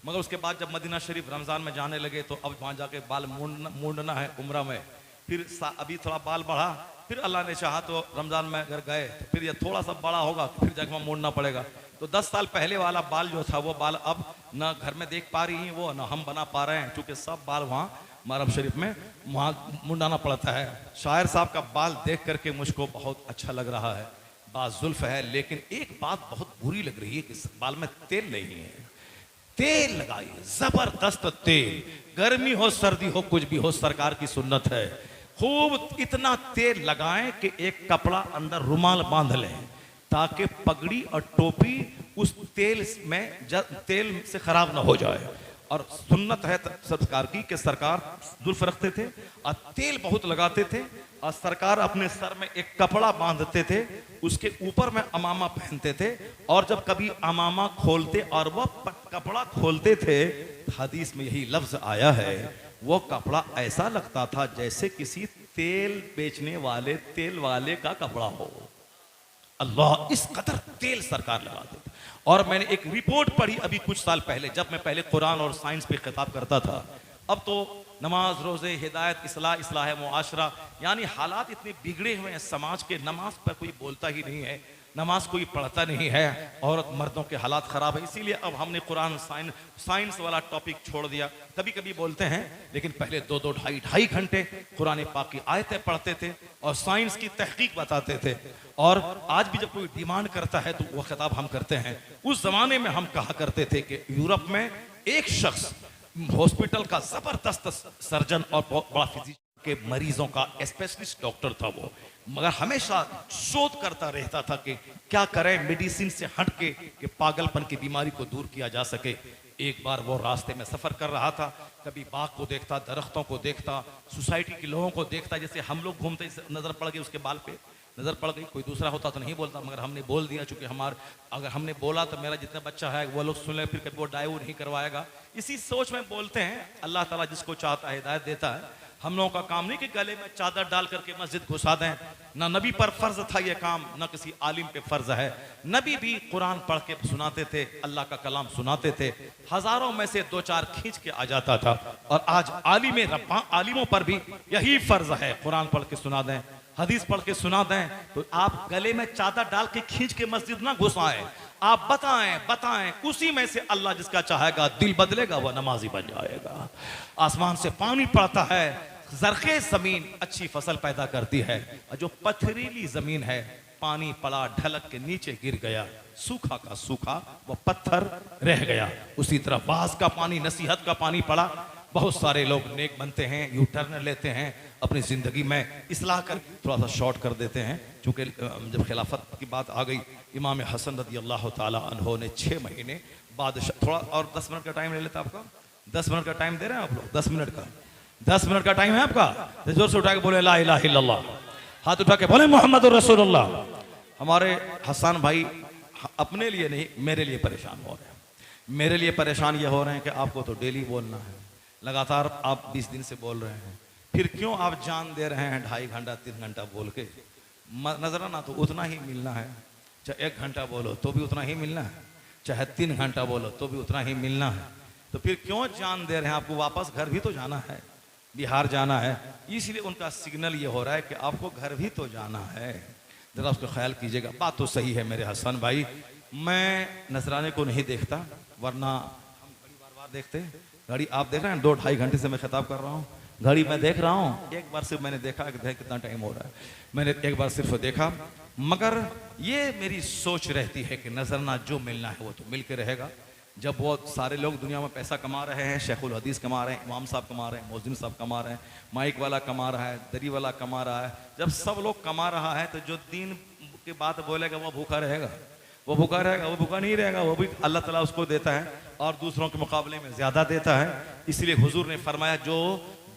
मगर उसके बाद जब मदीना शरीफ रमजान में जाने लगे तो अब वहां जाके बाल मूंडना है उम्रा में। फिर अभी थोड़ा बाल बढ़ा, फिर अल्लाह ने चाहा तो रमजान में अगर गए तो फिर ये थोड़ा सा बड़ा होगा, फिर जगह मोड़ना पड़ेगा। तो 10 साल पहले वाला बाल जो था वो बाल अब ना घर में देख पा रही हैं वो, ना हम बना पा रहे हैं, क्योंकि सब बाल वहाँ मरहम शरीफ में वहाँ मुंडाना पड़ता है। शायर साहब का बाल देख करके मुझको बहुत अच्छा लग रहा है। बात जुल्फ है, लेकिन एक बात बहुत बुरी लग रही है कि बाल में तेल नहीं है। तेल लगाइए, जबरदस्त तेल, गर्मी हो सर्दी हो कुछ भी हो, सरकार की सुन्नत है। खूब इतना तेल लगाएं कि एक कपड़ा अंदर रुमाल बांध लें, ताकि पगड़ी और टोपी उस तेल में तेल से खराब ना हो जाए। और सुन्नत है सरकार की कि सरकार जुल्फ रखते थे और तेल बहुत लगाते थे, और सरकार अपने सर में एक कपड़ा बांधते थे, उसके ऊपर में अमामा पहनते थे। और जब कभी अमामा खोलते और वह कपड़ा खोलते थे, हदीस में यही लफ्ज आया है, वो कपड़ा ऐसा लगता था जैसे किसी तेल बेचने वाले तेल वाले का कपड़ा हो। अल्लाह, इस कदर तेल सरकार लगाते थे। और मैंने एक रिपोर्ट पढ़ी अभी कुछ साल पहले, जब मैं पहले कुरान और साइंस पे खिताब करता था। अब तो नमाज, रोजे, हिदायत, इस्लाह मुआशरा, यानी हालात इतने बिगड़े हुए हैं समाज के, नमाज पर कोई बोलता ही नहीं है, नमाज कोई पढ़ता नहीं है, औरत मर्दों के हालात खराब है। इसीलिए अब हमने कुरान साइंस वाला टॉपिक छोड़ दिया। कभी कभी बोलते हैं, लेकिन पहले 2-2, ढाई घंटे कुरान पाक की आयतें पढ़ते थे और साइंस की तहकीक बताते थे। और आज भी जब कोई डिमांड करता है तो वह खिताब हम करते हैं। उस जमाने में हम कहा करते थे कि यूरोप में एक शख्स हॉस्पिटल का जबरदस्त सर्जन और बहुत बड़ा फिजिशियन के मरीजों का स्पेशलिस्ट डॉक्टर था वो, मगर हमेशा शोध करता रहता था कि क्या करें मेडिसिन से हट के कि पागलपन की बीमारी को दूर किया जा सके। एक बार वो रास्ते में सफर कर रहा था, कभी बाग को देखता, दरख्तों को देखता, सोसाइटी के लोगों को देखता, जैसे हम लोग घूमते, नजर पड़ गई उसके बाल पे, नजर पड़ गई। कोई दूसरा होता तो नहीं बोलता, मगर हमने बोल दिया, चूंकि अगर हमने बोला तो मेरा जितना बच्चा है वो लोग सुन ले, फिर कभी वो डाइव नहीं करवाएगा। इसी सोच में बोलते हैं। अल्लाह ताला जिसको चाहता है हिदायत देता है। हम लोगों का काम नहीं कि गले में चादर डाल करके मस्जिद घुसा दें, ना नबी पर फर्ज था ये काम, ना किसी आलिम पे फर्ज है। नबी भी कुरान पढ़ के सुनाते थे, अल्लाह का कलाम सुनाते थे, हजारों में से 2-4 खींच के आ जाता था। और आज आलिमों पर भी यही फर्ज है, कुरान पढ़ के सुना दें, हदीस पढ़ के सुना दें। तो आप गले में चादर डाल के खींच के मस्जिद ना घुसाएं, आप बताएं, उसी में से अल्लाह जिसका चाहेगा दिल बदलेगा, वह नमाजी बन जाएगा। आसमान से पानी पड़ता है, जरखे जमीन अच्छी फसल पैदा करती है, और जो पथरीली जमीन है, पानी पड़ा, ढलक के नीचे गिर गया, सूखा का सूखा, वह पत्थर रह गया। उसी तरह बाज का पानी, नसीहत का पानी पड़ा, बहुत सारे लोग नेक बनते हैं, यू टर्न लेते हैं अपनी जिंदगी में, इस्लाह कर थोड़ा सा शॉर्ट कर देते हैं। चूंकि जब खिलाफत की बात आ गई, इमाम हसन रदी अल्लाह ताला अन्हो ने 6 महीने बाद, थोड़ा और 10 मिनट का टाइम ले लेता आपका, 10 मिनट का टाइम दे रहे हैं आप लोग, 10 मिनट का टाइम है आपका। जोर से उठा के बोले ला इलाहा इल्लल्लाह, हाथ उठा के बोले मोहम्मद रसूलुल्लाह। हमारे हसन भाई अपने लिए नहीं, मेरे लिए परेशान हो रहे हैं। मेरे लिए परेशान ये हो रहे हैं कि आपको तो डेली बोलना है, लगातार आप 20 दिन से बोल रहे हैं, फिर क्यों आप जान दे रहे हैं 2.5 घंटा 3 घंटा बोल के? नजराना तो उतना ही मिलना है, चाहे 1 घंटा बोलो तो भी उतना ही मिलना है, चाहे 3 घंटा बोलो तो भी उतना ही मिलना है। तो फिर क्यों जान दे रहे हैं? आपको वापस घर भी तो जाना है, बिहार जाना है, इसलिए उनका सिग्नल ये हो रहा है कि आपको घर भी तो जाना है। जरा उसको ख्याल कीजिएगा। बात तो सही है मेरे हसन भाई, मैं नजराने को नहीं देखता, वरना हम घड़ी बार देखते। घड़ी आप देख रहे हैं, 2-2.5 घंटे से मैं खिताब कर रहा हूँ, घड़ी मैं देख रहा हूँ। एक बार सिर्फ मैंने देखा कि कितना टाइम हो रहा है, मैंने एक बार सिर्फ देखा, मगर ये मेरी सोच रहती है कि नजरना जो मिलना है वो तो मिल के रहेगा। जब वो सारे लोग दुनिया में पैसा कमा रहे हैं, शेखुल हदीस कमा रहे हैं, इमाम साहब कमा रहे हैं, मौज़िन साहब कमा रहे हैं, माइक वाला कमा रहा है, दरी वाला कमा रहा है, जब सब लोग कमा रहा है तो जो दीन की बात बोलेगा वो भूखा रहेगा? वो भूखा रहेगा? वो भूखा नहीं रहेगा। वो भी अल्लाह ताला उसको देता है और दूसरों के मुकाबले में ज़्यादा देता है। इसलिए हुजूर ने फरमाया जो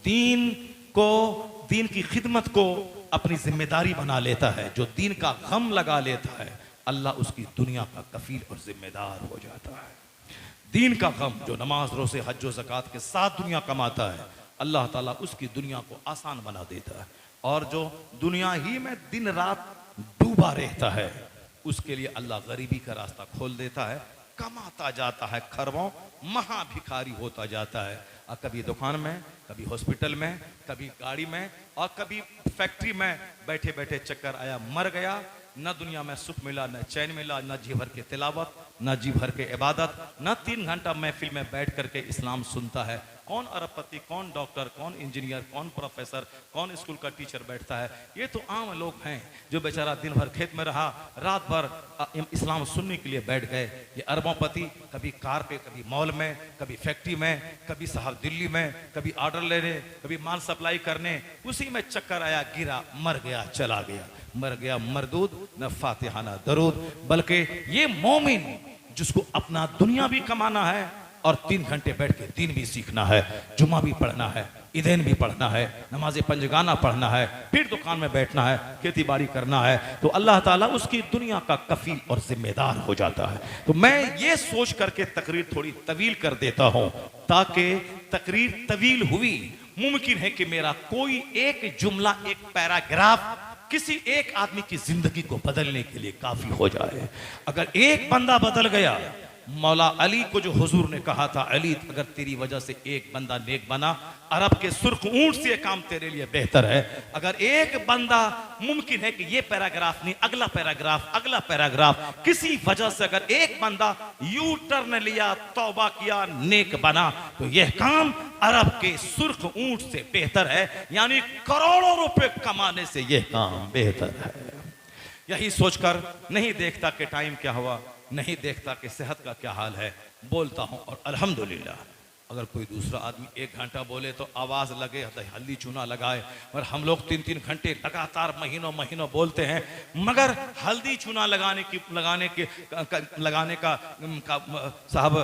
दीन की खिदमत को अपनी जिम्मेदारी बना लेता है, जो दीन का गम लगा लेता है, अल्लाह उसकी दुनिया का कफील और जिम्मेदार हो जाता है। दीन का गम जो नमाज रोज़े हज व ज़कात के साथ दुनिया कमाता है, अल्लाह ताला उसकी दुनिया को आसान बना देता है। और जो दुनिया ही में दिन रात डूबा रहता है, उसके लिए अल्लाह गरीबी का रास्ता खोल देता है, कमाता जाता है खरबों, महा भिखारी होता जाता है। और कभी दुकान में, कभी हॉस्पिटल में, कभी गाड़ी में और कभी फैक्ट्री में बैठे बैठे चक्कर आया, मर गया। न दुनिया में सुख मिला, न चैन मिला, न जी भर के तिलावत, न जी भर के इबादत, न 3 घंटा महफिल में बैठ करके इस्लाम सुनता है। कौन अरबपति, कौन डॉक्टर, कौन इंजीनियर, कौन प्रोफेसर, कौन स्कूल का टीचर बैठता है? ये तो आम लोग हैं जो बेचारा दिन भर खेत में रहा, रात भर इस्लाम सुनने के लिए बैठ गए। ये अरबोपति कभी कार पे, कभी मॉल में, कभी फैक्ट्री में, कभी साहब दिल्ली में, कभी ऑर्डर लेने, कभी माल सप्लाई करने, उसी में चक्कर आया, गिरा, मर गया, चला गया। मर गया मरदूद, न फातिहा न दरूद। बल्कि ये मोमिन जिसको अपना दुनिया भी कमाना है और 3 घंटे बैठ के दीन भी सीखना है, जुमा भी पढ़ना है, ईदैन भी पढ़ना है, नमाज पंजगाना पढ़ना है, फिर दुकान में बैठना है, खेती बाड़ी करना है, तो अल्लाह ताला उसकी दुनिया का कफील और जिम्मेदार हो जाता है। तो मैं ये सोच करके तकरीर थोड़ी तवील कर देता हूं, ताकि तकरीर तवील हुई, मुमकिन है कि मेरा कोई एक जुमला, एक पैराग्राफ किसी एक आदमी की जिंदगी को बदलने के लिए काफी हो जाए। अगर एक बंदा बदल गया, मौला अली को जो हुजूर ने कहा था, अली अगर तेरी वजह से एक बंदा नेक बना, अरब के सुर्ख ऊंट से ये काम तेरे लिए बेहतर है। अगर एक बंदा, मुमकिन है कि ये पैराग्राफ नहीं, अगला पैराग्राफ, अगला पैराग्राफ, किसी वजह से अगर एक बंदा यू टर्न लिया, तौबा किया, नेक बना, तो यह काम अरब के सुर्ख ऊंट से बेहतर है। यानी करोड़ों रुपए कमाने से यह काम बेहतर है। यही सोचकर नहीं देखता कि टाइम क्या हुआ, नहीं देखता कि सेहत का क्या हाल है, बोलता हूं। और अल्हम्दुलिल्लाह अगर कोई दूसरा आदमी 1 घंटा बोले तो आवाज लगे, हल्दी चूना लगाए, और हम लोग 3-3 घंटे लगातार महीनों महीनों बोलते हैं, मगर हल्दी चूना लगाने का साहब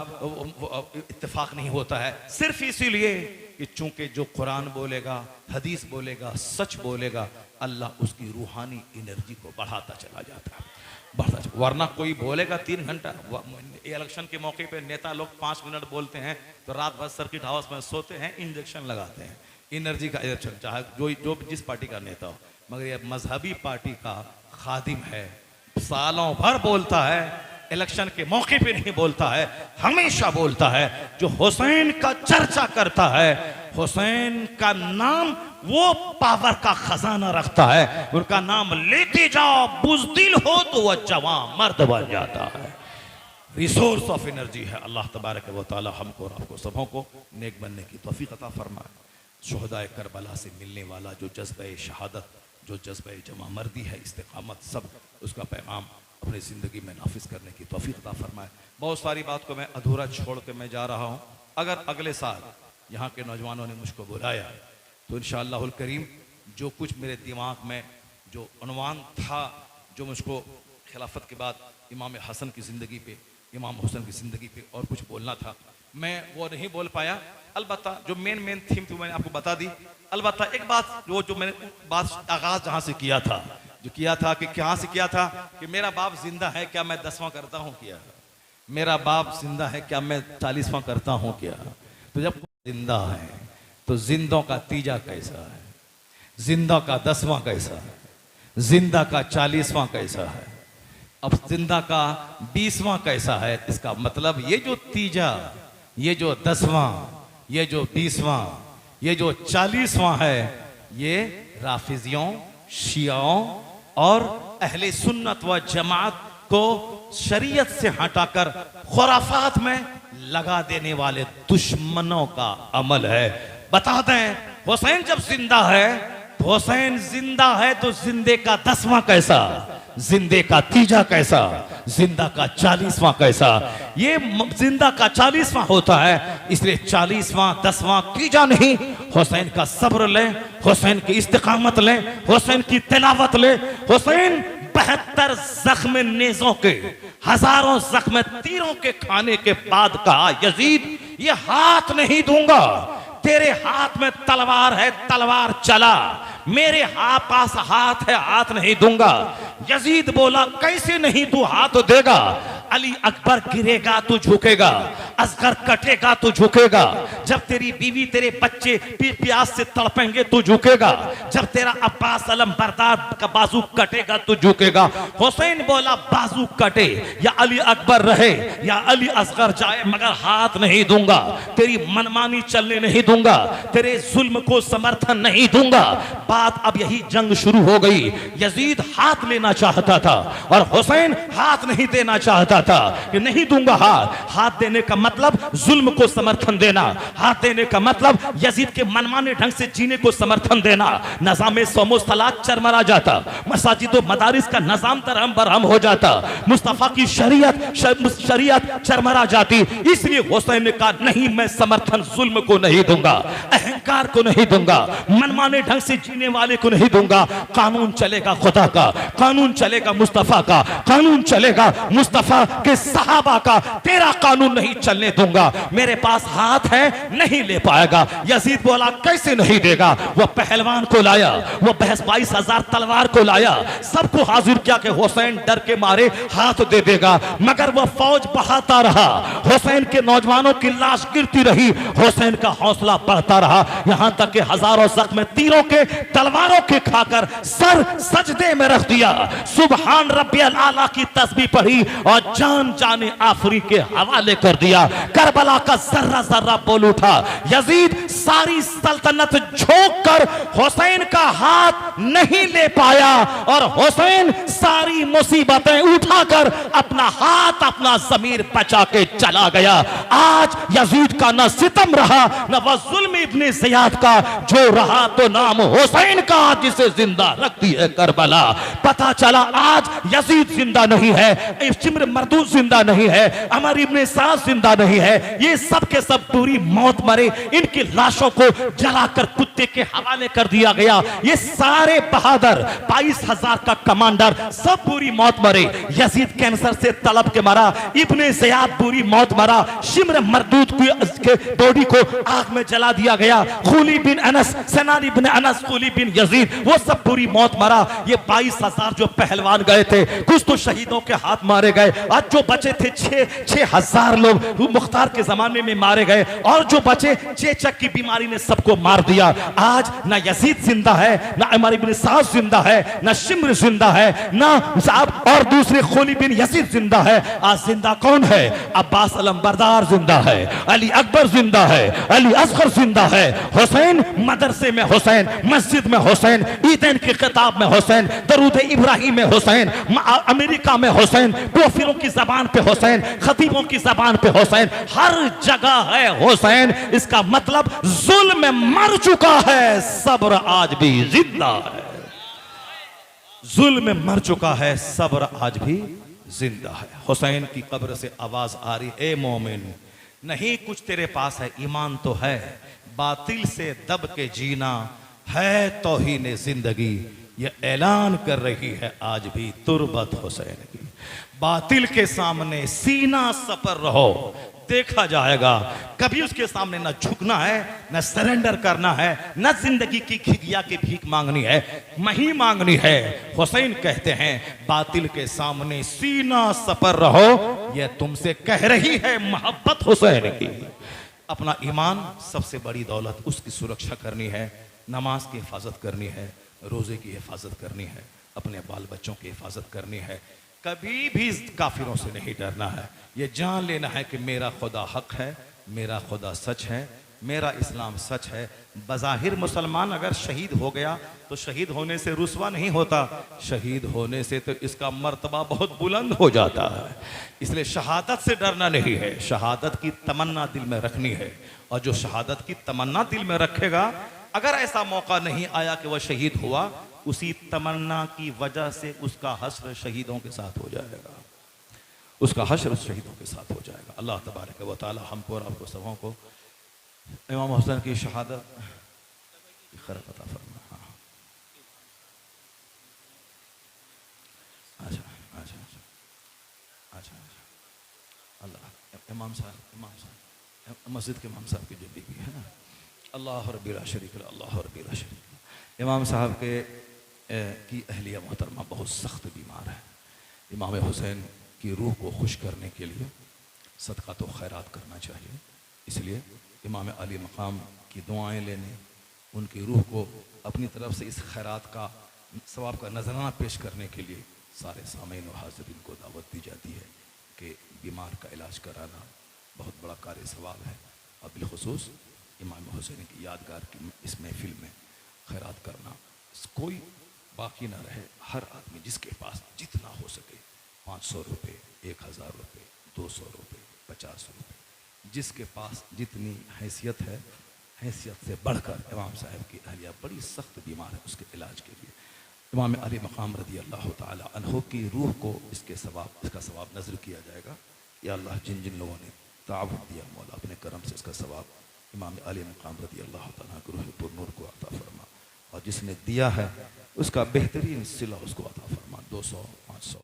इत्तेफाक नहीं होता है। सिर्फ इसीलिए कि चूंकि जो कुरान बोलेगा, हदीस बोलेगा, सच बोलेगा, अल्लाह उसकी रूहानी एनर्जी को बढ़ाता चला जाता है, वरना कोई बोलेगा 3 घंटा। इलेक्शन के मौके पे नेता लोग 5 मिनट बोलते हैं तो रात भर सर्किट हाउस में सोते हैं, इंजेक्शन लगाते हैं, एनर्जी का इंजेक्शन, चाहे जो जिस पार्टी का नेता हो। मगर ये मजहबी पार्टी का खादिम है, सालों भर बोलता है, इलेक्शन के मौके पे नहीं बोलता है, हमेशा बोलता है। जो हुसैन का चर्चा करता है, हुसैन का नाम वो पावर का खजाना रखता है, उनका नाम लेते जाओ, बुज़दिल हो तो वह जवान मर्द बन जाता है। रिसोर्स ऑफ एनर्जी है। अल्लाह तबारक व तआला हमको और आपको सबों को नेक बनने की तौफीक अता फरमाए। शुहदाए करबला से मिलने वाला जो जज्बे शहादत, जो जज्बे जमा मर्दी है, इस्तिकामत, सब उसका पैगाम अपनी ज़िंदगी में नाफिज करने की तौफीक अता फरमाए। बहुत सारी बात को मैं अधूरा छोड़ के मैं जा रहा हूँ। अगर अगले साल यहाँ के नौजवानों ने मुझको बुलाया तो इंशाअल्लाहुल करीम जो कुछ मेरे दिमाग में जो उन्वान था, जो मुझको खिलाफत के बाद इमाम हसन की ज़िंदगी पे, इमाम हुसैन की ज़िंदगी पे और कुछ बोलना था, मैं वो नहीं बोल पाया। अलबत्ता जो मेन थीम थी मैंने आपको बता दी। अलबत्ता एक बात जो मैंने बात आगाज़ जहाँ से किया था, कि कहाँ से किया था कि मेरा बाप जिंदा है क्या, मैं 10वां करता हूँ क्या, मेरा बाप जिंदा है क्या, मैं 40वां करता हूँ क्या। तो जब जिंदा है तो जिंदों का तीजा कैसा है, जिंदा का 10वां कैसा है, जिंदा का 40वां कैसा है, अब जिंदा का 20वां कैसा है। इसका मतलब ये जो तीजा, ये जो 10वां, ये जो 20वां, ये जो 40वां है, ये राफिजियों, शियाओं और अहले सुन्नत व जमात को शरीयत से हटाकर खुराफात में लगा देने वाले दुश्मनों का अमल है। बता दें, हुसैन जब जिंदा है हुसैन जिंदा है तो जिंदे का 10वां कैसा, जिंदे का तीजा कैसा, जिंदा का 40वां कैसा। ये जिंदा का 40वां होता है, इसलिए 40वां 10वां तीजा नहीं। हुसैन का सब्र ले, हुसैन की इस्तिकामत ले, हुसैन की तिलावत ले। हुसैन 72 जख्म नेज़ों के, हजारों जख्म तीरों के खाने के बाद कहा, यजीद ये हाथ नहीं दूंगा, तेरे हाथ में तलवार है, तलवार चला, मेरे पास हाथ है, हाथ नहीं दूंगा। यजीद बोला, कैसे नहीं तू हाथ देगा? अली अकबर गिरेगा तो झुकेगा, असगर कटेगा तो झुकेगा, जब तेरी बीवी तेरे बच्चे प्यास से तड़पेंगे तो झुकेगा, जब तेरा अब्बास अलम बरदार का बाजू कटेगा तो झुकेगा। हुसैन बोला, बाजू कटे या अली अकबर रहे या अली असगर जाए, मगर हाथ नहीं दूंगा, तेरी मनमानी चलने नहीं दूंगा, तेरे जुल्म को समर्थन नहीं दूंगा। बात अब यही जंग शुरू हो गई। यजीद हाथ लेना चाहता था और हुसैन हाथ नहीं देना चाहता था कि नहीं दूंगा हाथ। हाथ देने का मतलब जुल्म को समर्थन देना, हाथ देने का मतलब यजीद के मनमाने ढंग से जीने को समर्थन देना। नज़ाम सोमो सलात चरमरा जाता, मसाजिद व मदारिस का निजाम तरहम बरहम हो जाता, मुस्तफा की शरीयत चरमरा जाती। इसलिए हुसैन ने कहा, नहीं मैं समर्थन जुल्म को नहीं दूंगा, अहंकार को नहीं दूंगा, मनमाने ढंग से जीने वाले को नहीं दूंगा। कानून चलेगा खुदा का, कानून चलेगा मुस्तफा का, कानून चलेगा मुस्तफा के सहाबा का, तेरा कानून नहीं चलने दूंगा। मेरे पास हाथ है, नहीं ले पाएगा। यजीद बोला, कैसे नहीं देगा? वो पहलवान को लाया, वो 22,000 तलवार को लाया, सबको हाजिर किया कि हुसैन डर के मारे हाथ दे देगा, मगर वो फौज बहाता रहा। हुसैन के नौजवानों की लाश गिरती रही, हुसैन का हौसला बढ़ता रहा, यहां तक कि हजारों जख्म तीरों के तलवारों के खाकर सर सजदे में रख दिया, सुबहान रब्बियल आला की तस्बीह पढ़ी और जान जाने आफरी के हवाले कर दिया। करबला का जर्रा जर्रा बोल उठा। यजीद सारी सल्तनत झोंक कर हुसैन का हाथ नहीं ले पाया और हुसैन सारी मुसीबतें उठाकर अपना हाथ, अपना ज़मीर बचा के चला गया। आज यजीद का न सितम रहा न वह जुल्म इब्ने ज़ियाद का, जो रहा तो नाम हुसैन का, जिसे जिंदा रखती है करबला। पता चला आज यजीद जिंदा नहीं है, शिम्र मरदूद जिंदा नहीं है, अमर इब्ने साद जिंदा नहीं है, ये सब के सब पूरी मौत मरे। इनकी लाशों को जलाकर कुत्ते के हवाले कर दिया गया। ये सारे बहादुर 22,000 का कमांडर सब पूरी मौत मरे। यजीद कैंसर से तड़प के मरा, इब्ने ज़ियाद पूरी मौत मरा, शिम्र मरदूद के बॉडी को आग में जला दिया गया। खूली बिन अनस, सनान इब्ने अनस, खूली बिन यजीद, वो सब पूरी मौत मरा। ये 22,000 जो पहलवान गए थे, कुछ तो शहीदों के हाथ मारे गए, आज जो बचे थे 6,000 लोग मुख्तार के जमाने में मारे गए, और जो बचे चेचक की बीमारी ने सबको मार दिया। आज ना यजीद जिंदा है, ना अमर इब्ने साद जिंदा है, ना शिम्र जिंदा है, ना साहब और दूसरे खूली बिन यजीद जिंदा है। आज जिंदा कौन है? अब्बास अलम बरदार जिंदा है, अली अकबर जिंदा है, अली असगर जिंदा है, हुसैन मदरसे में हुसैन, मस्जिद में हुसैन, ईदैन की किताब में हुसैन, दरूद इब्राहिम में हुसैन, अमेरिका में हुसैन, प्रोफिलों की जबान पे हुसैन, खतीबों की जबान पे हुसैन, हर जगह है हुसैन। इसका मतलब जुल्म मर चुका है, सब्र आज भी जिंदा है। जुल्म मर चुका है, सब्र आज भी जिंदा है। हुसैन की कब्र से आवाज आ रही, ए मोमिन, नहीं कुछ तेरे पास है, ईमान तो है, बातिल से दब के जीना है तौहीन जिंदगी। ये ऐलान कर रही है आज भी तुरबत हुसैन की। बातिल के सामने सीना सपर रहो, देखा जाएगा। कभी उसके सामने न झुकना है, न सरेंडर करना है, न जिंदगी की खिगिया की भीख मांगनी है, मही मांगनी है। हुसैन कहते हैं, बातिल के सामने सीना सपर रहो, यह तुमसे कह रही है मोहब्बत हुसैन की। अपना ईमान सबसे बड़ी दौलत, उसकी सुरक्षा करनी है, नमाज की हिफाजत करनी है, रोजे की हिफाजत करनी है, अपने बाल बच्चों की हिफाजत करनी है। कभी भी काफिरों से नहीं डरना है। ये जान लेना है कि मेरा खुदा हक है, मेरा खुदा सच है, मेरा इस्लाम सच है। बज़ाहिर मुसलमान अगर शहीद हो गया तो शहीद होने से रुसवा नहीं होता, शहीद होने से तो इसका मर्तबा बहुत बुलंद हो जाता है। इसलिए शहादत से डरना नहीं है, शहादत की तमन्ना दिल में रखनी है। और जो शहादत की तमन्ना दिल में रखेगा, अगर ऐसा मौका नहीं आया कि वह शहीद हुआ, उसी तमन्ना की वजह से उसका हश्र शहीदों के साथ हो जाएगा, उसका हश्र शहीदों के साथ हो जाएगा। अल्लाह तबारक व तआला हमको और आपको सबों को इमाम हुसैन की शहादत की खैर अता फरमा। हाँ, अच्छा अच्छा अच्छा अच्छा अच्छा, अल्लाह इमाम साहब मस्जिद के इमाम साहब की जो बीवी है ना, अल्लाह रब्बिल शरीक अल्लाह रब्बिल शरीक, इमाम साहब के की अहलिया मोहतरमा बहुत सख्त बीमार है। इमाम हुसैन की रूह को खुश करने के लिए सदका तो खैरात करना चाहिए, इसलिए इमाम अली मकाम की दुआएं लेने, उनकी रूह को अपनी तरफ से इस खैरात का सवाब का नजराना पेश करने के लिए सारे सामीन और हाज़रीन को दावत दी जाती है कि बीमार का इलाज कराना बहुत बड़ा कार्य सवाब है, और बिलखुसूस इमाम हुसैन की यादगार की इस महफिल में खैरात करना कोई बाकी ना रहे। हर आदमी जिसके पास जितना हो सके, 500 रुपये, 1000 रुपये, 200 रुपये, 50 रुपये, जिसके पास जितनी हैसियत है, हैसियत से बढ़कर इमाम साहब की अहलिया बड़ी सख्त बीमार है, उसके इलाज के लिए इमाम अली मकाम रदी अल्लाह ताला अन्हु की रूह को इसका सवाब नजर किया जाएगा। या अल्लाह जिन जिन लोगों ने ताउन दिया, मौला अपने करम से इसका सवाब इमाम अली मकाम रदी अल्लाह ताला की रूह पर नूर को अता फरमा, और जिसने दिया है उसका बेहतरीन सिला उसको अता फरमा। 200